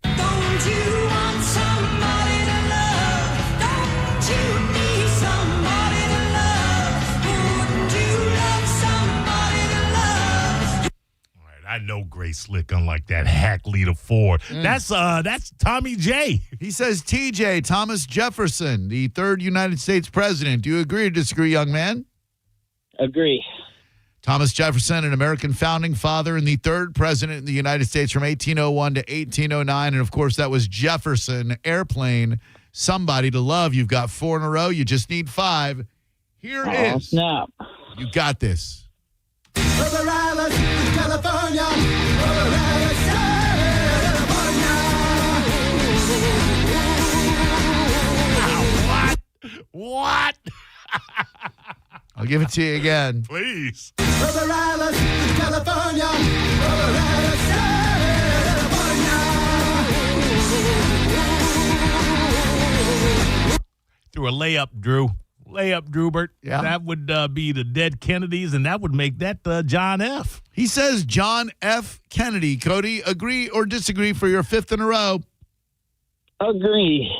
Don't you want somebody to love? Don't you need somebody to love? Wouldn't you love somebody to love? All right, I know Grace Slick, unlike that hack Lita Ford. That's Tommy J. He says TJ, Thomas Jefferson, the 3rd United States president. Do you agree or disagree, young man? Agree. Thomas Jefferson, an American founding father and the 3rd president in the United States from 1801 to 1809. And, of course, that was Jefferson, Airplane, Somebody to Love. You've got 4 in a row. You just need 5. Here is. Snap. You got this. What? I'll give it to you again. Please. Through a layup, Drew. Layup, Drewbert. Yeah. That would be the dead Kennedys, and that would make that John F. He says John F. Kennedy. Cody, agree or disagree for your 5th in a row? Agree.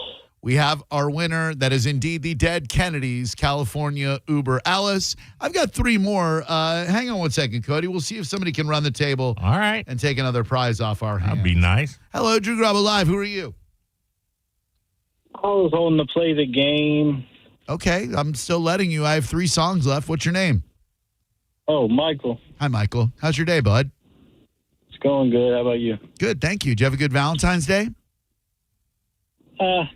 We have our winner. That is indeed the dead Kennedys, California Uber. Alice, I've got 3 more. Hang on one second, Cody. We'll see if somebody can run the table. All right. And take another prize off our hands. That'd be nice. Hello, Drew Garabo Live. Who are you? I was holding to play the game. Okay, I'm still letting you. I have 3 songs left. What's your name? Oh, Michael. Hi, Michael. How's your day, bud? It's going good. How about you? Good, thank you. Did you have a good Valentine's Day? Mr.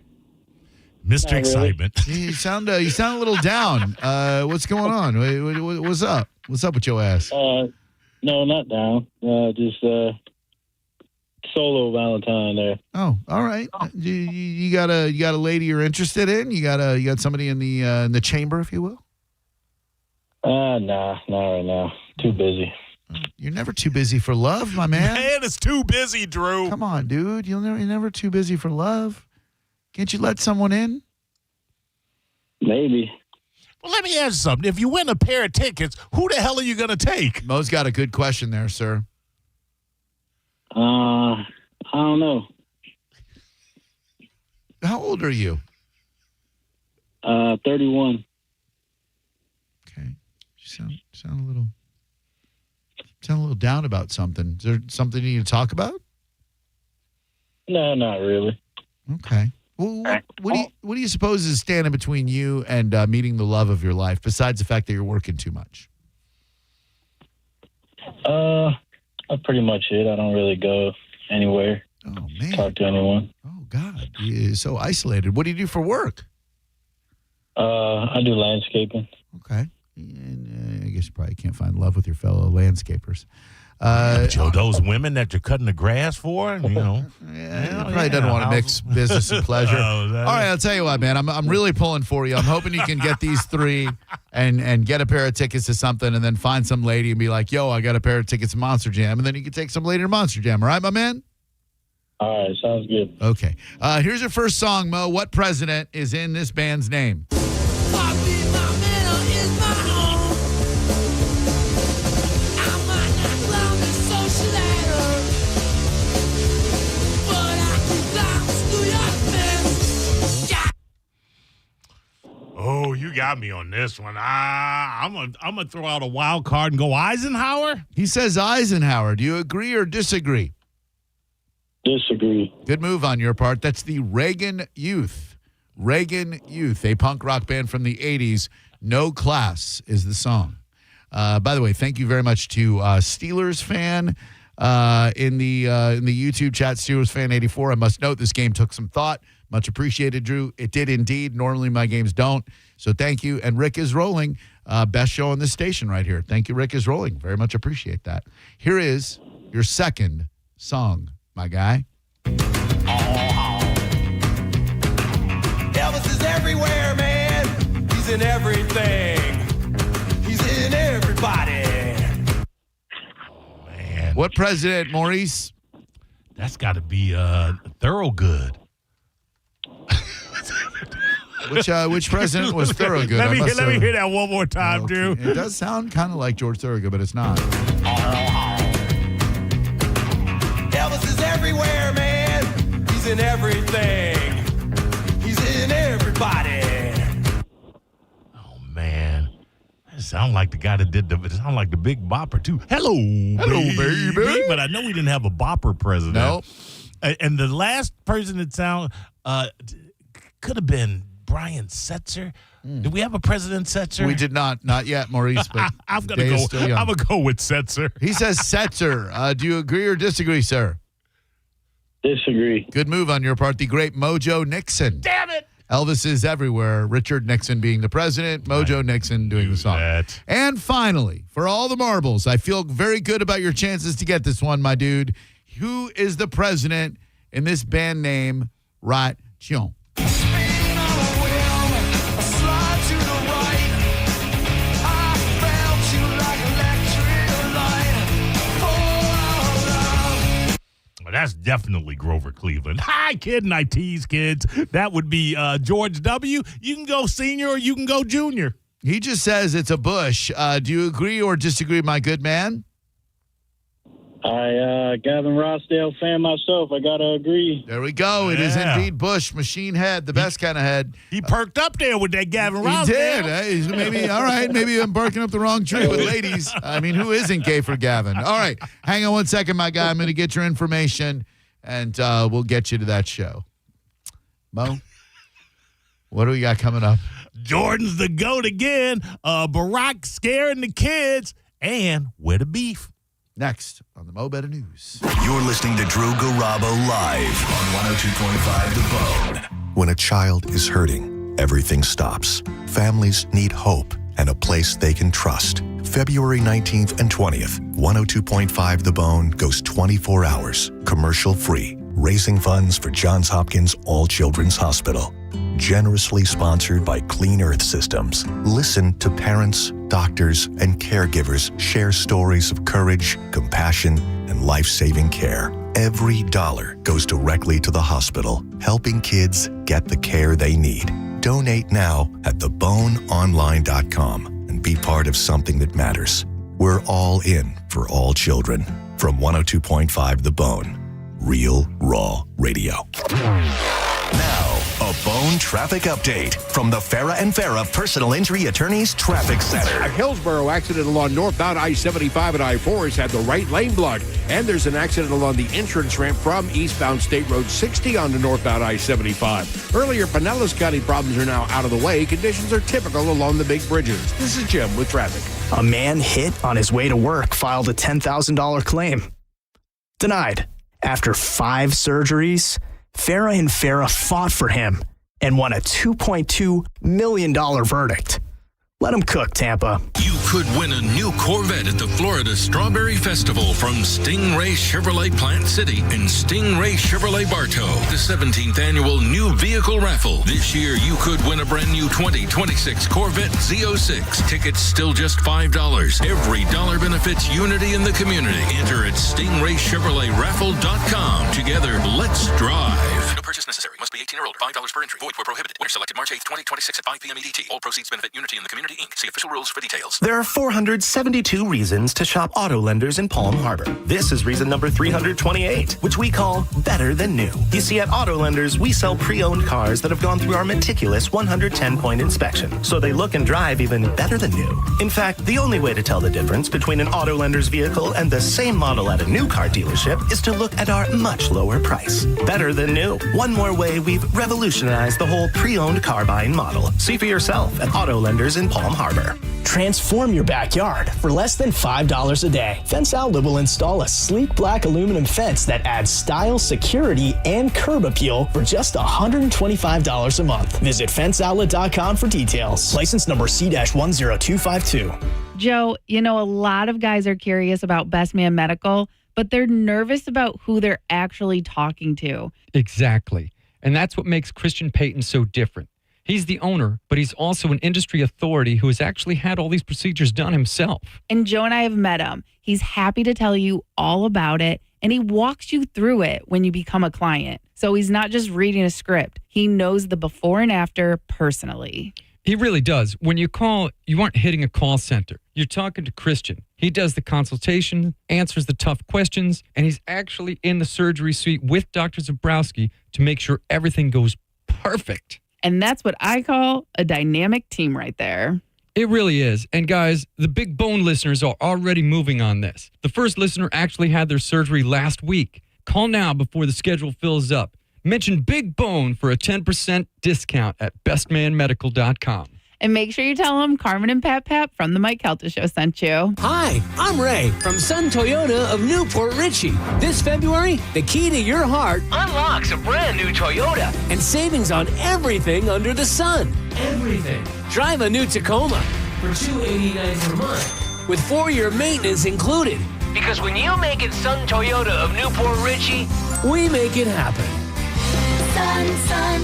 Not really. Excitement. You sound a little down. What's going on? What's up? What's up with your ass? No, not down. Just solo Valentine there. Oh, all right. You got a lady you're interested in? You got somebody in the chamber, if you will? Nah, not right now. Too busy. You're never too busy for love, my man. Man, it's too busy, Drew. Come on, dude. You're never too busy for love. Can't you let someone in? Maybe. Well, let me ask you something. If you win a pair of tickets, who the hell are you going to take? Mo's got a good question there, sir. I don't know. How old are you? 31. Okay. You sound a little down about something. Is there something you need to talk about? No, not really. Okay. Well, what do you suppose is standing between you and meeting the love of your life, besides the fact that you're working too much? That's pretty much it. I don't really go anywhere. Oh, man. Talk to anyone. Oh, God. You're so isolated. What do you do for work? I do landscaping. Okay. And I guess you probably can't find love with your fellow landscapers. Joe, those women that you're cutting the grass for, you know. Yeah, he probably doesn't want to mix business and pleasure. All right, I'll tell you what, man. I'm really pulling for you. I'm hoping you can get these 3 and get a pair of tickets to something and then find some lady and be like, yo, I got a pair of tickets to Monster Jam. And then you can take some lady to Monster Jam. All right, my man? All right, sounds good. Okay. Here's your first song, Mo. What president is in this band's name? Oh, you got me on this one. I'm gonna throw out a wild card and go Eisenhower. He says Eisenhower. Do you agree or disagree? Disagree. Good move on your part. That's the Reagan Youth. Reagan Youth, a punk rock band from the 80s. No Class is the song. By the way, thank you very much to Steelers fan in the YouTube chat, Steelers fan 84. I must note this game took some thought. Much appreciated, Drew. It did indeed. Normally my games don't. So thank you. And Rick is rolling. Best show on this station right here. Thank you, Rick is rolling. Very much appreciate that. Here is your second song, my guy. Elvis is everywhere, man. He's in everything. He's in everybody. Man. What president, Maurice? That's got to be Thorogood. Which president was Thorogood? Let me hear that one more time, okay. Drew. It does sound kind of like George Thorogood, but it's not. Elvis is everywhere, man. He's in everything. He's in everybody. Oh, man. That sound like the guy that did it sound like the Big Bopper, too. Hello, baby. But I know we didn't have a Bopper president. Nope. And the last person that sound could have been Brian Setzer. Did we have a President Setzer? We did not yet, Maurice. But I'm gonna go with Setzer. He says Setzer. Do you agree or disagree, sir? Disagree. Good move on your part. The great Mojo Nixon. Damn it! Elvis is everywhere. Richard Nixon being the president. Mojo Nixon doing the song. That. And finally, for all the marbles, I feel very good about your chances to get this one, my dude. Who is the president in this band name? Right, Chion. That's definitely Grover Cleveland. Hi, kid, and I tease kids. That would be George W. You can go senior or you can go junior. He just says it's a Bush. Do you agree or disagree, my good man? Gavin Rossdale fan myself. I got to agree. There we go. It is indeed Bush. Machine head, the best kind of head. He perked up there with that Gavin Rossdale. He did. Maybe, all right, maybe I'm barking up the wrong tree with ladies. I mean, who isn't gay for Gavin? All right, hang on one second, my guy. I'm going to get your information, and we'll get you to that show. Mo, what do we got coming up? Jordan's the GOAT again. Barack scaring the kids, and where the beef. Next on the Mo Better News. You're listening to Drew Garabo live on 102.5 The Bone. When a child is hurting, everything stops. Families need hope and a place they can trust. February 19th and 20th, 102.5 The Bone goes 24 hours, commercial-free, raising funds for Johns Hopkins All Children's Hospital. Generously sponsored by Clean Earth Systems. Listen to parents, doctors, and caregivers share stories of courage, compassion, and life-saving care. Every dollar goes directly to the hospital, helping kids get the care they need. Donate now at theboneonline.com and be part of something that matters. We're all in for all children. From 102.5 The Bone. Real, raw radio. Now, a Bone traffic update from the Farah and Farah Personal Injury Attorneys Traffic Center. A Hillsborough accident along northbound I-75 and I-4 has had the right lane blocked. And there's an accident along the entrance ramp from eastbound State Road 60 onto northbound I-75. Earlier, Pinellas County problems are now out of the way. Conditions are typical along the big bridges. This is Jim with traffic. A man hit on his way to work filed a $10,000 claim. Denied. After 5 surgeries, Farah and Farah fought for him and won a $2.2 million verdict. Let him cook, Tampa. You could win a new Corvette at the Florida Strawberry Festival from Stingray Chevrolet Plant City and Stingray Chevrolet Bartow, the 17th annual new vehicle raffle. This year, you could win a brand new 2026 Corvette Z06. Tickets still just $5. Every dollar benefits unity in the community. Enter at stingraychevroletraffle.com. Together, let's drive. purchase necessary. Must be 18 or older. $5 per entry. Void where prohibited. Winner selected March 8th, 2026 at 5 p.m. EDT. All proceeds benefit Unity and the Community, Inc. See official rules for details. There are 472 reasons to shop auto lenders in Palm Harbor. This is reason number 328, which we call better than new. You see, at auto lenders, we sell pre-owned cars that have gone through our meticulous 110-point inspection, so they look and drive even better than new. In fact, the only way to tell the difference between an auto lender's vehicle and the same model at a new car dealership is to look at our much lower price. Better than new. One more way we've revolutionized the whole pre-owned car buying model. See for yourself at auto lenders in Palm Harbor. Transform your backyard for less than $5 a day. Fence Outlet will install a sleek black aluminum fence that adds style, security, and curb appeal for just $125 a month. Visit fenceoutlet.com for details. License number C-10252. Joe, you know, a lot of guys are curious about Best Man Medical, but they're nervous about who they're actually talking to. Exactly. And that's what makes Christian Payton so different. He's the owner, but he's also an industry authority who has actually had all these procedures done himself. And Joe and I have met him. He's happy to tell you all about it, and he walks you through it when you become a client. So he's not just reading a script. He knows the before and after personally. He really does. When you call, you aren't hitting a call center. You're talking to Christian. He does the consultation, answers the tough questions, and he's actually in the surgery suite with Dr. Zabrowski to make sure everything goes perfect. And that's what I call a dynamic team right there. It really is. And guys, the Big Bone listeners are already moving on this. The first listener actually had their surgery last week. Call now before the schedule fills up. Mention Big Bone for a 10% discount at bestmanmedical.com. And make sure you tell them Carmen and Pat from the Mike Kelta Show sent you. Hi, I'm Ray from Sun Toyota of Newport Richey. This February, the key to your heart unlocks a brand new Toyota and savings on everything under the sun. Everything. Drive a new Tacoma for $289 per month with 4-year maintenance included. Because when you make it Sun Toyota of Newport Richey, we make it happen. Sun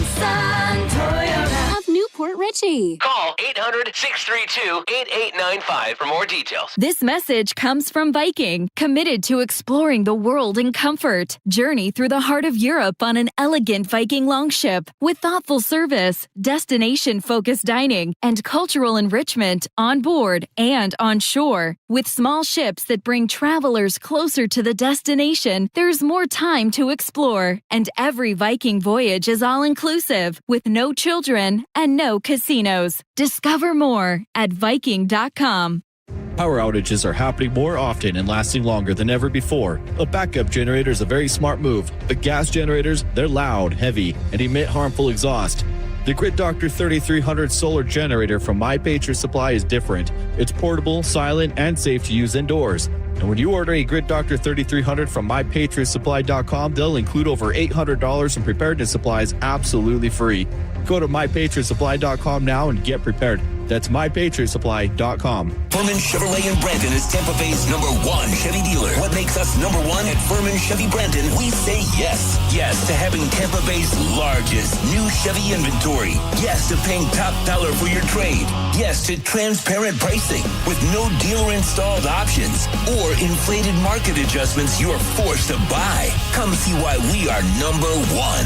Toyota of Newport Richey. Call 800-632-8895 for more details. This message comes from Viking, committed to exploring the world in comfort. Journey through the heart of Europe on an elegant Viking longship with thoughtful service, destination-focused dining, and cultural enrichment on board and on shore. With small ships that bring travelers closer to the destination, there's more time to explore, and every Viking voyage is all-inclusive with no children and no casinos. Discover more at Viking.com. Power outages are happening more often and lasting longer than ever before. A backup generator is a very smart move, but gas generators, they're loud, heavy, and emit harmful exhaust. The Grid Doctor 3300 solar generator from My Patriot Supply is different. It's portable, silent, and safe to use indoors. And when you order a Grid Doctor 3300 from MyPatriotSupply.com, they'll include over $800 in preparedness supplies absolutely free. Go to MyPatriotSupply.com now and get prepared. That's MyPatriotSupply.com. Furman Chevrolet in Brandon is Tampa Bay's #1 Chevy dealer. What makes us #1 at Furman Chevy Brandon? We say yes. Yes to having Tampa Bay's largest new Chevy inventory. Yes to paying top dollar for your trade. Yes to transparent pricing with no dealer installed options or inflated market adjustments you are forced to buy. Come see why we are #1.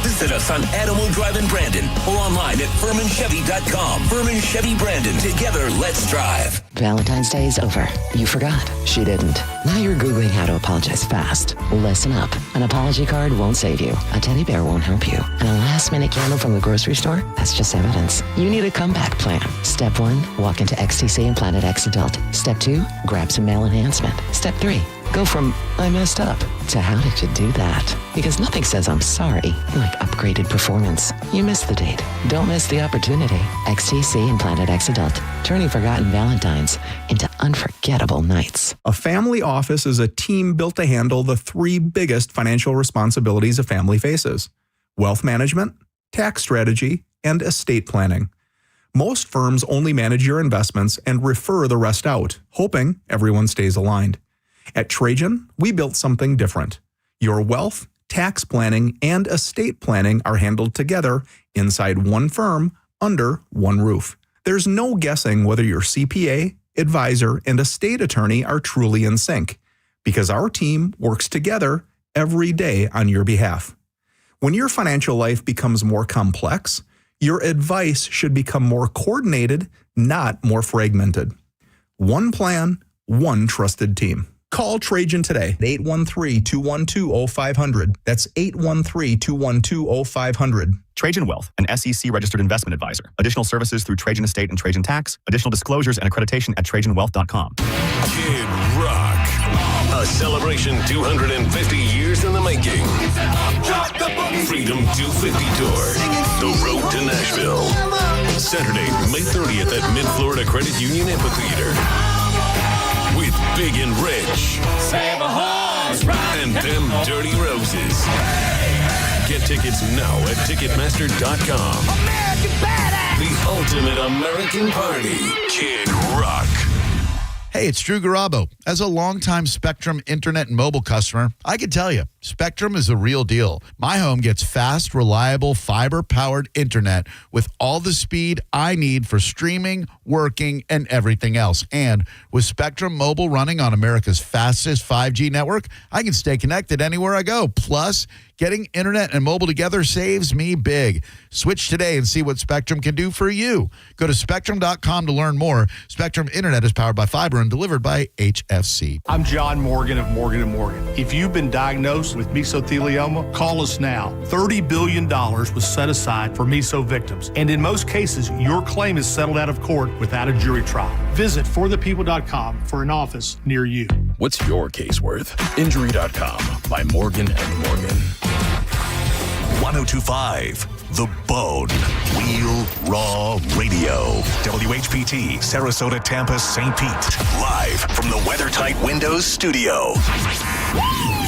Visit us on Adamo Drive in Brandon or online at FurmanChevy.com. Furman Chevy Brandon. Together, let's drive. Valentine's Day is over. You forgot. She didn't. Now you're Googling how to apologize fast. Listen up. An apology card won't save you. A teddy bear won't help you. And a last-minute candle from the grocery store? That's just evidence. You need a comeback plan. Step 1, walk into XTC and Planet X Adult. Step 2, grab some male enhancement. Step 3, go from I messed up to how did you do that? Because nothing says I'm sorry like upgraded performance. You missed the date. Don't miss the opportunity. XTC and Planet X Adult, turning forgotten Valentines into unforgettable nights. A family office is a team built to handle the 3 biggest financial responsibilities a family faces: wealth management, tax strategy, and estate planning. Most firms only manage your investments and refer the rest out, hoping everyone stays aligned. At Trajan, we built something different. Your wealth, tax planning, and estate planning are handled together inside one firm under one roof. There's no guessing whether your CPA, advisor, and estate attorney are truly in sync, because our team works together every day on your behalf. When your financial life becomes more complex, your advice should become more coordinated, not more fragmented. One plan, one trusted team. Call Trajan today, 813-212-0500. That's 813-212-0500. Trajan Wealth, an SEC-registered investment advisor. Additional services through Trajan Estate and Trajan Tax. Additional disclosures and accreditation at TrajanWealth.com. Kid Rock. A celebration 250 years in the making. Freedom 250 Tour. The Road to Nashville. Saturday, May 30th at Mid-Florida Credit Union Amphitheater. With Big and Rich. Save a horse, ride and them Dirty Roses. Get tickets now at Ticketmaster.com. The ultimate American party. Kid Rock. Hey, it's Drew Garabo. As a longtime Spectrum internet and mobile customer, I can tell you, Spectrum is the real deal. My home gets fast, reliable, fiber-powered internet with all the speed I need for streaming, working, and everything else. And with Spectrum Mobile running on America's fastest 5G network, I can stay connected anywhere I go. Plus, getting internet and mobile together saves me big. Switch today and see what Spectrum can do for you. Go to Spectrum.com to learn more. Spectrum Internet is powered by fiber and delivered by HFC. I'm John Morgan of Morgan & Morgan. If you've been diagnosed with mesothelioma, call us now. $30 billion was set aside for meso victims. And in most cases, your claim is settled out of court without a jury trial. Visit forthepeople.com for an office near you. What's your case worth? Injury.com by Morgan & Morgan. 1025 The Bone. Real Raw Radio. WHPT, Sarasota, Tampa, St. Pete. Live from the WeatherTight Windows studio.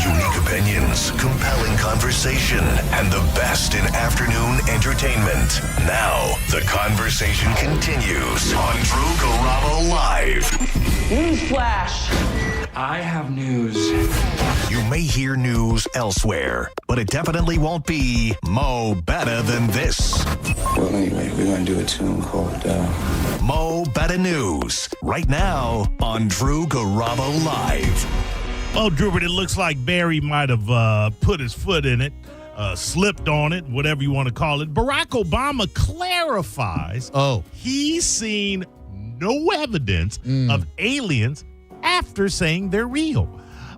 Unique opinions, compelling conversation, and the best in afternoon entertainment. Now, the conversation continues on Drew Garabo Live. Newsflash. I have news. You may hear news elsewhere, but it definitely won't be Mo Better Than This. Well, anyway, we're going to do a tune called Mo Better News, right now on Drew Garabo Live. Well, Drew, but it looks like Barry might have put his foot in it, slipped on it, whatever you want to call it. Barack Obama clarifies he's seen no evidence of aliens after saying they're real.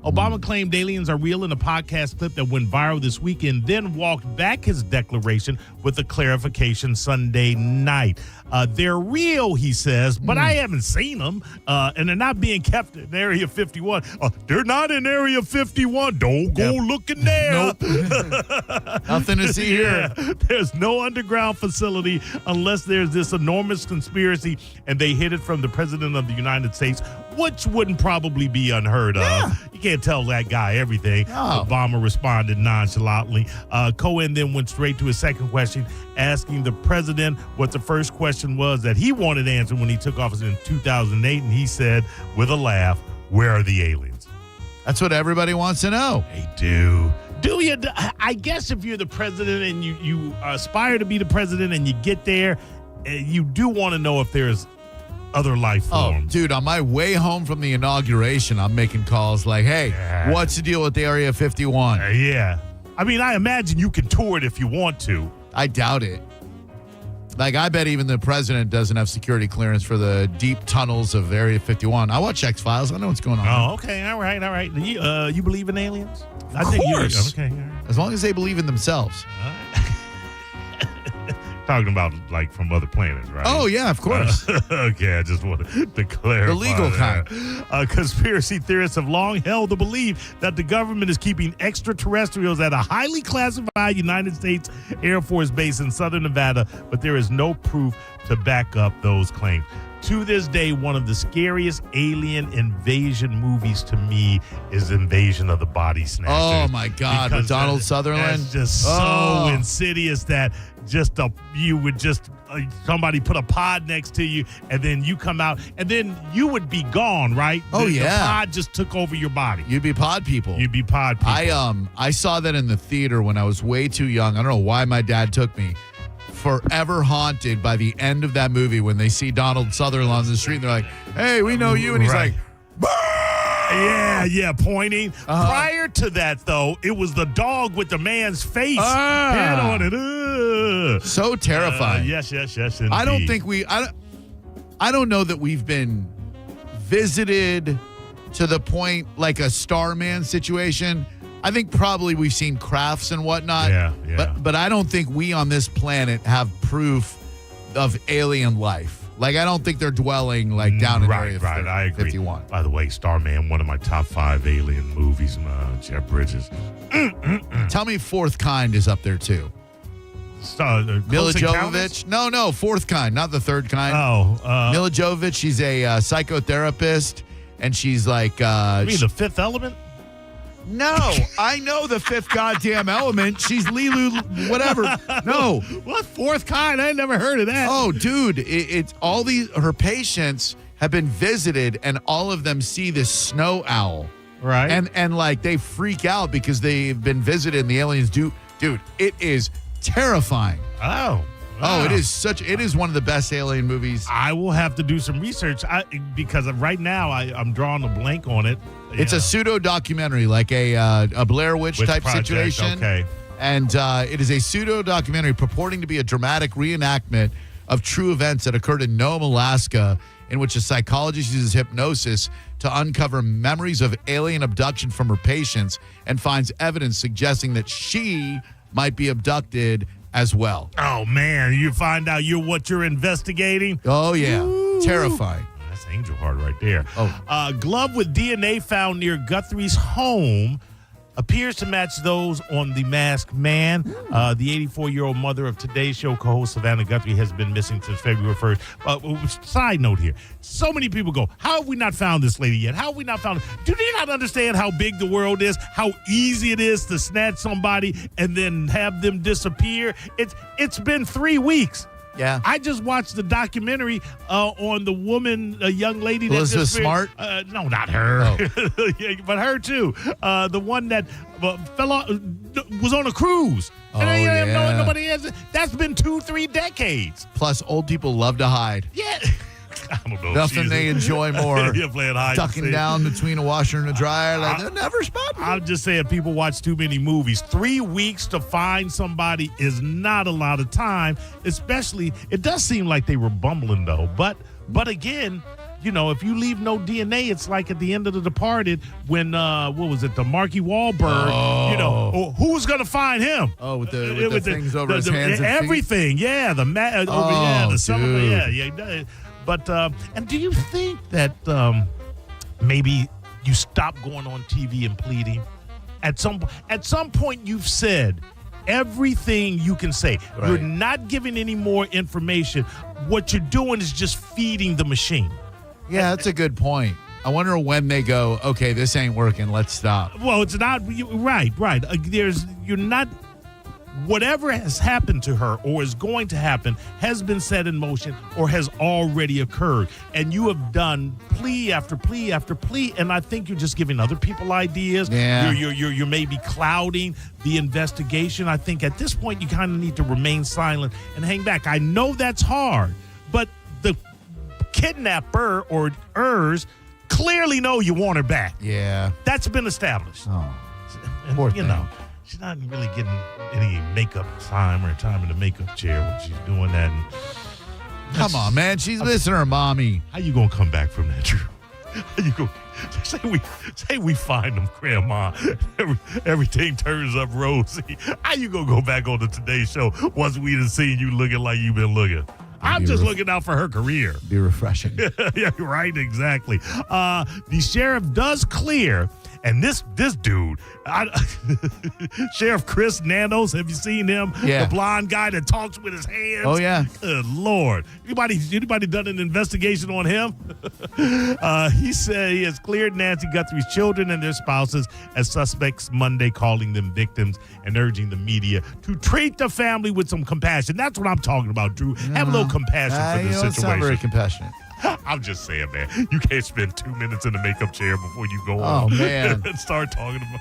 Obama claimed aliens are real in a podcast clip that went viral this weekend, then walked back his declaration with a clarification Sunday night. They're real, he says, but I haven't seen them, and they're not being kept in Area 51. They're not in Area 51. Don't go looking there. Nope. Nothing to see here. There's no underground facility unless there's this enormous conspiracy, and they hid it from the President of the United States, which wouldn't probably be unheard of. You can't tell that guy everything. Obama responded nonchalantly. Cohen then went straight to his second question, asking the president what the first question was that he wanted answered when he took office in 2008, and he said with a laugh, "Where are the aliens?" That's what everybody wants to know. They do. Do you? I guess if you're the president and you aspire to be the president and you get there, you do want to know if there's other life forms. Oh, dude, on my way home from the inauguration, I'm making calls like, hey, what's the deal with the Area 51? Yeah. I mean, I imagine you can tour it if you want to. I doubt it. Like, I bet even the president doesn't have security clearance for the deep tunnels of Area 51. I watch X-Files. I know what's going on. Oh, okay. All right. You believe in aliens? Of course. Okay. All right. As long as they believe in themselves. Talking about, like, from other planets, right? Oh, yeah, of course. Okay, I just wanted to clarify. The legal kind. Conspiracy theorists have long held the belief that the government is keeping extraterrestrials at a highly classified United States Air Force base in southern Nevada, but there is no proof to back up those claims. To this day, one of the scariest alien invasion movies to me is Invasion of the Body Snatchers. Oh, my God. With Donald Sutherland? That's just so insidious that somebody put a pod next to you, and then you come out, and then you would be gone, right? The pod just took over your body. You'd be pod people. I saw that in the theater when I was way too young. I don't know why my dad took me. Forever haunted by the end of that movie when they see Donald Sutherland on the street and they're like, hey, we know you. And he's like, bah! Yeah, pointing. Prior to that, though, it was the dog with the man's face head on it. So terrifying. Yes, indeed. I don't think I don't know that we've been visited to the point like a Starman situation. I think probably we've seen crafts and whatnot. Yeah. But I don't think we on this planet have proof of alien life. Like, I don't think they're dwelling like down in Area I agree. 51. By the way, Starman, one of my top 5 alien movies. Jeff Bridges. Tell me Fourth Kind is up there too. Mila Jovovich? No, Fourth Kind, not the Third Kind. Mila Jovovich, she's a psychotherapist, and she's like... you mean The Fifth Element? No, I know The Fifth Goddamn Element. She's Lilu, whatever. No. What? Fourth Kind? I never heard of that. Oh, dude, it's all her patients have been visited, and all of them see this snow owl. Right. And like, they freak out because they've been visited, and the aliens do. Dude, it is terrifying. Oh, it is one of the best alien movies. I will have to do some research because right now I'm drawing a blank on it. It's a pseudo documentary, like a Blair Witch type project? situation. Okay. And it is a pseudo documentary purporting to be a dramatic reenactment of true events that occurred in Nome, Alaska, in which a psychologist uses hypnosis to uncover memories of alien abduction from her patients and finds evidence suggesting that she might be abducted as well. Oh, man. You find out what you're investigating? Oh, yeah. Ooh. Terrifying. That's Angel Heart right there. Oh. Glove with DNA found near Guthrie's home appears to match those on the Masked Man. The 84-year-old mother of Today's Show co-host Savannah Guthrie has been missing since February 1st. Side note here. So many people go, how have we not found this lady yet? How have we not found her? Do they not understand how big the world is? How easy it is to snatch somebody and then have them disappear? It's been 3 weeks. Yeah. I just watched the documentary on the woman, a young lady that Elizabeth disappeared. Smart? No, not her. Oh. Yeah, but her too. The one that fell off, was on a cruise. And I didn't know nobody has. That's been 2-3 decades. Plus, old people love to hide. Yeah. I don't know. Nothing they enjoy more. Playing hide ducking down between a washer and a dryer. Like, they'll never spot me. I'm just saying, people watch too many movies. 3 weeks to find somebody is not a lot of time, especially, it does seem like they were bumbling, though. But again, if you leave no DNA, it's like at the end of The Departed when, what was it, the Marky Wahlberg, who's going to find him? Oh, with the things over his hands and everything, feet? Yeah, the summer, yeah. But, and do you think that maybe you stop going on TV and pleading? At some point, you've said everything you can say. Right. You're not giving any more information. What you're doing is just feeding the machine. Yeah, that's a good point. I wonder when they go, okay, this ain't working, let's stop. Well, it's not, right. You're not, whatever has happened to her or is going to happen has been set in motion or has already occurred. And you have done plea after plea after plea, and I think you're just giving other people ideas. Yeah. You're maybe clouding the investigation. I think at this point you kind of need to remain silent and hang back. I know that's hard, but the kidnapper or ers clearly know you want her back. Yeah. That's been established. Oh, and, poor thing. She's not really getting any makeup time or time in the makeup chair when she's doing that. And come on, man. She's missing her mommy. How you going to come back from that, Drew? How you go? Say we find them, Grandma. Everything turns up rosy. How you going to go back on the Today Show once we done seen you looking like you've been looking? I'm just looking out for her career. Be refreshing. Yeah, right, exactly. The sheriff does clear, and this dude, Sheriff Chris Nanos, have you seen him? Yeah. The blonde guy that talks with his hands. Oh, yeah. Good Lord. Anybody done an investigation on him? He said he has cleared Nancy Guthrie's children and their spouses as suspects Monday, calling them victims and urging the media to treat the family with some compassion. That's what I'm talking about, Drew. Have a little compassion for this situation. Sound very compassionate. I'm just saying, man, you can't spend 2 minutes in the makeup chair before you go on. Oh, man. And start talking about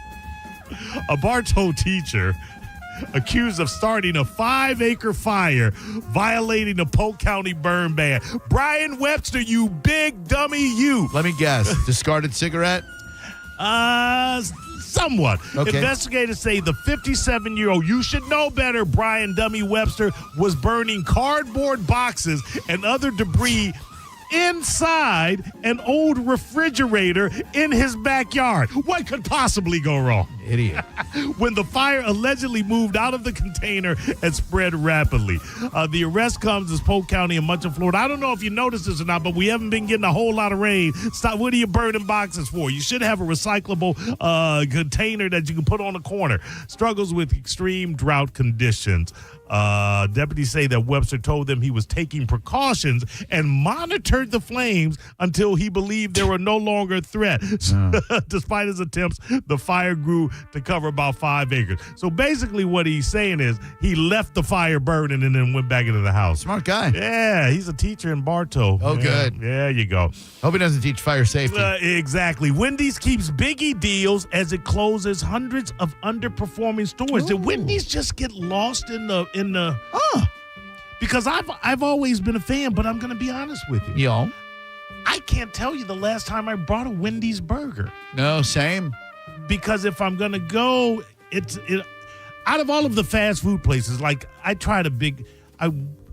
a Bartow teacher accused of starting a 5-acre fire, violating the Polk County burn ban. Brian Webster, you big dummy, you. Let me guess. Discarded cigarette? Somewhat. Okay. Investigators say the 57-year-old, you should know better, Brian Dummy Webster, was burning cardboard boxes and other debris inside an old refrigerator in his backyard. What could possibly go wrong? Idiot. When the fire allegedly moved out of the container and spread rapidly. The arrest comes as Polk County in much of Florida. I don't know if you noticed this or not, but we haven't been getting a whole lot of rain. Stop. What are you burning boxes for? You should have a recyclable container that you can put on the corner. Struggles with extreme drought conditions. Deputies say that Webster told them he was taking precautions and monitored the flames until he believed they were no longer a threat. Despite his attempts, the fire grew to cover about 5 acres. So basically what he's saying is he left the fire burning and then went back into the house. Smart guy. Yeah, he's a teacher in Bartow. Oh, yeah, good. There you go. Hope he doesn't teach fire safety. Exactly. Wendy's keeps biggie deals as it closes hundreds of underperforming stores. Did Wendy's just get lost in the because I've always been a fan, but I'm going to be honest with you. Yo. I can't tell you the last time I bought a Wendy's burger. No, same. Because if I'm going to go, out of all of the fast food places, like I tried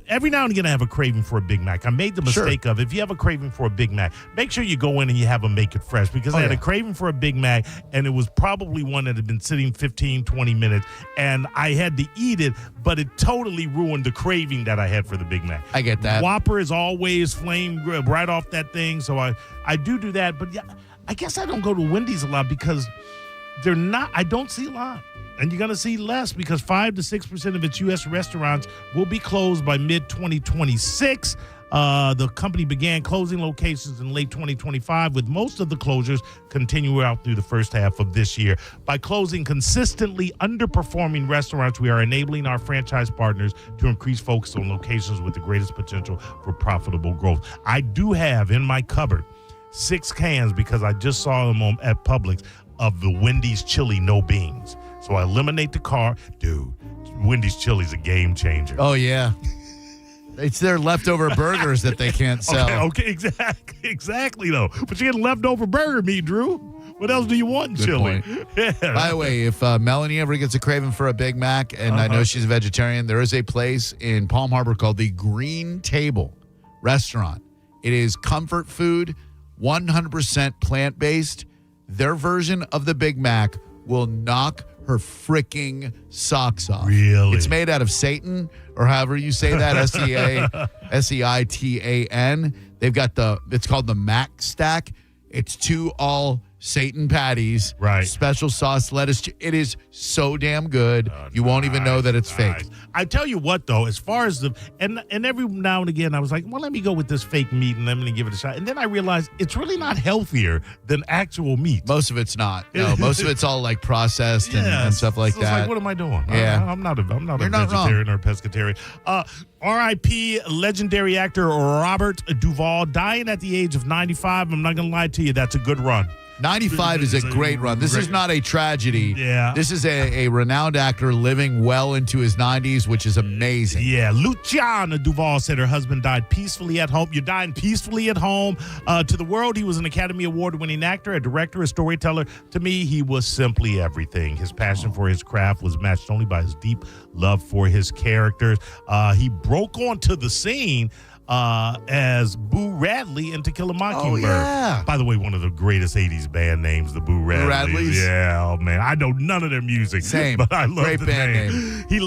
every now and again I have a craving for a Big Mac. I made the mistake of, if you have a craving for a Big Mac, make sure you go in and you have them make it fresh, because I had a craving for a Big Mac and it was probably one that had been sitting 15, 20 minutes and I had to eat it, but it totally ruined the craving that I had for the Big Mac. I get that. Whopper is always flame grilled right off that thing, so I do that, but yeah, I guess I don't go to Wendy's a lot because I don't see a lot. And you're going to see less because 5 to 6% of its U.S. restaurants will be closed by mid-2026. The company began closing locations in late 2025, with most of the closures continuing out through the first half of this year. By closing consistently underperforming restaurants, we are enabling our franchise partners to increase focus on locations with the greatest potential for profitable growth. I do have in my cupboard 6 cans, because I just saw them at Publix, of the Wendy's chili no beans. So I eliminate the car. Dude, Wendy's chili's a game changer. Oh, yeah. It's their leftover burgers that they can't sell. Okay, exactly, though. But you get leftover burger meat, Drew. What else do you want in Good chili? point. Yeah. By the way, if Melanie ever gets a craving for a Big Mac, and I know she's a vegetarian, there is a place in Palm Harbor called the Green Table Restaurant. It is comfort food, 100% plant-based. Their version of the Big Mac will knock her freaking socks off. Really? It's made out of Satan, or however you say that, Seitan. They've got it's called the Mac Stack. It's 2 all Satan patties. Right. Special sauce, lettuce. It is so damn good. You won't even know that it's fake. I tell you what, though, as far as and every now and again, I was like, well, let me go with this fake meat and let me give it a shot. And then I realized it's really not healthier than actual meat. Most of it's not. No, most of it's all like processed and stuff like so that. It's like, what am I doing? Yeah. I'm not a You're not vegetarian wrong. or pescatarian. R.I.P. legendary actor Robert Duvall, dying at the age of 95. I'm not going to lie to you. That's a good run. 95 is a great run. This is not a tragedy. Yeah. This is a renowned actor living well into his 90s, which is amazing. Yeah. Luciana Duvall said her husband died peacefully at home. You're dying peacefully at home. To the world, he was an Academy Award-winning actor, a director, a storyteller. To me, he was simply everything. His passion for his craft was matched only by his deep love for his characters. He broke onto the scene as Boo Radley in To Kill a Mockingbird. Oh, yeah. By the way, one of the greatest 80s band names, the Boo Radleys. Radleys? Yeah, oh man. I know none of their music. Same. But I love Great the band name. He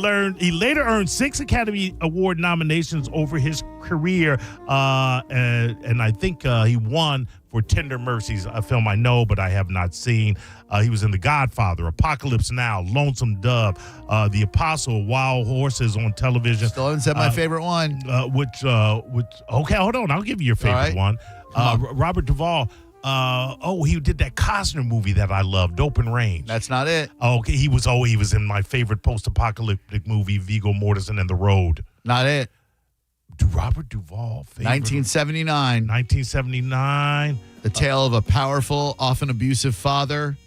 later earned 6 Academy Award nominations over his career, and I think he won for Tender Mercies, a film I know but I have not seen. He was in The Godfather, Apocalypse Now, Lonesome Dove, The Apostle, Wild Horses on television. Still haven't said my favorite one. Which okay, hold on. I'll give you your favorite one. Robert Duvall. He did that Costner movie that I love, Dope and Range. That's not it. Okay, he was in my favorite post-apocalyptic movie, Viggo Mortensen and The Road. Not it. Robert Duvall. 1979. 1979. The tale of a powerful, often abusive father,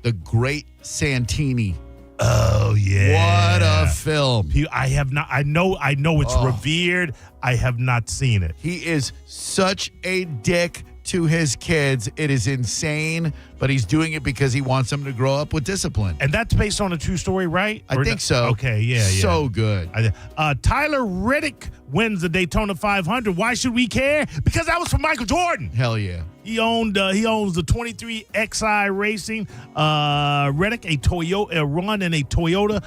the great Santini. Oh yeah. What a film. I have not. I know it's revered. I have not seen it. He is such a dick to his kids. It is insane, but he's doing it because he wants them to grow up with discipline. And that's based on a true story, right? I think so. Okay, yeah. So good. Tyler Riddick wins the Daytona 500. Why should we care? Because that was for Michael Jordan. Hell yeah. He owns the 23 XI Racing. Riddick, a run in a Toyota,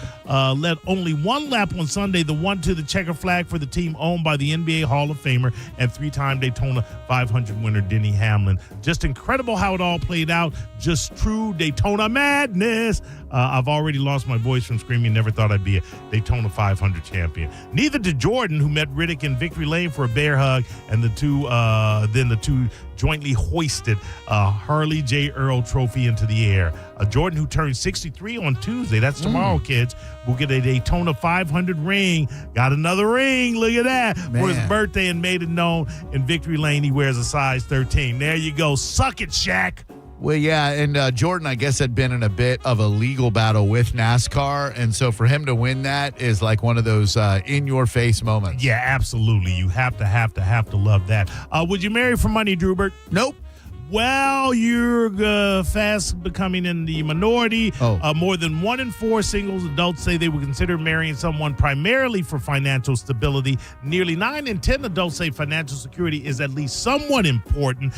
led only one lap on Sunday, the one to the checker flag for the team owned by the NBA Hall of Famer and three-time Daytona 500 winner Denny Hamlin. Just incredible how it all played out. Just true Daytona madness. I've already lost my voice from screaming. Never thought I'd be a Daytona 500 champion. Neither did Jordan, who met Riddick in victory lane for a bear hug, and the two jointly hoisted Harley J. Earl Trophy into the air. Jordan, who turned 63 on Tuesday, that's tomorrow, kids, will get a Daytona 500 ring. Got another ring, look at that, for his birthday, and made it known in victory lane he wears a size 13. There you go. Suck it, Shaq. Well, yeah, and Jordan, I guess, had been in a bit of a legal battle with NASCAR, and so for him to win that is like one of those in-your-face moments. Yeah, absolutely. You have to love that. Would you marry for money, Drewbert? Nope. Well, you're fast becoming in the minority. More than 1 in 4 singles adults say they would consider marrying someone primarily for financial stability. Nearly 9 in 10 adults say financial security is at least somewhat important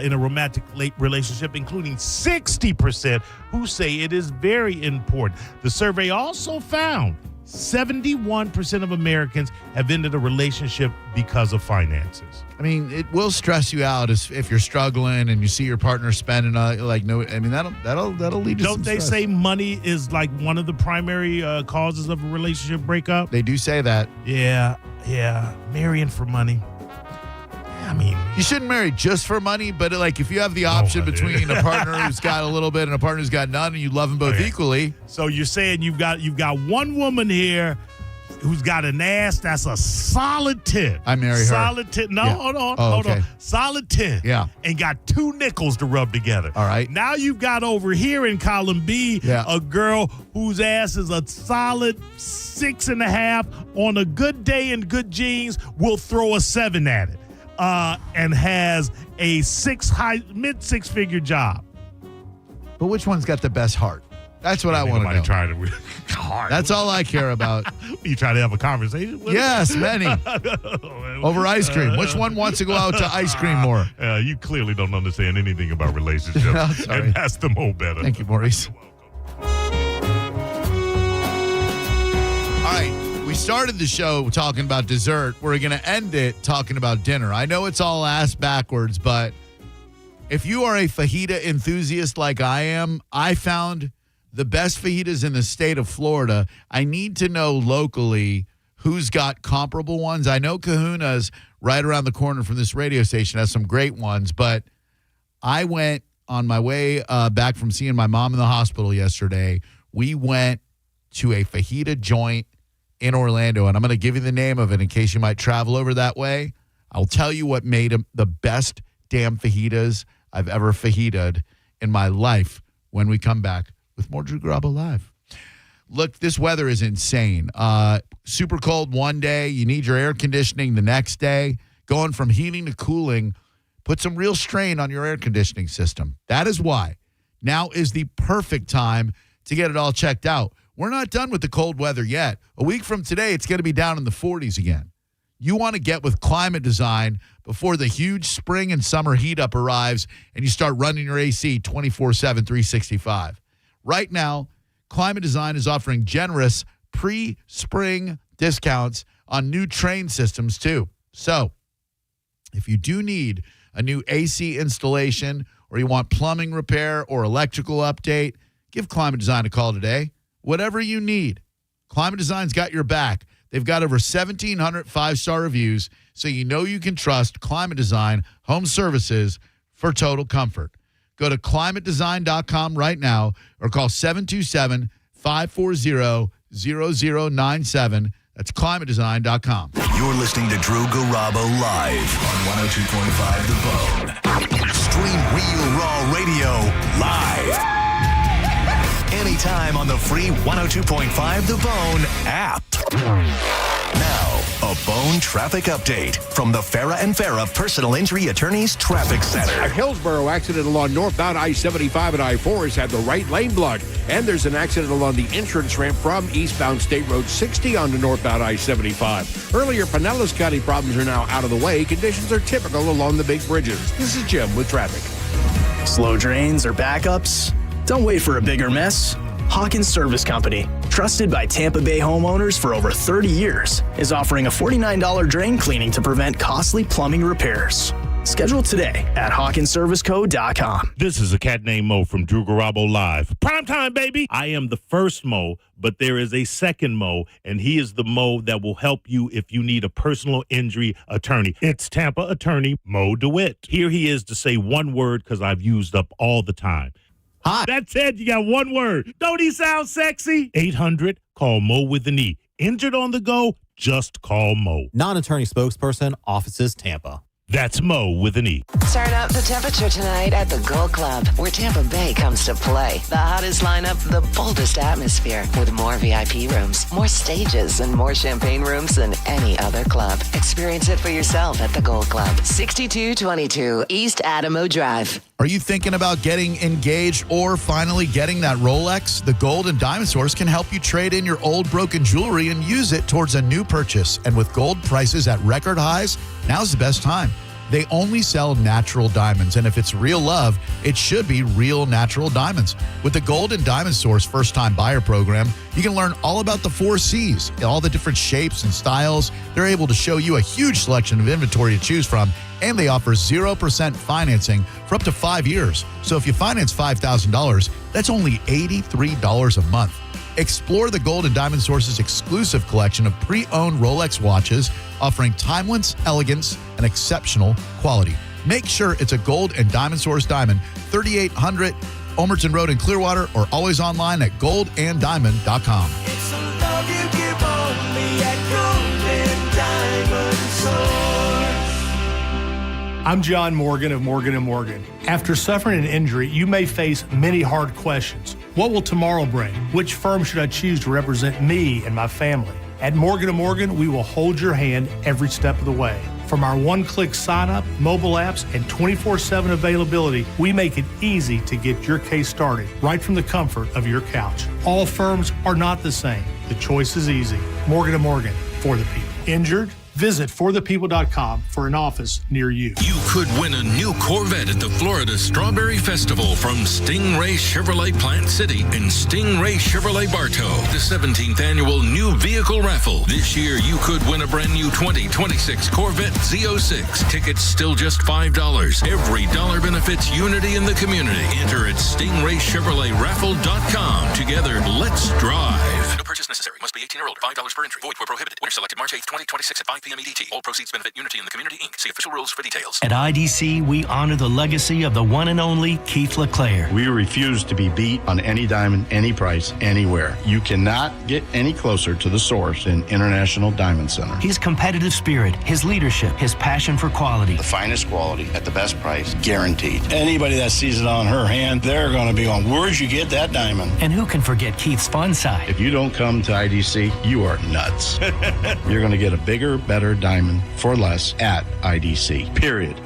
in a romantic relationship, including 60% who say it is very important. The survey also found 71% of Americans have ended a relationship because of finances. I mean, it will stress you out if you're struggling and you see your partner spending that'll lead to Don't they say money is like one of the primary causes of a relationship breakup? They do say that. Yeah. Marrying for money. I mean, you shouldn't marry just for money, but like if you have the option between a partner who's got a little bit and a partner who's got none, and you love them both equally. So you're saying you've got one woman here who's got an ass that's a solid 10. I marry her. Solid 10. No, hold on. Solid 10. Yeah. And got 2 nickels to rub together. All right. Now you've got over here in column B a girl whose ass is a solid 6.5. On a good day and good jeans, will throw a 7 at it. And has a mid six-figure job. But which one's got the best heart? That's what I want to know. Trying to hard. That's all I care about. You try to have a conversation with Yes, many. Over ice cream. Which one wants to go out to ice cream more? You clearly don't understand anything about relationships. No, sorry. And that's the Mo Better. Thank you, Maurice. All right. We started the show talking about dessert. We're going to end it talking about dinner. I know it's all ass backwards, but if you are a fajita enthusiast like I am, I found the best fajitas in the state of Florida. I need to know locally who's got comparable ones. I know Kahuna's right around the corner from this radio station has some great ones, but I went on my way back from seeing my mom in the hospital yesterday. We went to a fajita joint in Orlando, and I'm going to give you the name of it in case you might travel over that way. I'll tell you what made them the best damn fajitas I've ever fajitaed in my life when we come back with more Drew Garabo Live. Look, this weather is insane. Super cold one day. You need your air conditioning the next day. Going from heating to cooling, put some real strain on your air conditioning system. That is why now is the perfect time to get it all checked out. We're not done with the cold weather yet. A week from today, it's going to be down in the 40s again. You want to get with Climate Design before the huge spring and summer heat up arrives and you start running your AC 24/7, 365. Right now, Climate Design is offering generous pre-spring discounts on new train systems too. So if you do need a new AC installation or you want plumbing repair or electrical update, give Climate Design a call today. Whatever you need, Climate Design's got your back. They've got over 1,700 five-star reviews, so you know you can trust Climate Design Home Services for total comfort. Go to climatedesign.com right now or call 727-540-0097. That's climatedesign.com. You're listening to Drew Garabo live on 102.5 The Bone. Stream Real Raw Radio live. Anytime on the free 102.5 The Bone app. Now, a Bone Bone traffic update from the Farah and Farah Personal Injury Attorneys Traffic Center. A Hillsborough accident along northbound I-75 and I-4 has had the right lane blocked. And there's an accident along the entrance ramp from eastbound State Road 60 onto northbound I-75. Earlier, Pinellas County problems are now out of the way. Conditions are typical along the big bridges. This is Jim with traffic. Slow drains or backups? Don't wait for a bigger mess. Hawkins Service Company, trusted by Tampa Bay homeowners for over 30 years, is offering a $49 drain cleaning to prevent costly plumbing repairs. Schedule today at HawkinsServiceCo.com. This is a cat named Mo from Drew Garabo Live. Primetime, baby! I am the first Mo, but there is a second Mo, and he is the Mo that will help you if you need a personal injury attorney. It's Tampa attorney Mo DeWitt. Here he is to say one word because I've used up all the time. Hi. That's it. You got one word. Don't he sound sexy? 800, call Mo with an E. Injured on the go? Just call Mo. Non-attorney spokesperson, offices Tampa. That's Mo with an E. Turn up the temperature tonight at the Gold Club, where Tampa Bay comes to play. The hottest lineup, the boldest atmosphere, with more VIP rooms, more stages, and more champagne rooms than any other club. Experience it for yourself at the Gold Club, 6222 East Adamo Drive. Are you thinking about getting engaged or finally getting that Rolex? The Gold and Diamond Source can help you trade in your old broken jewelry and use it towards a new purchase. And with gold prices at record highs, now's the best time. They only sell natural diamonds, and if it's real love, it should be real natural diamonds. With the Gold and Diamond Source first-time buyer program, you can learn all about the 4 C's, all the different shapes and styles. They're able to show you a huge selection of inventory to choose from, and they offer 0% financing for up to 5 years. So if you finance $5,000, that's only $83 a month. Explore the Gold and Diamond Source's exclusive collection of pre-owned Rolex watches, offering timeless elegance and exceptional quality. Make sure it's a Gold and Diamond Source diamond, 3800 Omerton Road in Clearwater, or always online at goldanddiamond.com. It's a love you give only at Gold and Diamond Source. I'm John Morgan of Morgan & Morgan. After suffering an injury, you may face many hard questions. What will tomorrow bring? Which firm should I choose to represent me and my family? At Morgan & Morgan, we will hold your hand every step of the way. From our one-click sign-up, mobile apps, and 24/7 availability, we make it easy to get your case started right from the comfort of your couch. All firms are not the same. The choice is easy. Morgan & Morgan, for the people. Injured? Visit forthepeople.com for an office near you. You could win a new Corvette at the Florida Strawberry Festival from Stingray Chevrolet Plant City and Stingray Chevrolet Bartow, the 17th annual new vehicle raffle. This year, you could win a brand new 2026 Corvette Z06. Tickets still just $5. Every dollar benefits unity in the community. Enter at StingrayChevroletRaffle.com. Together, let's drive. No purchase necessary. Must be 18 or older. $5 per entry. Void where prohibited. Winner selected March 8th, 2026 at 5 p.m. EDT. All proceeds benefit Unity in the Community, Inc. See official rules for details. At IDC, we honor the legacy of the one and only Keith LeClaire. We refuse to be beat on any diamond, any price, anywhere. You cannot get any closer to the source than International Diamond Center. His competitive spirit, his leadership, his passion for quality. The finest quality at the best price, guaranteed. Anybody that sees it on her hand, they're going to be going, where'd you get that diamond? And who can forget Keith's fun side? If you don't come to IDC, you are nuts. You're going to get a bigger, better diamond for less at IDC, period.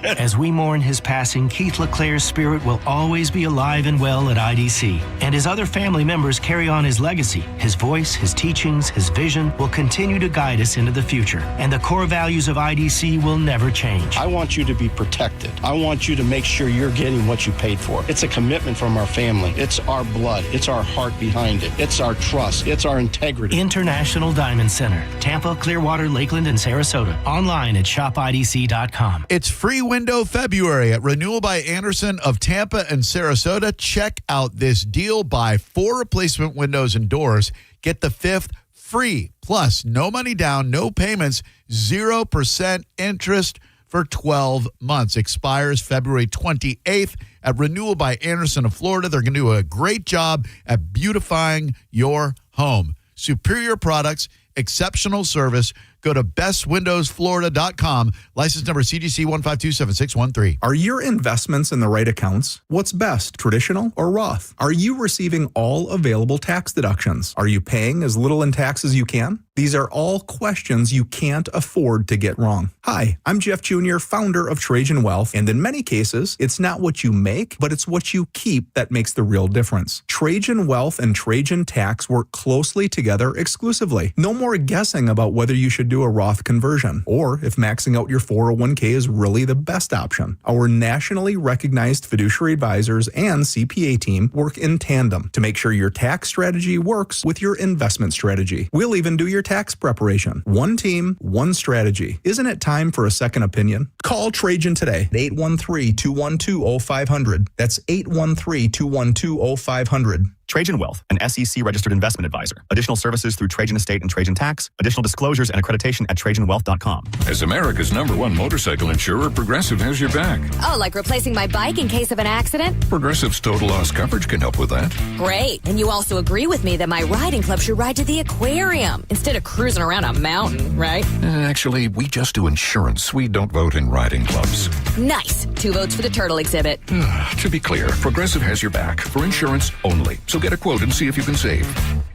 As we mourn his passing, Keith LeClaire's spirit will always be alive and well at IDC. And his other family members carry on his legacy. His voice, his teachings, his vision will continue to guide us into the future. And the core values of IDC will never change. I want you to be protected. I want you to make sure you're getting what you paid for. It's a commitment from our family. It's our blood. It's our heart behind it. It's our trust. It's our integrity. International Diamond Center, Tampa, Clearwater, Lakeland, and Sarasota. Online at shopidc.com. It's free window February at Renewal by Anderson of Tampa and Sarasota. Check out this deal. Buy 4 replacement windows and doors. Get the 5th free. Plus, no money down, no payments, 0% interest for 12 months. Expires February 28th at Renewal by Anderson of Florida. They're going to do a great job at beautifying your home. Superior products, exceptional service, Go to bestwindowsflorida.com. License number CGC 1527613. Are your investments in the right accounts? What's best, traditional or Roth? Are you receiving all available tax deductions? Are you paying as little in tax as you can? These are all questions you can't afford to get wrong. Hi, I'm Jeff Jr., founder of Trajan Wealth, and in many cases, it's not what you make, but it's what you keep that makes the real difference. Trajan Wealth and Trajan Tax work closely together exclusively. No more guessing about whether you should do a Roth conversion, or if maxing out your 401k is really the best option. Our nationally recognized fiduciary advisors and CPA team work in tandem to make sure your tax strategy works with your investment strategy. We'll even do your tax preparation. One team, one strategy. Isn't it time for a second opinion? Call Trajan today at 813-212-0500. That's 813-212-0500. Trajan Wealth, an SEC-registered investment advisor. Additional services through Trajan Estate and Trajan Tax. Additional disclosures and accreditation at TrajanWealth.com. As America's #1 motorcycle insurer, Progressive has your back. Oh, like replacing my bike in case of an accident? Progressive's total loss coverage can help with that. Great. And you also agree with me that my riding club should ride to the aquarium instead of cruising around a mountain, right? Actually, we just do insurance. We don't vote in riding clubs. Nice. 2 votes for the turtle exhibit. To be clear, Progressive has your back for insurance only. So get a quote and see if you can save.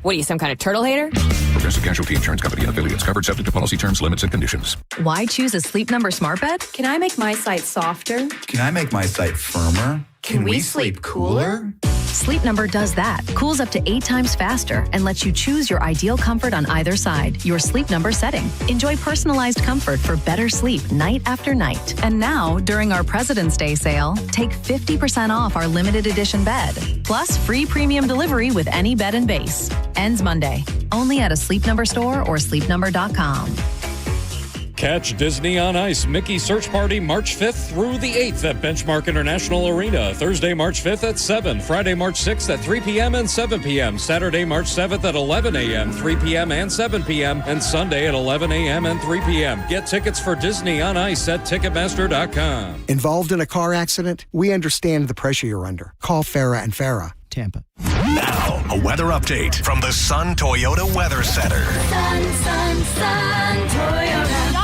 What are you, some kind of turtle hater? Progressive Casualty Insurance Company and affiliates. Covered subject to policy terms, limits, and conditions. Why choose a Sleep Number smart bed? Can I make my site softer? Can I make my site firmer? Can we sleep cooler? Sleep Number does that. Cools up to 8 times faster and lets you choose your ideal comfort on either side. Your Sleep Number setting. Enjoy personalized comfort for better sleep night after night. And now, during our President's Day sale, take 50% off our limited edition bed. Plus free premium delivery with any bed and base. Ends Monday. Only at a Sleep Number store or sleepnumber.com. Catch Disney on Ice Mickey Search Party March 5th through the 8th at Benchmark International Arena. Thursday, March 5th at 7. Friday, March 6th at 3 p.m. and 7 p.m. Saturday, March 7th at 11 a.m., 3 p.m. and 7 p.m. And Sunday at 11 a.m. and 3 p.m. Get tickets for Disney on Ice at Ticketmaster.com. Involved in a car accident? We understand the pressure you're under. Call Farah and Farah, Tampa. Now, a weather update from the Sun Toyota Weather Center. Sun Toyota.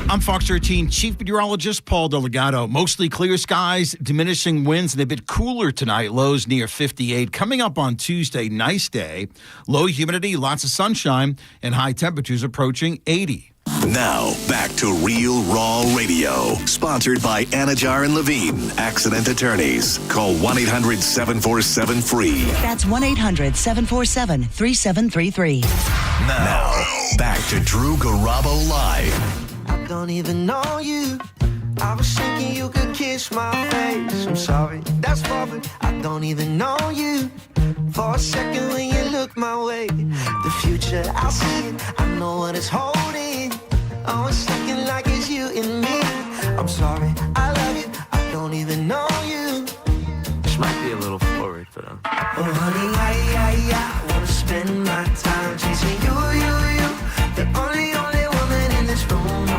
I'm Fox 13 Chief Meteorologist Paul Delgado. Mostly clear skies, diminishing winds, and a bit cooler tonight. Lows near 58. Coming up on Tuesday, nice day. Low humidity, lots of sunshine, and high temperatures approaching 80. Now, back to Real Raw Radio. Sponsored by Anajar and Levine, accident attorneys. Call 1-800-747-FREE. That's 1-800-747-3733. Now, back to Drew Garabo Live. I don't even know you. I was thinking you could kiss my face. I'm sorry, that's perfect. I don't even know you. For a second when you look my way, the future, I see it. I know what it's holding. Oh, it's looking like it's you and me. I'm sorry, I love you. I don't even know you. This might be a little forward, but Oh, honey, I wanna spend my time chasing you. The only woman in this room.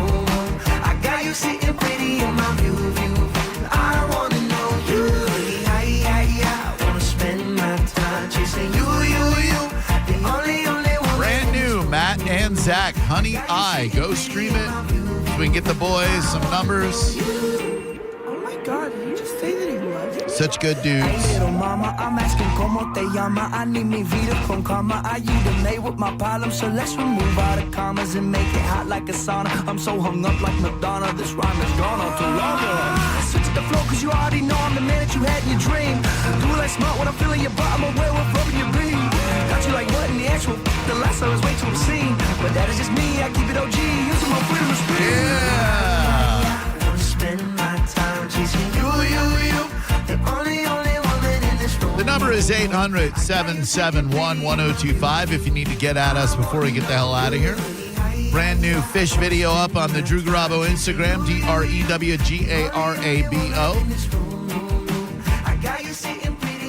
I got you sitting pretty in my view. I wanna know you. I wanna spend my time chasing you. The only woman. Brand new, Matt and Zach, Honey I. Go stream it so we can get the boys some numbers. Oh my God, did you just say that he loves you? Such good dudes. Hey, little mama, I'm asking como te llama. I need me vida con calma. I you the made with my problems, so let's remove all the commas and make it hot like a sauna. I'm so hung up like Madonna. This rhyme is gone on too long. Switch to the flow, cause you already know I'm the man that you had in your dream. Do it like smart when I'm feeling your butt. I'm aware what rubbing your beam. Got you like what in the actual the last I was way too obscene. But that is just me, I keep it OG. Using my freedom to speak. Yeah. I wanna spend my time chasing you. The only woman in this room. The number is 800-771-1025 if you need to get at us before we get the hell out of here. Brand new fish video up on the Drew Garabo Instagram, DREWGARABO.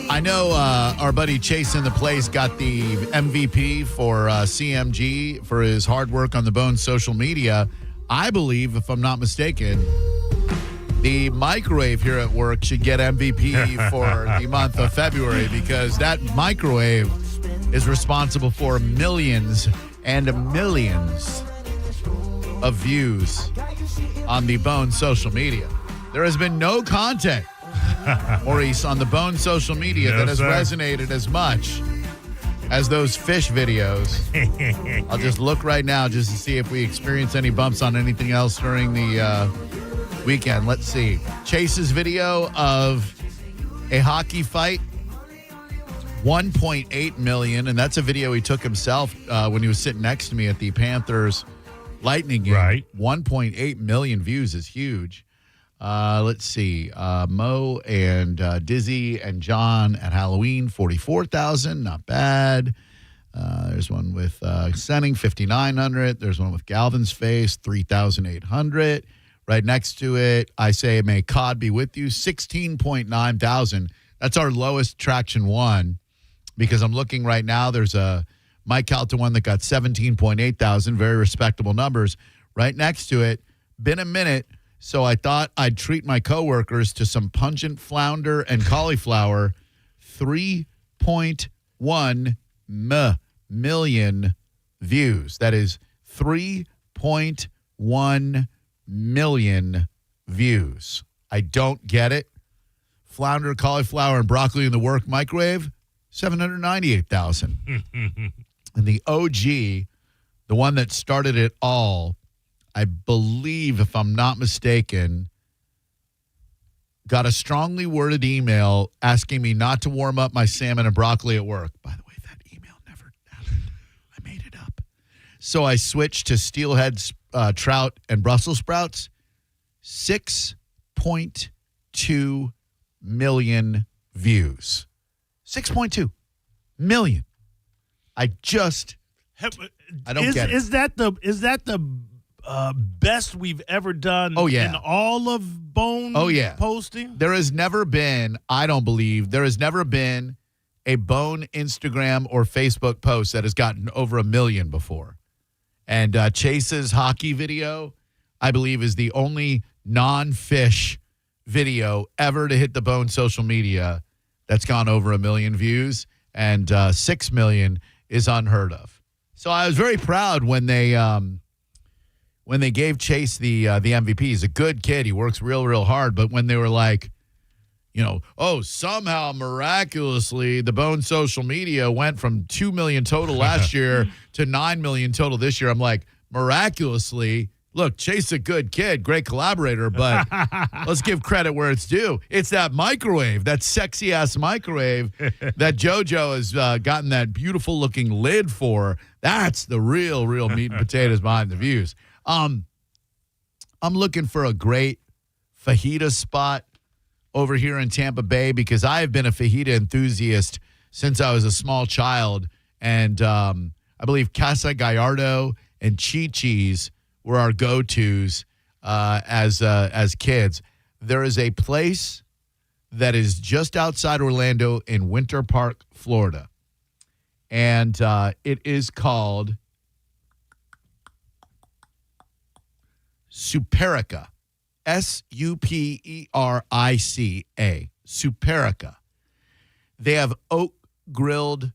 I know our buddy Chase in the Place got the MVP for CMG for his hard work on the Bone social media. I believe, if I'm not mistaken, the microwave here at work should get MVP for the month of February because that microwave is responsible for millions and millions of views on the Bone social media. There has been no content, Maurice, on the Bone social media that has resonated as much as those fish videos. I'll just look right now just to see if we experience any bumps on anything else during the weekend. Let's see. Chase's video of a hockey fight, 1.8 million, and that's a video he took himself when he was sitting next to me at the Panthers Lightning game. Right. 1.8 million views is huge. Let's see. Mo and Dizzy and John at Halloween, 44,000. Not bad. There's one with Senning, 5,900. There's one with Galvin's face, 3,800. Right next to it, I say, may COD be with you, 16.9 thousand. That's our lowest traction one because I'm looking right now. There's a Mike Calta one that got 17.8 thousand. Very respectable numbers. Right next to it, been a minute. So I thought I'd treat my coworkers to some pungent flounder and cauliflower. 3.1 million views. That is 3.1 million views. I don't get it. Flounder, cauliflower, and broccoli in the work microwave, 798,000. And the OG, the one that started it all, I believe, if I'm not mistaken, got a strongly worded email asking me not to warm up my salmon and broccoli at work. By the way, that email never happened. I made it up. So I switched to steelhead, trout, and Brussels sprouts. 6.2 million views. 6.2 million. I don't get it. Is that the best we've ever done in all of Bone posting? There has never been, I don't believe, there has never been a Bone Instagram or Facebook post that has gotten over 1 million before. And Chase's hockey video, I believe, is the only non-fish video ever to hit the Bone social media that's gone over 1 million views. And 6 million is unheard of. So I was very proud when they gave Chase the MVP. He's a good kid. He works real hard. But when they were like, somehow miraculously the Bone social media went from 2 million total last year to 9 million total this year. I'm like, miraculously. Look, Chase is a good kid, great collaborator, but let's give credit where it's due. It's that microwave, that sexy-ass microwave that JoJo has gotten that beautiful-looking lid for. That's the real meat and potatoes behind the views. I'm looking for a great fajita spot over here in Tampa Bay because I have been a fajita enthusiast since I was a small child, and I believe Casa Gallardo and Chi-Chi's were our go-tos as kids. There is a place that is just outside Orlando in Winter Park, Florida, and it is called Superica, Superica, Superica. They have oak grilled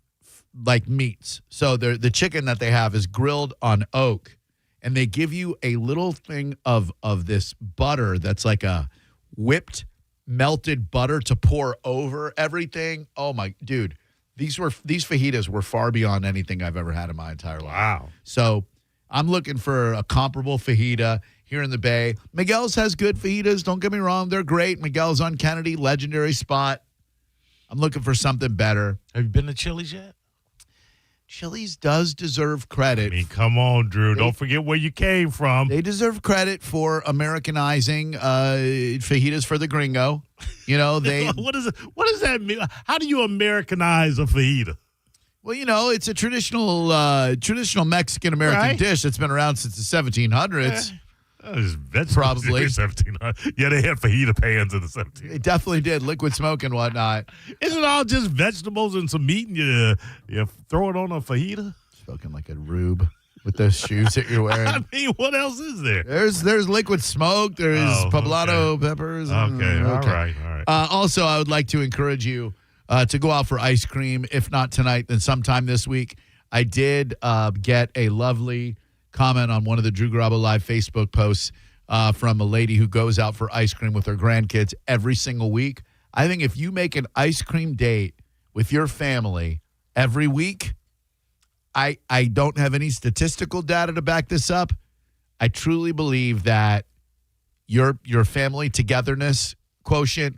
meats. So the chicken that they have is grilled on oak. And they give you a little thing of this butter that's like a whipped, melted butter to pour over everything. Oh, my, dude, these fajitas were far beyond anything I've ever had in my entire life. Wow. So I'm looking for a comparable fajita here in the Bay. Miguel's has good fajitas. Don't get me wrong. They're great. Miguel's on Kennedy, legendary spot. I'm looking for something better. Have you been to Chili's yet? Chili's does deserve credit. I mean, come on, Drew. Don't forget where you came from. They deserve credit for Americanizing fajitas for the gringo. What does that mean? How do you Americanize a fajita? Well, it's a traditional Mexican-American dish that's been around since the 1700s. Probably. Yeah, they had fajita pans in the 1700s. They definitely did. Liquid smoke and whatnot. Isn't it all just vegetables and some meat and you throw it on a fajita? Spoken like a rube with those shoes that you're wearing. I mean, what else is there? There's liquid smoke. There's poblano peppers. Okay. All right. Also, I would like to encourage you to go out for ice cream. If not tonight, then sometime this week. I did get a lovely comment on one of the Drew Garabo Live Facebook posts from a lady who goes out for ice cream with her grandkids every single week. I think if you make an ice cream date with your family every week, I don't have any statistical data to back this up. I truly believe that your family togetherness quotient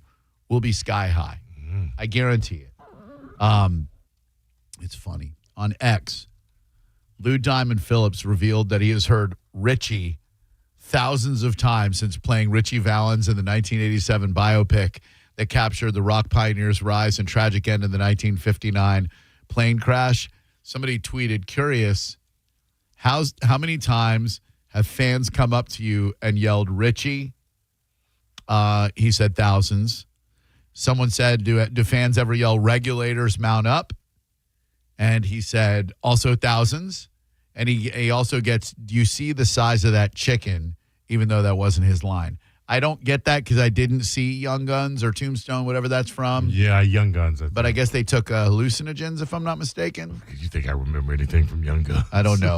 will be sky high. I guarantee it. It's funny. On X, Lou Diamond Phillips revealed that he has heard Richie thousands of times since playing Richie Valens in the 1987 biopic that captured the rock pioneer's rise and tragic end in the 1959 plane crash. Somebody tweeted, curious, how many times have fans come up to you and yelled Richie? He said thousands. Someone said, do fans ever yell regulators mount up? And he said, also thousands. And he also gets, do you see the size of that chicken, even though that wasn't his line? I don't get that because I didn't see Young Guns or Tombstone, whatever that's from. Yeah, Young Guns. But I guess they took hallucinogens, if I'm not mistaken. You think I remember anything from Young Guns? I don't know.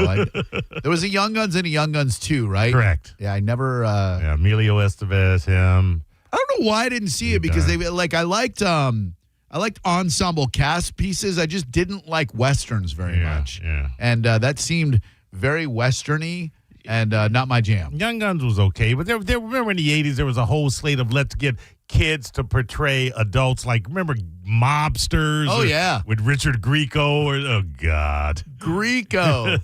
There was a Young Guns and a Young Guns 2, right? Correct. Yeah, I never. Yeah, Emilio Estevez, him. I don't know why I didn't see it because I liked ensemble cast pieces. I just didn't like westerns very much. Yeah. And that seemed very westerny and not my jam. Young Guns was okay, but there remember in the 80s there was a whole slate of let's get kids to portray adults, like remember Mobsters? Oh yeah, with Richard Grieco oh God, Grieco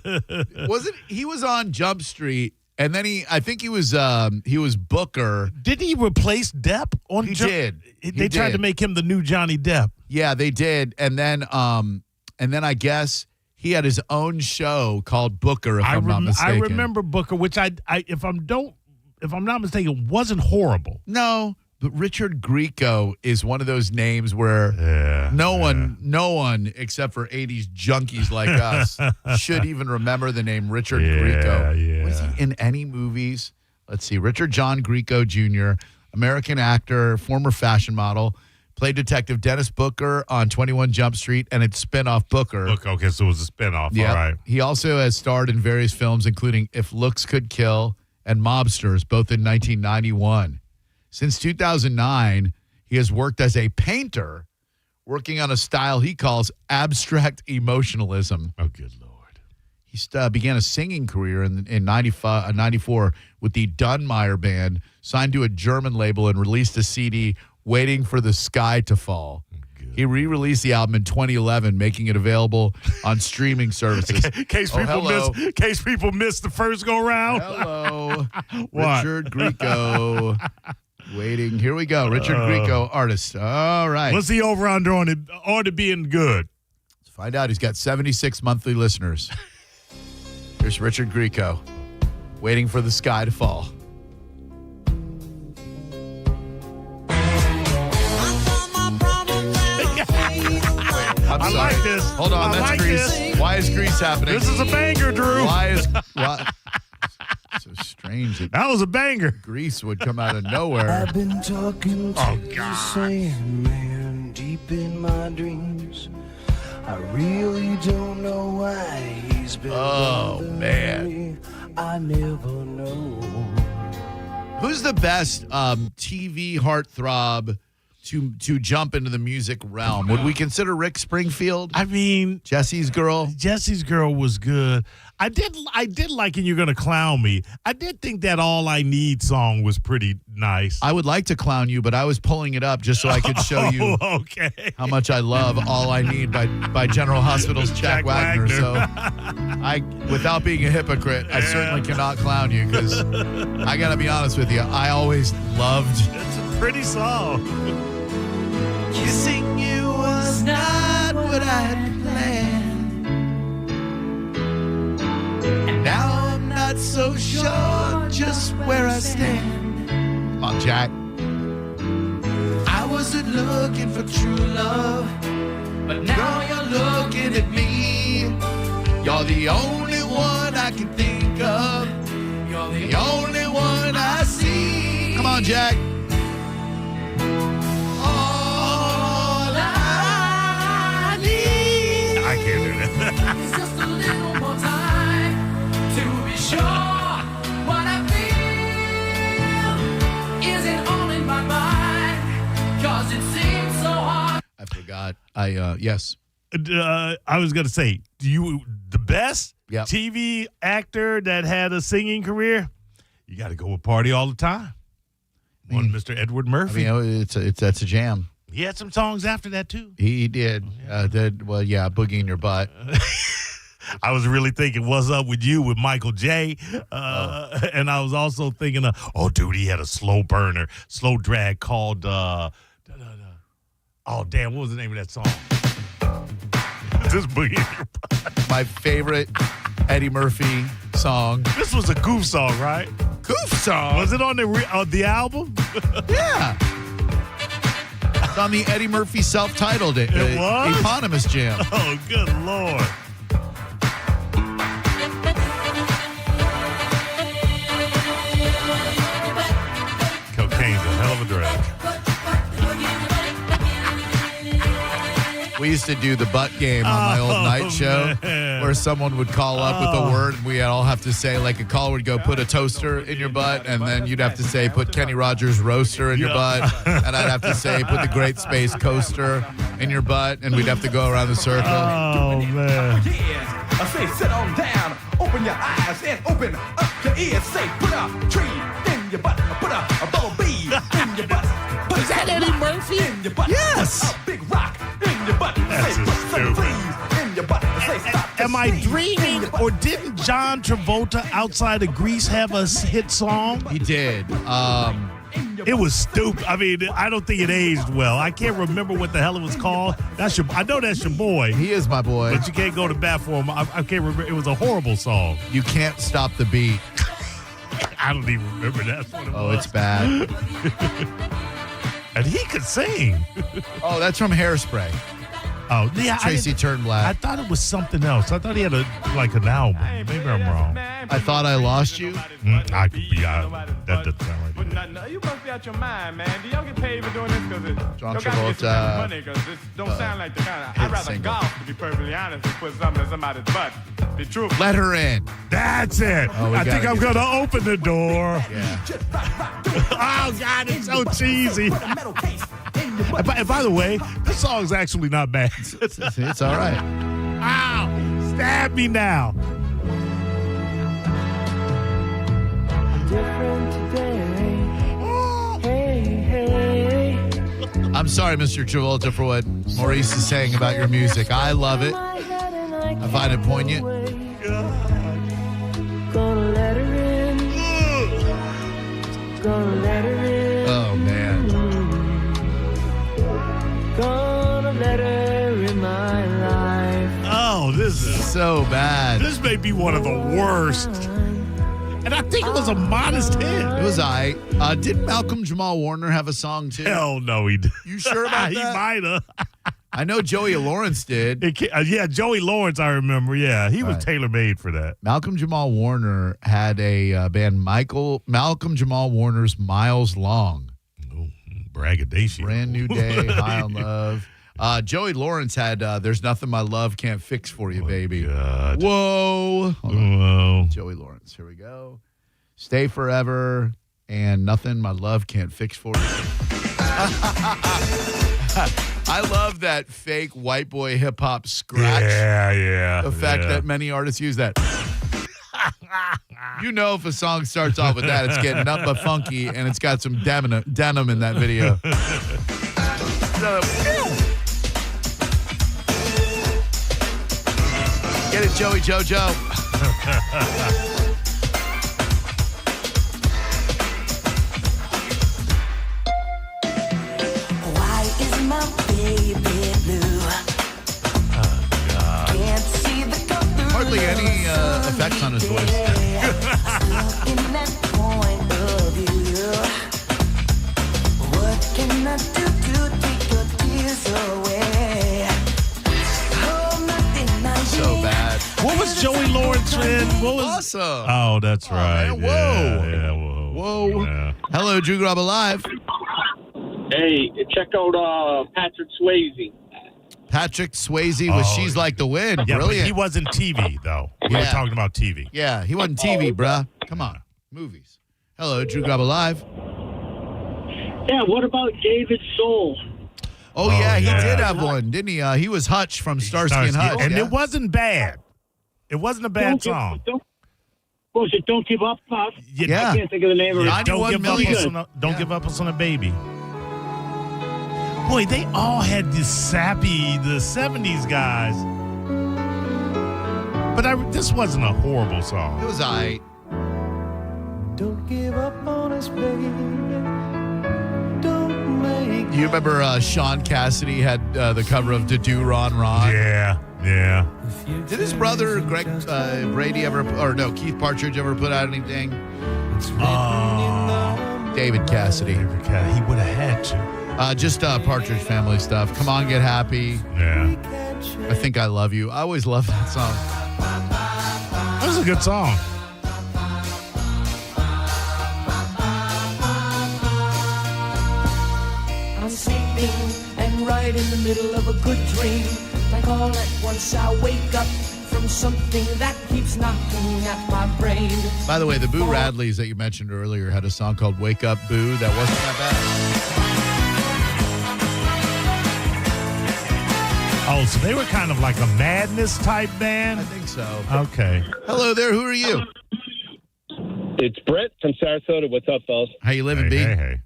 he was on Jump Street. And then I think he was Booker. Didn't he replace Depp on He did. They tried to make him the new Johnny Depp. Yeah, they did. And then I guess he had his own show called Booker, if I'm not mistaken. I remember Booker, which if I'm not mistaken, wasn't horrible. No, but Richard Grieco is one of those names where no one except for 80s junkies like us should even remember the name Richard Grieco. Yeah. Was he in any movies? Let's see. Richard John Grieco Jr., American actor, former fashion model, played Detective Dennis Booker on 21 Jump Street and its spinoff Booker. Okay, so it was a spinoff. Yeah. All right. He also has starred in various films, including If Looks Could Kill and Mobsters, both in 1991. Since 2009, he has worked as a painter, working on a style he calls abstract emotionalism. Oh, good Lord. He began a singing career in 94 with the Dunmeyer Band, signed to a German label, and released a CD, Waiting for the Sky to Fall. He re-released the album in 2011, making it available on streaming services. In case people missed the first go-round. Hello. What? Richard Grieco. Waiting. Here we go. Richard Grieco, artist. All right. What's the over-under on it being good? Let's find out. He's got 76 monthly listeners. Here's Richard Grieco, Waiting for the Sky to Fall. I'm sorry. like this. Hold on, I that's like Grease. this. Why is Grease happening? This is a banger, Drew. Why? So strange that was a banger. Grease would come out of nowhere. I've been talking to Oh, the God. Sandman deep in my dreams. I really don't know why he's been bothering me. I never know. Who's the best TV heartthrob to jump into the music realm? Would we consider Rick Springfield? I mean, Jesse's Girl. Jesse's Girl was good. I did like, and you're gonna clown me. I did think that All I Need song was pretty nice. I would like to clown you, but I was pulling it up just so I could show you how much I love All I Need by General Hospital's Jack Wagner. So without being a hypocrite, I certainly cannot clown you because I gotta be honest with you, I always loved. It's a pretty song. Kissing you was not what I had planned. And now I'm not so sure just where I stand. Come on, Jack. I wasn't looking for true love, but now you're looking at me. You're the only one I can think of. You're the only one I see. Come on, Jack. All I need I can't do that. is just a little more time to be but yes. I was going to say, the best TV actor that had a singing career, you got to go with Party All the Time. One Mr. Edward Murphy. I mean, that's a jam. He had some songs after that, too. He did. Boogie in Your Butt. I was really thinking, what's up with you with Michael J. And I was also thinking dude, he had a slow drag called, what was the name of that song? This Boogie in Your Butt. My favorite Eddie Murphy song. This was a goof song, right? Goof song? Was it on the album? Yeah. It's on the Eddie Murphy self-titled It was? eponymous jam. Oh, good Lord. Cocaine's a hell of a drug. We used to do the butt game on my old night show where someone would call up with a word and we all have to say, like a caller would go, put a toaster in your butt, and then you'd have to say, put Kenny Rogers roaster in your butt, and I'd have to say, put the Great Space coaster in your butt, and we'd have to go around the circle. Oh, man. I say, sit on down, open your eyes and open up your ears. Say, put a tree in your butt, put a bumblebee in your butt. Is that Eddie Murphy? In your butt. Yes. A big rock in your butt. That's say, just put some trees in your butt. Say, stop. Am I dreaming, or didn't John Travolta outside of Grease have a hit song? He did. It was stupid. I mean, I don't think it aged well. I can't remember what the hell it was called. I know that's your boy. He is my boy. But you can't go to bat for him. I can't remember. It was a horrible song. You Can't Stop the Beat. I don't even remember that's what it was. Oh, it's bad. And he could sing. Oh, that's from Hairspray. Oh, yeah. Tracy Turnblad. I thought it was something else. I thought he had an album. Maybe I'm wrong. I Thought I Lost You. I could be out. That doesn't sound right. No, you must be out your mind, man. Do y'all get paid for doing this? Because John y'all gotta get some Travolta, money, because this don't sound like the kind of... hit I'd rather single. golf, to be perfectly honest, than put something in somebody's butt. Be true. Let Her In. That's it. Oh, I think gotta I'm get going to open the door. Yeah. Oh, God, it's so cheesy. And by the way, this song's actually not bad. It's all right. Ow! Stab me now. I'm sorry, Mr. Travolta, for what Maurice is saying about your music. I love it. I find it poignant. Gonna let her in. Gonna let her in. Oh, man. Gonna let her in my life. Oh, this is so bad. This may be one of the worst. And I think it was a modest hit. It was I. Didn't Malcolm Jamal Warner have a song too? Hell no, he did. You sure about He that? might have. I know Joey Lawrence did. Yeah, Joey Lawrence, I remember. Yeah, he was tailor-made for that. Malcolm Jamal Warner had a band, Malcolm Jamal Warner's Miles Long. Oh, braggadocio. Brand New Day, High on Love. Joey Lawrence had There's Nothing My Love Can't Fix For You, Baby. God. Whoa. Hold on. Whoa. Joey Lawrence. Here we go. Stay Forever and Nothing My Love Can't Fix For You. I love that fake white boy hip hop scratch effect that many artists use that. You know, if a song starts off with that, it's getting nothing but funky, and it's got some denim in that video. Get it, Joey JoJo. Why is my baby blue? Can't see the color. Hardly any effects on his voice. Stuck in that point of view. What can I do to take your tears away? Oh, nothing I So bad. What was Joey Lawrence in? What was? Awesome. Oh, that's right. Man, whoa. Yeah, whoa. Whoa. Yeah. Hello, Drew Garabo Live. Hey, check out Patrick Swayze. Patrick Swayze with She's Like the Wind. Yeah, but Brilliant. he wasn't TV, though. We were talking about TV. Yeah, he wasn't TV, bruh. Come on. Movies. Hello, Drew Garabo Live. Yeah, what about David Soul? Oh, yeah, he yeah. did have one, didn't he? He was Hutch from Starsky and Hutch. And yeah? it wasn't bad. It wasn't a bad song. What was it? Don't give up, Puff? Yeah. I can't think of the name of it. Don't give up us on a baby. Boy, they all had this sappy, the 70s guys. But this wasn't a horrible song. It was all right. Don't give up on us, baby. Don't make. You remember Sean Cassidy had the cover of "Da Do Ron Ron"? Yeah. Did his brother Greg Brady Keith Partridge ever put out anything? David Cassidy. He would have had to. Just Partridge Family stuff. Come on, get happy. Yeah. I think I love you. I always love that song. That was a good song. I'm sleeping and right in the middle of a good dream. Like all at once I wake up from something that keeps knocking at my brain. By the way, the Boo Radleys that you mentioned earlier had a song called "Wake Up Boo." That wasn't that bad. Oh, so they were kind of like a Madness type band? I think so. Okay. Hello there. Who are you? It's Brett from Sarasota. What's up, fellas? How you living, B? Hey.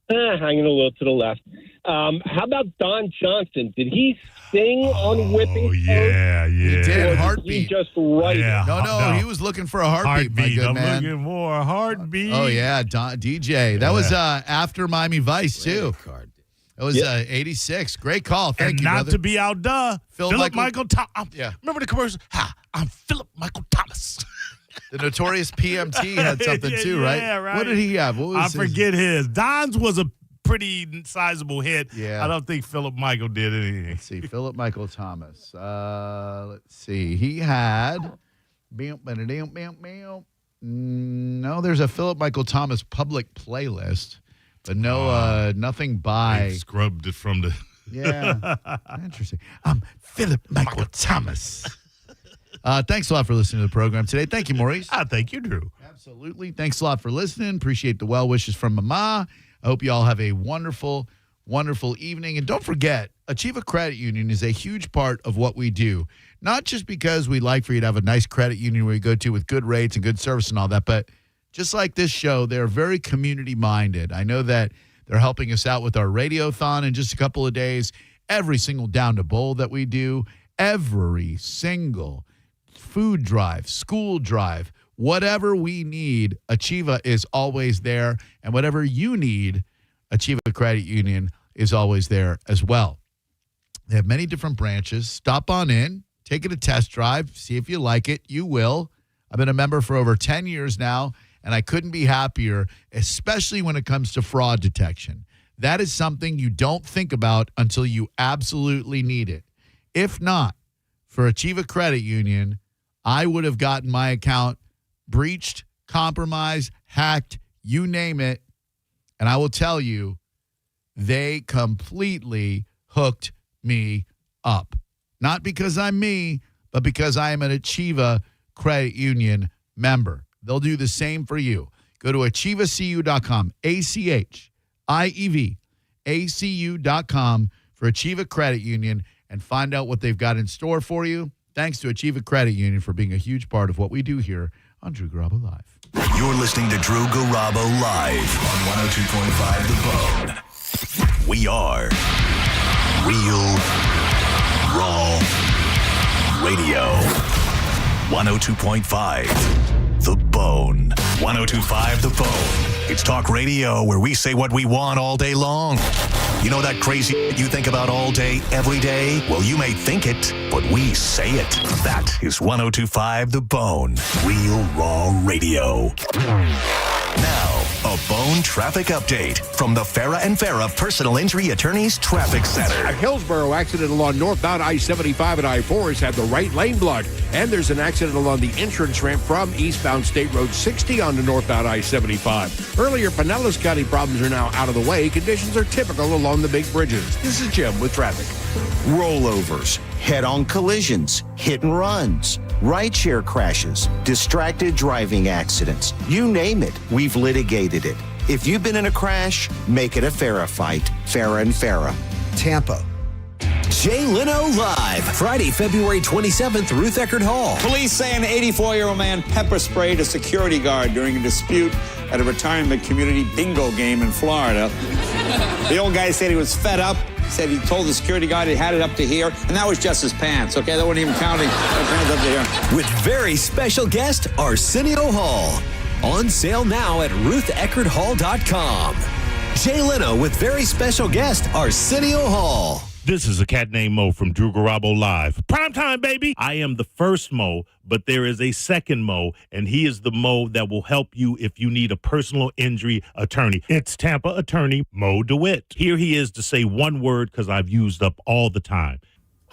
Hanging a little to the left. How about Don Johnson? Did he sing on Whipping Post? Yeah. He did. Or did Heartbeat. he just write Yeah. it? No, he was looking for a heartbeat, my good I'm man. looking for a heartbeat. Oh, yeah, DJ. That was after Miami Vice, too. It was 86. Great call. Thank and you, not brother. to be outdone, Philip Michael Thomas. Yeah. Remember the commercial? Hi, I'm Philip Michael Thomas. The Notorious PMT had something, too, right? Yeah, right. What did he have? What was I his- forget his. Don's was a pretty sizable hit. Yeah. I don't think Philip Michael did anything. Let's see. Philip Michael Thomas. Let's see. He had... No, there's a Philip Michael Thomas public playlist, but no, nothing by... They scrubbed it from the... Yeah. Interesting. I'm Philip Michael Thomas. Thanks a lot for listening to the program today. Thank you, Maurice. Thank you, Drew. Absolutely. Thanks a lot for listening. Appreciate the well wishes from Mama. I hope you all have a wonderful, wonderful evening. And don't forget, Achieva Credit Union is a huge part of what we do. Not just because we like for you to have a nice credit union where you go to with good rates and good service and all that, but just like this show, they're very community-minded. I know that they're helping us out with our radiothon in just a couple of days. Every single Down to Bowl that we do, every single food drive, school drive, whatever we need, Achieva is always there. And whatever you need, Achieva Credit Union is always there as well. They have many different branches. Stop on in, take it a test drive, see if you like it. You will. I've been a member for over 10 years now, and I couldn't be happier, especially when it comes to fraud detection. That is something you don't think about until you absolutely need it. If not, for Achieva Credit Union, I would have gotten my account breached, compromised, hacked, you name it. And I will tell you, they completely hooked me up. Not because I'm me, but because I am an Achieva Credit Union member. They'll do the same for you. Go to achievacu.com, ACHIEVACU.com for Achieva Credit Union and find out what they've got in store for you. Thanks to Achieva Credit Union for being a huge part of what we do here on Drew Garabo Live. You're listening to Drew Garabo Live on 102.5 The Bone. We are Real Raw Radio. 102.5 The Bone. 102.5 The Bone. It's talk radio where we say what we want all day long. You know that crazy you think about all day, every day? Well, you may think it, but we say it. That is 102.5 The Bone. Real Raw Radio. Now, a Bone traffic update from the Farah and Farah Personal Injury Attorneys Traffic Center. A Hillsborough accident along northbound I-75 and I-4 has had the right lane blocked. And there's an accident along the entrance ramp from eastbound State Road 60 on the northbound I-75. Earlier, Pinellas County problems are now out of the way. Conditions are typical along the big bridges. This is Jim with traffic. Rollovers, head-on collisions, hit and runs, rideshare crashes, distracted driving accidents. You name it, we've litigated it. If you've been in a crash, make it a Farah fight. Farah and Farah. Tampa. Jay Leno Live, Friday, February 27th, Ruth Eckerd Hall. Police say an 84-year-old man pepper sprayed a security guard during a dispute at a retirement community bingo game in Florida. The old guy said he was fed up. He said he told the security guard he had it up to here, and that was just his pants, okay? That wasn't even counting pants up to here. With very special guest, Arsenio Hall. On sale now at rutheckerdhall.com. Jay Leno with very special guest, Arsenio Hall. This is a cat named Mo from Drew Garabo Live. Primetime, baby! I am the first Mo, but there is a second Mo, and he is the Mo that will help you if you need a personal injury attorney. It's Tampa attorney Mo DeWitt. Here he is to say one word because I've used up all the time.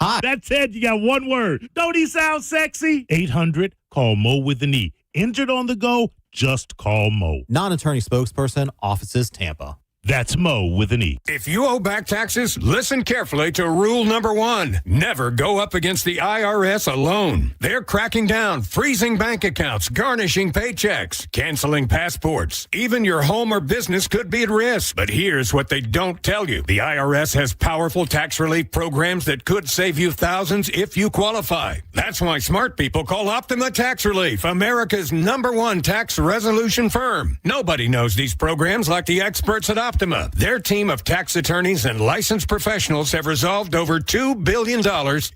Hi. That's it. You got one word. Don't he sound sexy? 800, call Mo with an E. Injured on the go? Just call Mo. Non-attorney spokesperson, offices Tampa. That's Mo with an E. If you owe back taxes, listen carefully to rule number 1. Never go up against the IRS alone. They're cracking down, freezing bank accounts, garnishing paychecks, canceling passports. Even your home or business could be at risk. But here's what they don't tell you. The IRS has powerful tax relief programs that could save you thousands if you qualify. That's why smart people call Optima Tax Relief, America's #1 tax resolution firm. Nobody knows these programs like the experts at Optima. Their team of tax attorneys and licensed professionals have resolved over $2 billion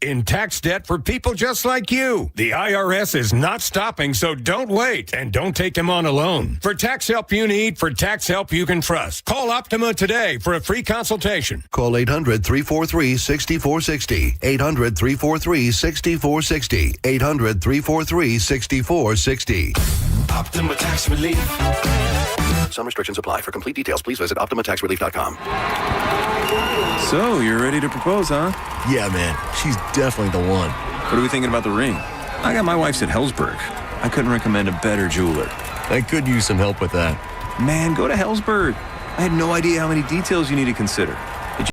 in tax debt for people just like you. The IRS is not stopping, so don't wait and don't take them on alone. For tax help you need, for tax help you can trust, call Optima today for a free consultation. Call 800-343-6460. 800-343-6460. 800-343-6460. Optima Tax Relief. Some restrictions apply. For complete details, please visit OptimaTaxRelief.com. So, you're ready to propose, huh? Yeah, man. She's definitely the one. What are we thinking about the ring? I got my wife's at Hellsberg. I couldn't recommend a better jeweler. I could use some help with that. Man, go to Hellsberg. I had no idea how many details you need to consider.